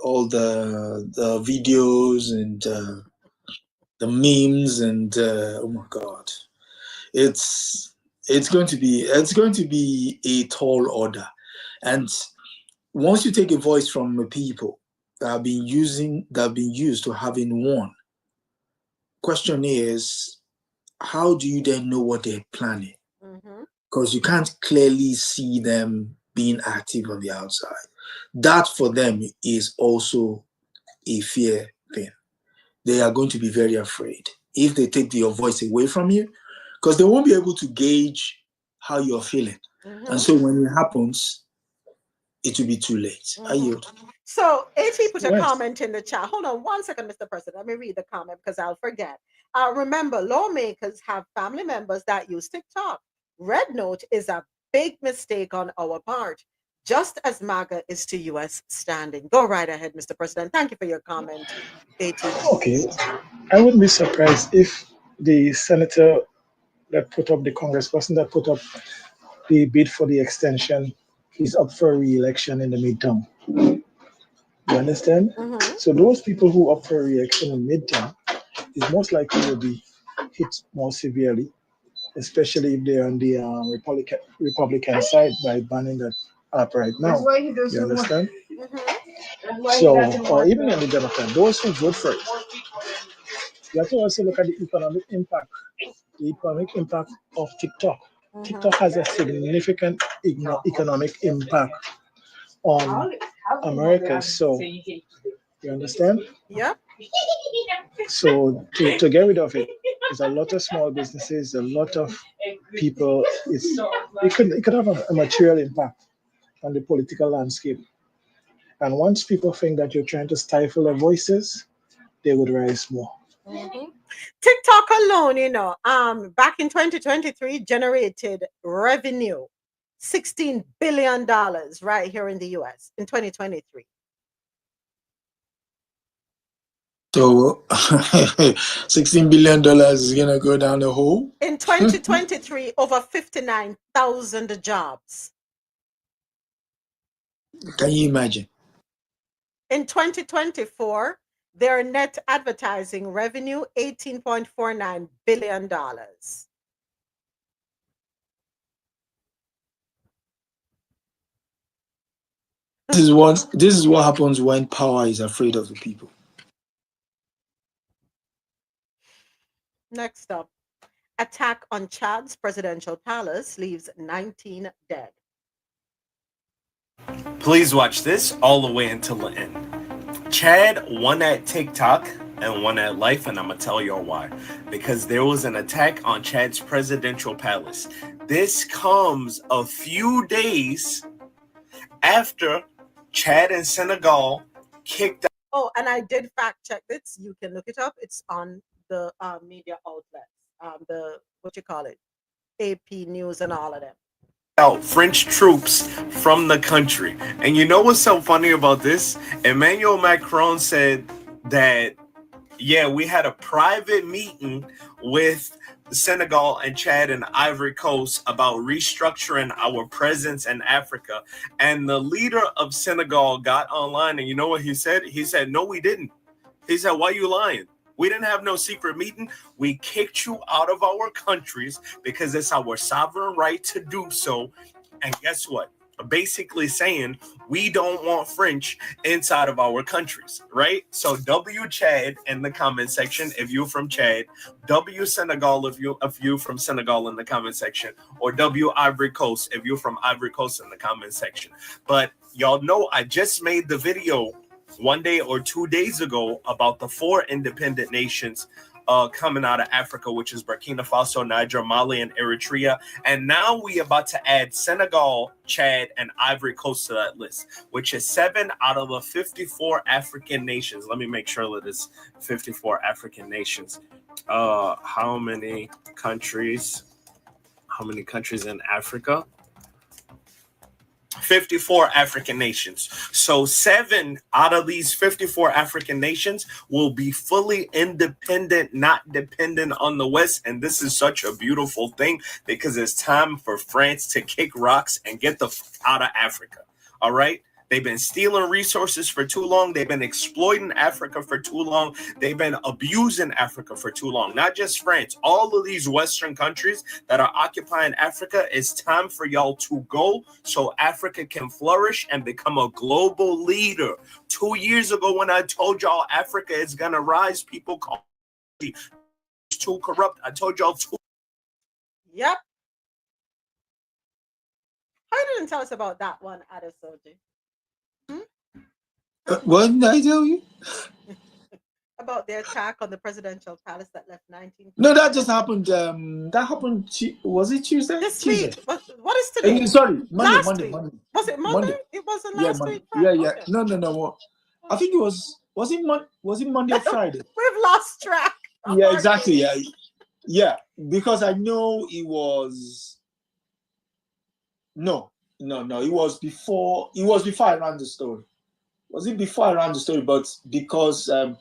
Speaker 13: all the videos and the memes and oh my God, it's going to be a tall order. And once you take a voice from the people that have been used to having won, question is, how do you then know what they're planning? Because you can't clearly see them being active on the outside. That for them is also a fear thing. They are going to be very afraid if they take your voice away from you, because they won't be able to gauge how you're feeling. And so when it happens, it will be too late. I yield.
Speaker 1: So AP put a
Speaker 13: Yes.
Speaker 1: comment in the chat. Hold on one second, Mr. President. Let me read the comment because I'll forget. Remember, lawmakers have family members that use TikTok. Red Note is a big mistake on our part, just as MAGA is to U.S. standing. Go right ahead, Mr. President. Thank you for your comment, AT.
Speaker 12: Okay, I wouldn't be surprised if the senator that put up, the congressperson that put up the bid for the extension is up for re-election in the midterm. You understand? So those people who up for re-election in midterm is most likely to be hit more severely, especially if they're on the Republican side by banning that app right now. You understand? So, or even on the Democrat, those who vote for it, you have to also look at the economic impact. The economic impact of TikTok. TikTok has a significant economic impact on America. So, you understand?
Speaker 1: Yeah.
Speaker 12: So to get rid of it, there's a lot of small businesses, a lot of people. It could have a material impact on the political landscape. And once people think that you're trying to stifle their voices, they would rise more.
Speaker 1: TikTok alone, back in 2023 generated revenue, $16 billion right here in the US in 2023.
Speaker 13: So $16 billion is going to go down the hole?
Speaker 1: In 2023, over 59,000 jobs.
Speaker 13: Can you imagine?
Speaker 1: In 2024, their net advertising revenue, $18.49 billion.
Speaker 13: This is what happens when power is afraid of the people.
Speaker 1: Next up, attack on Chad's presidential palace leaves 19 dead.
Speaker 7: Please watch this all the way until the end. Chad won at TikTok and won at life, and I'm going to tell y'all why. Because there was an attack on Chad's presidential palace. This comes a few days after Chad and Senegal kicked out.
Speaker 1: Oh, and I did fact check this. You can look it up. It's on the media outlets, AP News and all of them.
Speaker 7: Out French troops from the country. And you know what's so funny about this? Emmanuel Macron said that, yeah, we had a private meeting with Senegal and Chad and Ivory Coast about restructuring our presence in Africa. And the leader of Senegal got online, and you know what he said? He said, no, we didn't. He said, why are you lying? We didn't have no secret meeting. We kicked you out of our countries because it's our sovereign right to do so. And guess what? Basically saying we don't want French inside of our countries, right? So W Chad in the comment section if you're from Chad, W Senegal if you from Senegal in the comment section, or W Ivory Coast if you're from Ivory Coast in the comment section. But y'all know I just made the video 1 day or 2 days ago about the 4 independent nations coming out of Africa, which is Burkina Faso, Niger, Mali, and Eritrea. And now we about to add Senegal, Chad, and Ivory Coast to that list, which is 7 out of the 54 African nations. Let me make sure that it's 54 African nations. How many countries in Africa? 54 African nations. So 7 out of these 54 African nations will be fully independent, not dependent on the West. And this is such a beautiful thing because it's time for France to kick rocks and get the out of Africa. All right. They've been stealing resources for too long. They've been exploiting Africa for too long. They've been abusing Africa for too long. Not just France, all of these Western countries that are occupying Africa. It's time for y'all to go so Africa can flourish and become a global leader. 2 years ago, when I told y'all Africa is going to rise, people called me too corrupt. I told y'all too.
Speaker 1: Yep. How you didn't tell us about that one, Adesoji?
Speaker 13: What did I tell you?
Speaker 1: About the attack on the presidential palace that left 19.
Speaker 13: No, that just happened. That happened. Was it Tuesday?
Speaker 1: This
Speaker 13: Tuesday.
Speaker 1: week. What is today?
Speaker 13: Sorry, Monday.
Speaker 1: Last
Speaker 13: Monday.
Speaker 1: week.
Speaker 13: Monday.
Speaker 1: Was it Monday? It wasn't last
Speaker 13: Monday.
Speaker 1: week.
Speaker 13: Yeah, yeah.
Speaker 1: Okay.
Speaker 13: No. I think it was. Was it Monday or Friday?
Speaker 1: We've lost track.
Speaker 13: Yeah, exactly. Yeah, yeah. Because I know it was. No. It was before. It was before I ran the story. Was it before I ran the story? But because the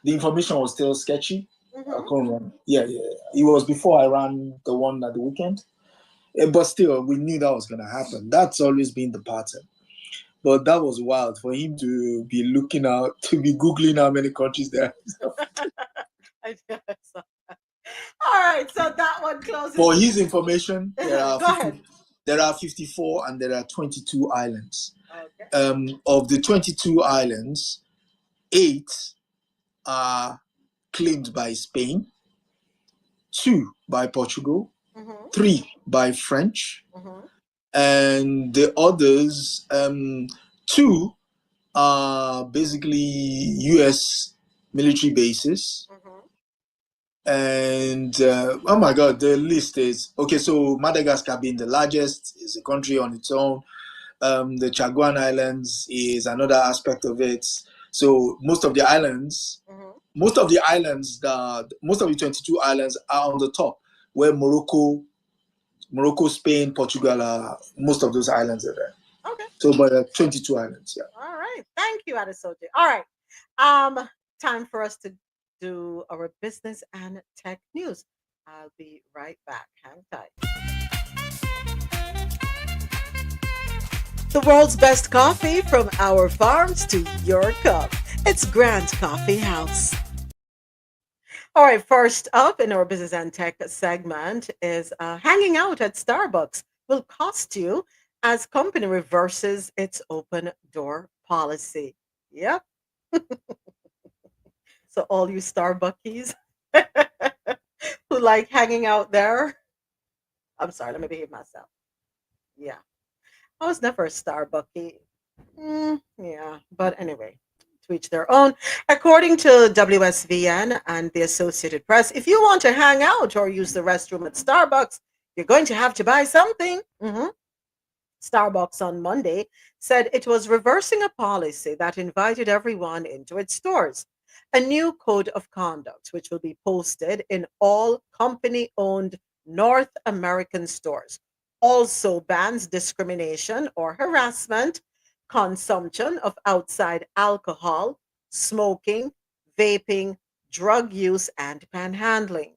Speaker 13: information was still sketchy, I couldn't run. Yeah. It was before I ran the one at the weekend. But still, we knew that was going to happen. That's always been the pattern. But that was wild for him to be looking out, to be Googling how many countries there are.
Speaker 1: All right, so that one closes.
Speaker 13: For his information,
Speaker 1: Go ahead.
Speaker 13: There are 54 and there are 22 islands.
Speaker 1: Okay.
Speaker 13: Of the 22 islands, 8 are claimed by Spain, 2 by Portugal, 3 by French, and the others, 2 are basically US military bases. And oh my God, the list is okay. So Madagascar being the largest is a country on its own. The Chaguan Islands is another aspect of it. So most of the 22 islands are on the top, where Morocco, Spain, Portugal are. Most of those islands are there.
Speaker 1: Okay.
Speaker 13: So, but 22 islands, yeah.
Speaker 1: All right. Thank you, Adesoji. All right. Time for us to do our business and tech news. I'll be right back. Hang tight. The world's best coffee from our farms to your cup. It's Grant Coffee House. All right, first up in our business and tech segment is hanging out at Starbucks will cost you as company reverses its open door policy. Yep. So all you Starbuckies who like hanging out there, I'm sorry, let me behave myself. Yeah. I was never a Starbuckie. Yeah, but anyway, to each their own. According to WSVN and the Associated Press, if you want to hang out or use the restroom at Starbucks, you're going to have to buy something. Starbucks on Monday said it was reversing a policy that invited everyone into its stores. A new code of conduct, which will be posted in all company-owned North American stores, also bans discrimination or harassment, consumption of outside alcohol, smoking, vaping, drug use, and panhandling.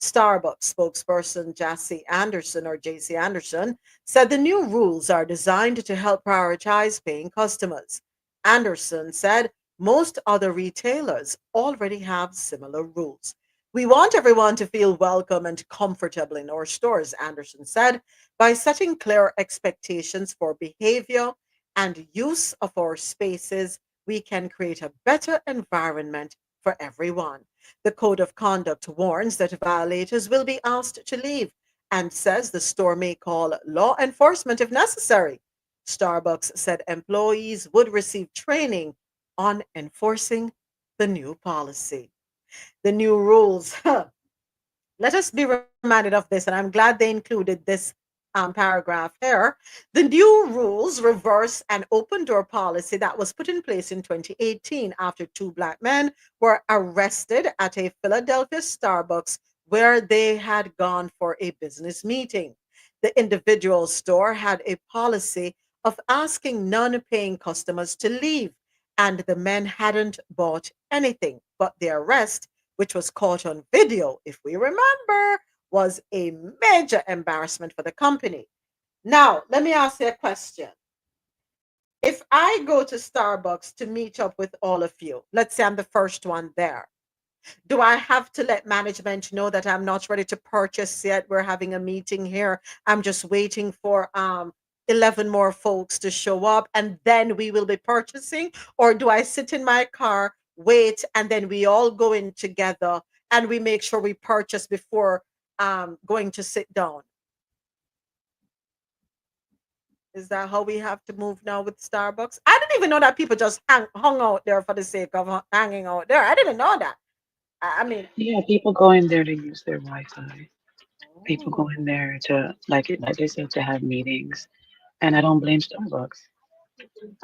Speaker 1: Starbucks spokesperson JC Anderson said the new rules are designed to help prioritize paying customers. Anderson said most other retailers already have similar rules. We want everyone to feel welcome and comfortable in our stores, Anderson said. By setting clear expectations for behavior and use of our spaces, we can create a better environment for everyone. The Code of Conduct warns that violators will be asked to leave and says the store may call law enforcement if necessary. Starbucks said employees would receive training on enforcing the new policy. The new rules. Let us be reminded of this, and I'm glad they included this paragraph here. The new rules reverse an open door policy that was put in place in 2018 after 2 Black men were arrested at a Philadelphia Starbucks where they had gone for a business meeting. The individual store had a policy of asking non-paying customers to leave, and the men hadn't bought anything, but the arrest, which was caught on video, if we remember, was a major embarrassment for the company. Now, let me ask you a question. if I go to Starbucks to meet up with all of you, let's say I'm the first one there, do I have to let management know that I'm not ready to purchase yet? We're having a meeting here. I'm just waiting for 11 more folks to show up and then we will be purchasing? Or do I sit in my car, wait, and then we all go in together and we make sure we purchase before going to sit down? Is that how we have to move now with Starbucks? I didn't even know that people just hung out there for the sake of hanging out there. I didn't know that. I mean,
Speaker 10: Yeah, people go in there to use their Wi-Fi. People go in there to, like they said, to have meetings. And I don't blame Starbucks. It's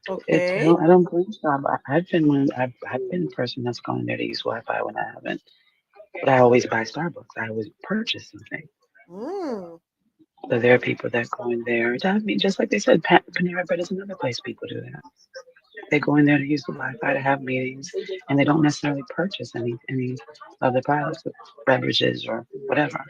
Speaker 1: okay.
Speaker 10: real. I don't blame Starbucks. I've been a person that's gone in there to use Wi-Fi when I haven't. But I always buy Starbucks. I always purchase something.
Speaker 1: Mm.
Speaker 10: But there are people that go in there to have me, just like they said, Panera Bread is another place people do that. They go in there to use the Wi-Fi to have meetings, and they don't necessarily purchase any of the products, beverages or whatever.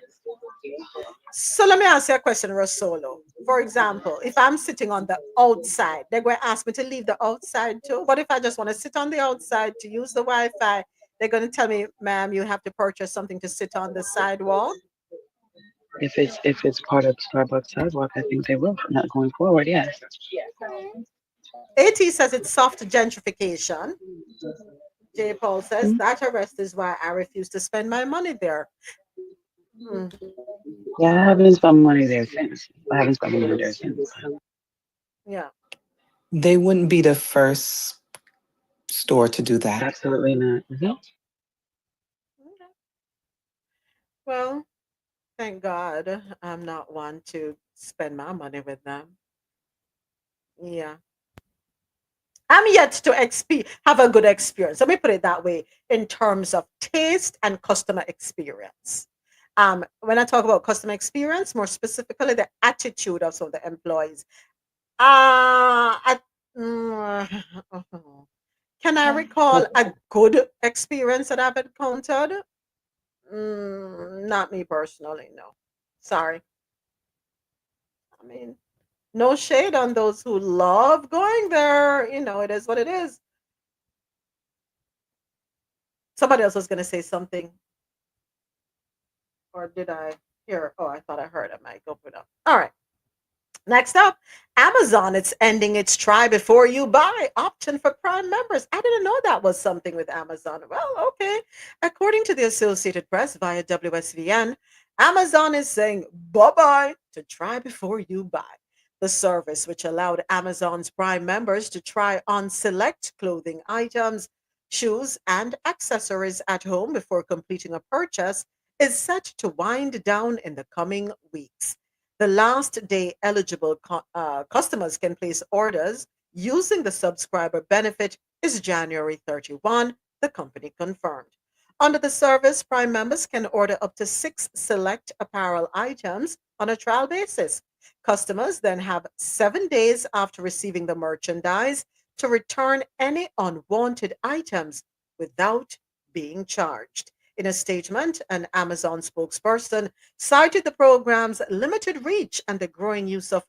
Speaker 1: So let me ask you a question, RoSolo. For example, if I'm sitting on the outside, they're going to ask me to leave the outside too. What if I just want to sit on the outside to use the Wi-Fi? They're going to tell me, ma'am, you have to purchase something to sit on the sidewalk.
Speaker 10: If it's part of Starbucks sidewalk, I think they will from that going forward. Yes.
Speaker 1: AT says it's soft gentrification. J. Paul says that arrest is why I refuse to spend my money there. Hmm.
Speaker 10: Yeah, I haven't spent money there since. I haven't spent money there since.
Speaker 1: Yeah.
Speaker 2: They wouldn't be the first store to do that.
Speaker 10: Absolutely not.
Speaker 1: Well, thank God I'm not one to spend my money with them. Yeah. I'm yet to have a good experience. Let me put it that way in terms of taste and customer experience. When I talk about customer experience, more specifically, the attitude of some of the employees. I, mm, can I recall a good experience that I've encountered? Not me personally, no. Sorry. I mean, no shade on those who love going there. It is what it is. Somebody else was going to say something, or did I hear? Oh, I thought I heard a mic open up. All right. Next up, Amazon. It's ending its try before you buy option for Prime members. I didn't know that was something with Amazon. Well, okay. According to the Associated Press via WSVN, Amazon is saying bye-bye to try before you buy. The service, which allowed Amazon's Prime members to try on select clothing items, shoes, and accessories at home before completing a purchase, is set to wind down in the coming weeks. The last day eligible customers can place orders using the subscriber benefit is January 31, the company confirmed. Under the service, Prime members can order up to 6 select apparel items on a trial basis. Customers then have 7 days after receiving the merchandise to return any unwanted items without being charged. In a statement, an Amazon spokesperson cited the program's limited reach and the growing use of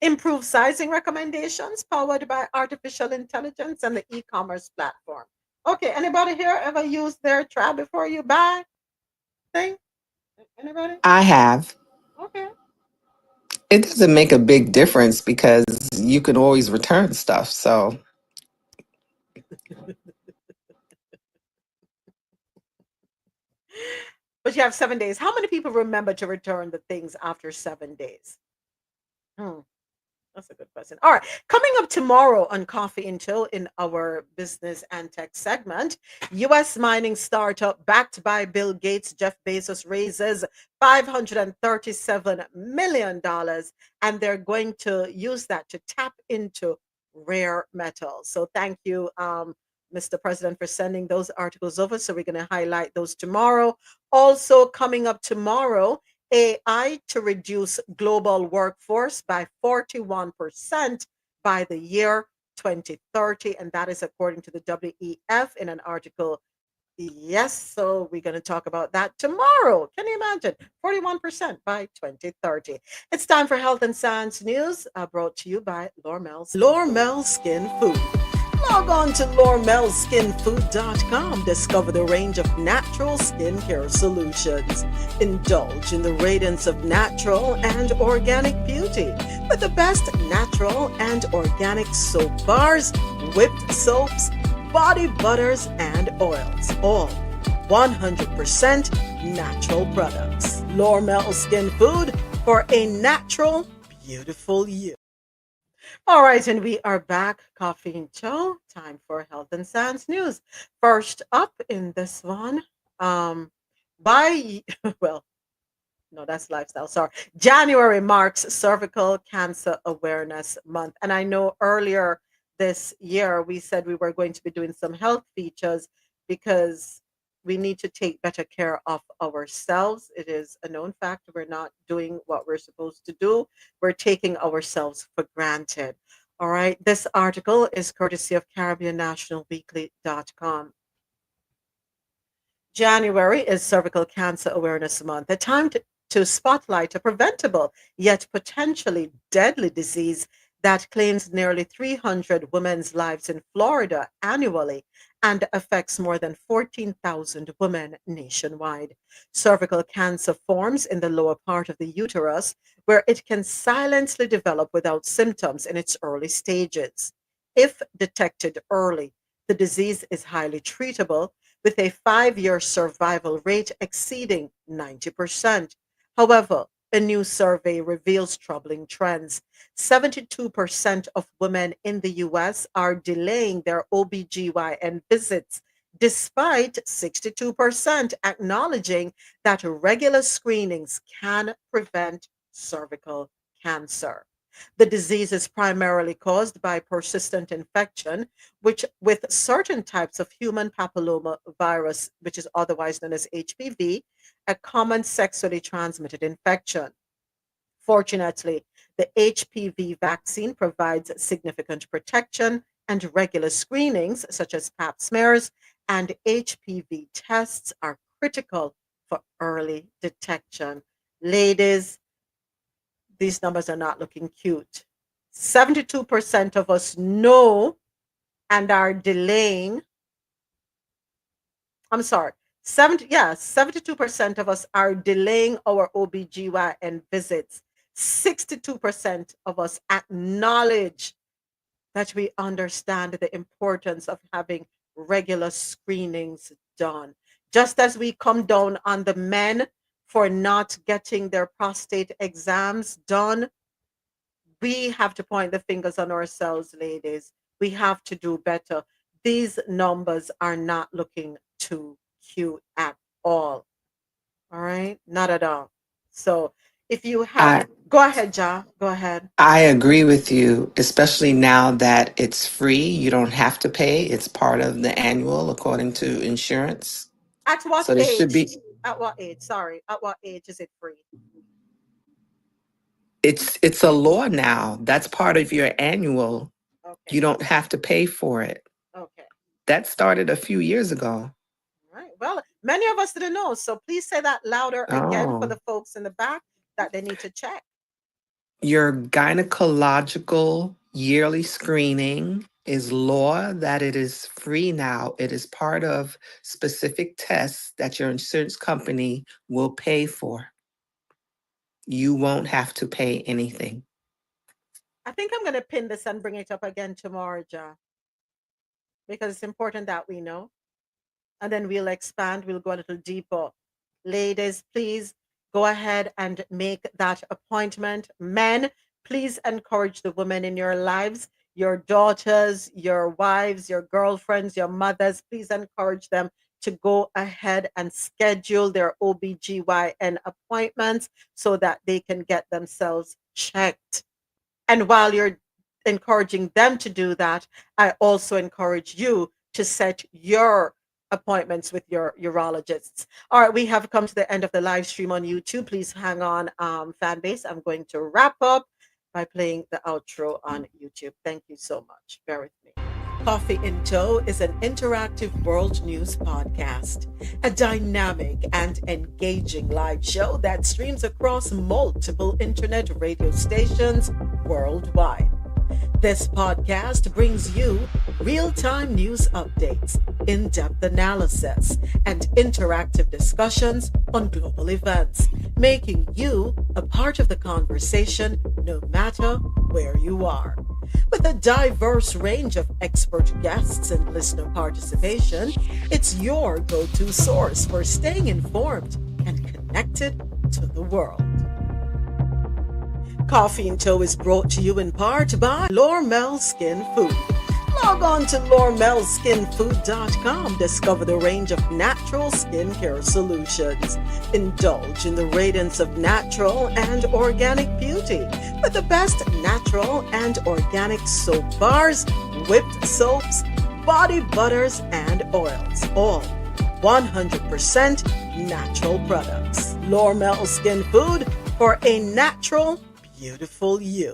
Speaker 1: improved sizing recommendations powered by artificial intelligence and the e-commerce platform. Okay, anybody here ever used their try before you buy thing? Anybody?
Speaker 2: I have.
Speaker 1: Okay.
Speaker 2: It doesn't make a big difference because you can always return stuff. So
Speaker 1: But you have 7 days. How many people remember to return the things after 7 days? Hmm. That's a good question. All right. Coming up tomorrow on Coffee Intel in our business and tech segment, U.S. mining startup backed by Bill Gates, Jeff Bezos raises $537 million, and they're going to use that to tap into rare metals. So thank you, Mr. President, for sending those articles over. So we're going to highlight those tomorrow. Also coming up tomorrow, AI to reduce global workforce by 41% by the year 2030. And that is according to the WEF in an article Yes, so we're going to talk about that tomorrow. Can you imagine? 41% by 2030. It's time for Health and Science News, brought to you by Lormel Skin Food. Log on to lormelskinfood.com. Discover the range of natural skincare solutions. Indulge in the radiance of natural and organic beauty with the best natural and organic soap bars, whipped soaps, body butters, and oils. All 100% natural products. Lormel Skin Food for a natural, beautiful you. All right, and we are back. Coffee and Joe. Time for Health and Science News. First up in this one, by well, no, that's lifestyle. Sorry. January marks Cervical Cancer Awareness Month. And I know earlier this year we said we were going to be doing some health features because we need to take better care of ourselves. It is a known fact we're not doing what we're supposed to do. We're taking ourselves for granted. All right. This article is courtesy of CaribbeanNationalWeekly.com. January is Cervical Cancer Awareness Month, a time to spotlight a preventable yet potentially deadly disease that claims nearly 300 women's lives in Florida annually and affects more than 14,000 women nationwide. Cervical cancer forms in the lower part of the uterus, where it can silently develop without symptoms in its early stages. If detected early, the disease is highly treatable with a 5-year survival rate exceeding 90%. However, a new survey reveals troubling trends. 72% of women in the US are delaying their OBGYN visits, despite 62% acknowledging that regular screenings can prevent cervical cancer. The disease is primarily caused by persistent infection, which with certain types of human papilloma virus, which is otherwise known as HPV, a common sexually transmitted infection. Fortunately, the HPV vaccine provides significant protection, and regular screenings, such as pap smears and HPV tests, are critical for early detection. Ladies, these numbers are not looking cute. 72% of us know and are delaying. I'm sorry. 72% of us are delaying our OBGYN visits. 62% of us acknowledge that we understand the importance of having regular screenings done. Just as we come down on the men for not getting their prostate exams done, we have to point the fingers on ourselves, ladies. We have to do better. These numbers are not looking too cute at all. All right? Not at all. So if you have,
Speaker 2: I
Speaker 1: go ahead, Ja. Go ahead.
Speaker 2: I agree with you, especially now that it's free. You don't have to pay. It's part of the annual according to insurance.
Speaker 1: At what
Speaker 2: So there should
Speaker 1: age?
Speaker 2: be
Speaker 1: At what age? Sorry. At what age is it free?
Speaker 2: it's a law now. That's part of your annual.
Speaker 1: Okay.
Speaker 2: You don't have to pay for it.
Speaker 1: Okay.
Speaker 2: That started a few years ago.
Speaker 1: All right. Well, many of us didn't know. So please say that louder again for
Speaker 2: Oh.
Speaker 1: the folks in the back that they need to check.
Speaker 2: Your gynecological yearly screening is law that it is free now. It is part of specific tests that your insurance company will pay for. You won't have to pay anything.
Speaker 1: I think I'm going to pin this and bring it up again tomorrow, Ja, because it's important that we know. And then we'll expand, we'll go a little deeper. Ladies, please go ahead and make that appointment. Men, please encourage the women in your lives, your daughters, your wives, your girlfriends, your mothers. Please encourage them to go ahead and schedule their OBGYN appointments so that they can get themselves checked. And while you're encouraging them to do that, I also encourage you to set your appointments with your urologists. All right, we have come to the end of the live stream on YouTube. Please hang on, fan base. I'm going to wrap up by playing the outro on YouTube. Thank you so much. Bear with me. Coffee in Tow is an interactive world news podcast, a dynamic and engaging live show that streams across multiple internet radio stations worldwide. This podcast brings you real-time news updates, in-depth analysis, and interactive discussions on global events, making you a part of the conversation no matter where you are. With a diverse range of expert guests and listener participation, it's your go-to source for staying informed and connected to the world. Coffee in Tow is brought to you in part by Lormel Skin Food. Log on to lormelskinfood.com. Discover the range of natural skincare solutions. Indulge in the radiance of natural and organic beauty with the best natural and organic soap bars, whipped soaps, body butters, and oils. All 100% natural products. Lormel Skin Food for a natural, beautiful you.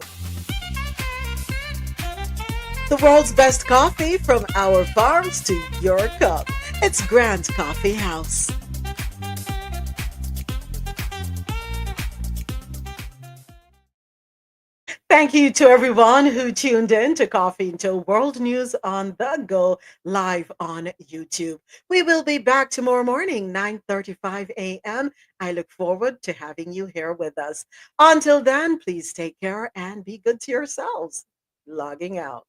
Speaker 1: The world's best coffee from our farms to your cup. It's Grand Coffee House. Thank you to everyone who tuned in to Coffee and Tow World News on the Go live on YouTube. We will be back tomorrow morning, 9:35 a.m. I look forward to having you here with us. Until then, please take care and be good to yourselves. Logging out.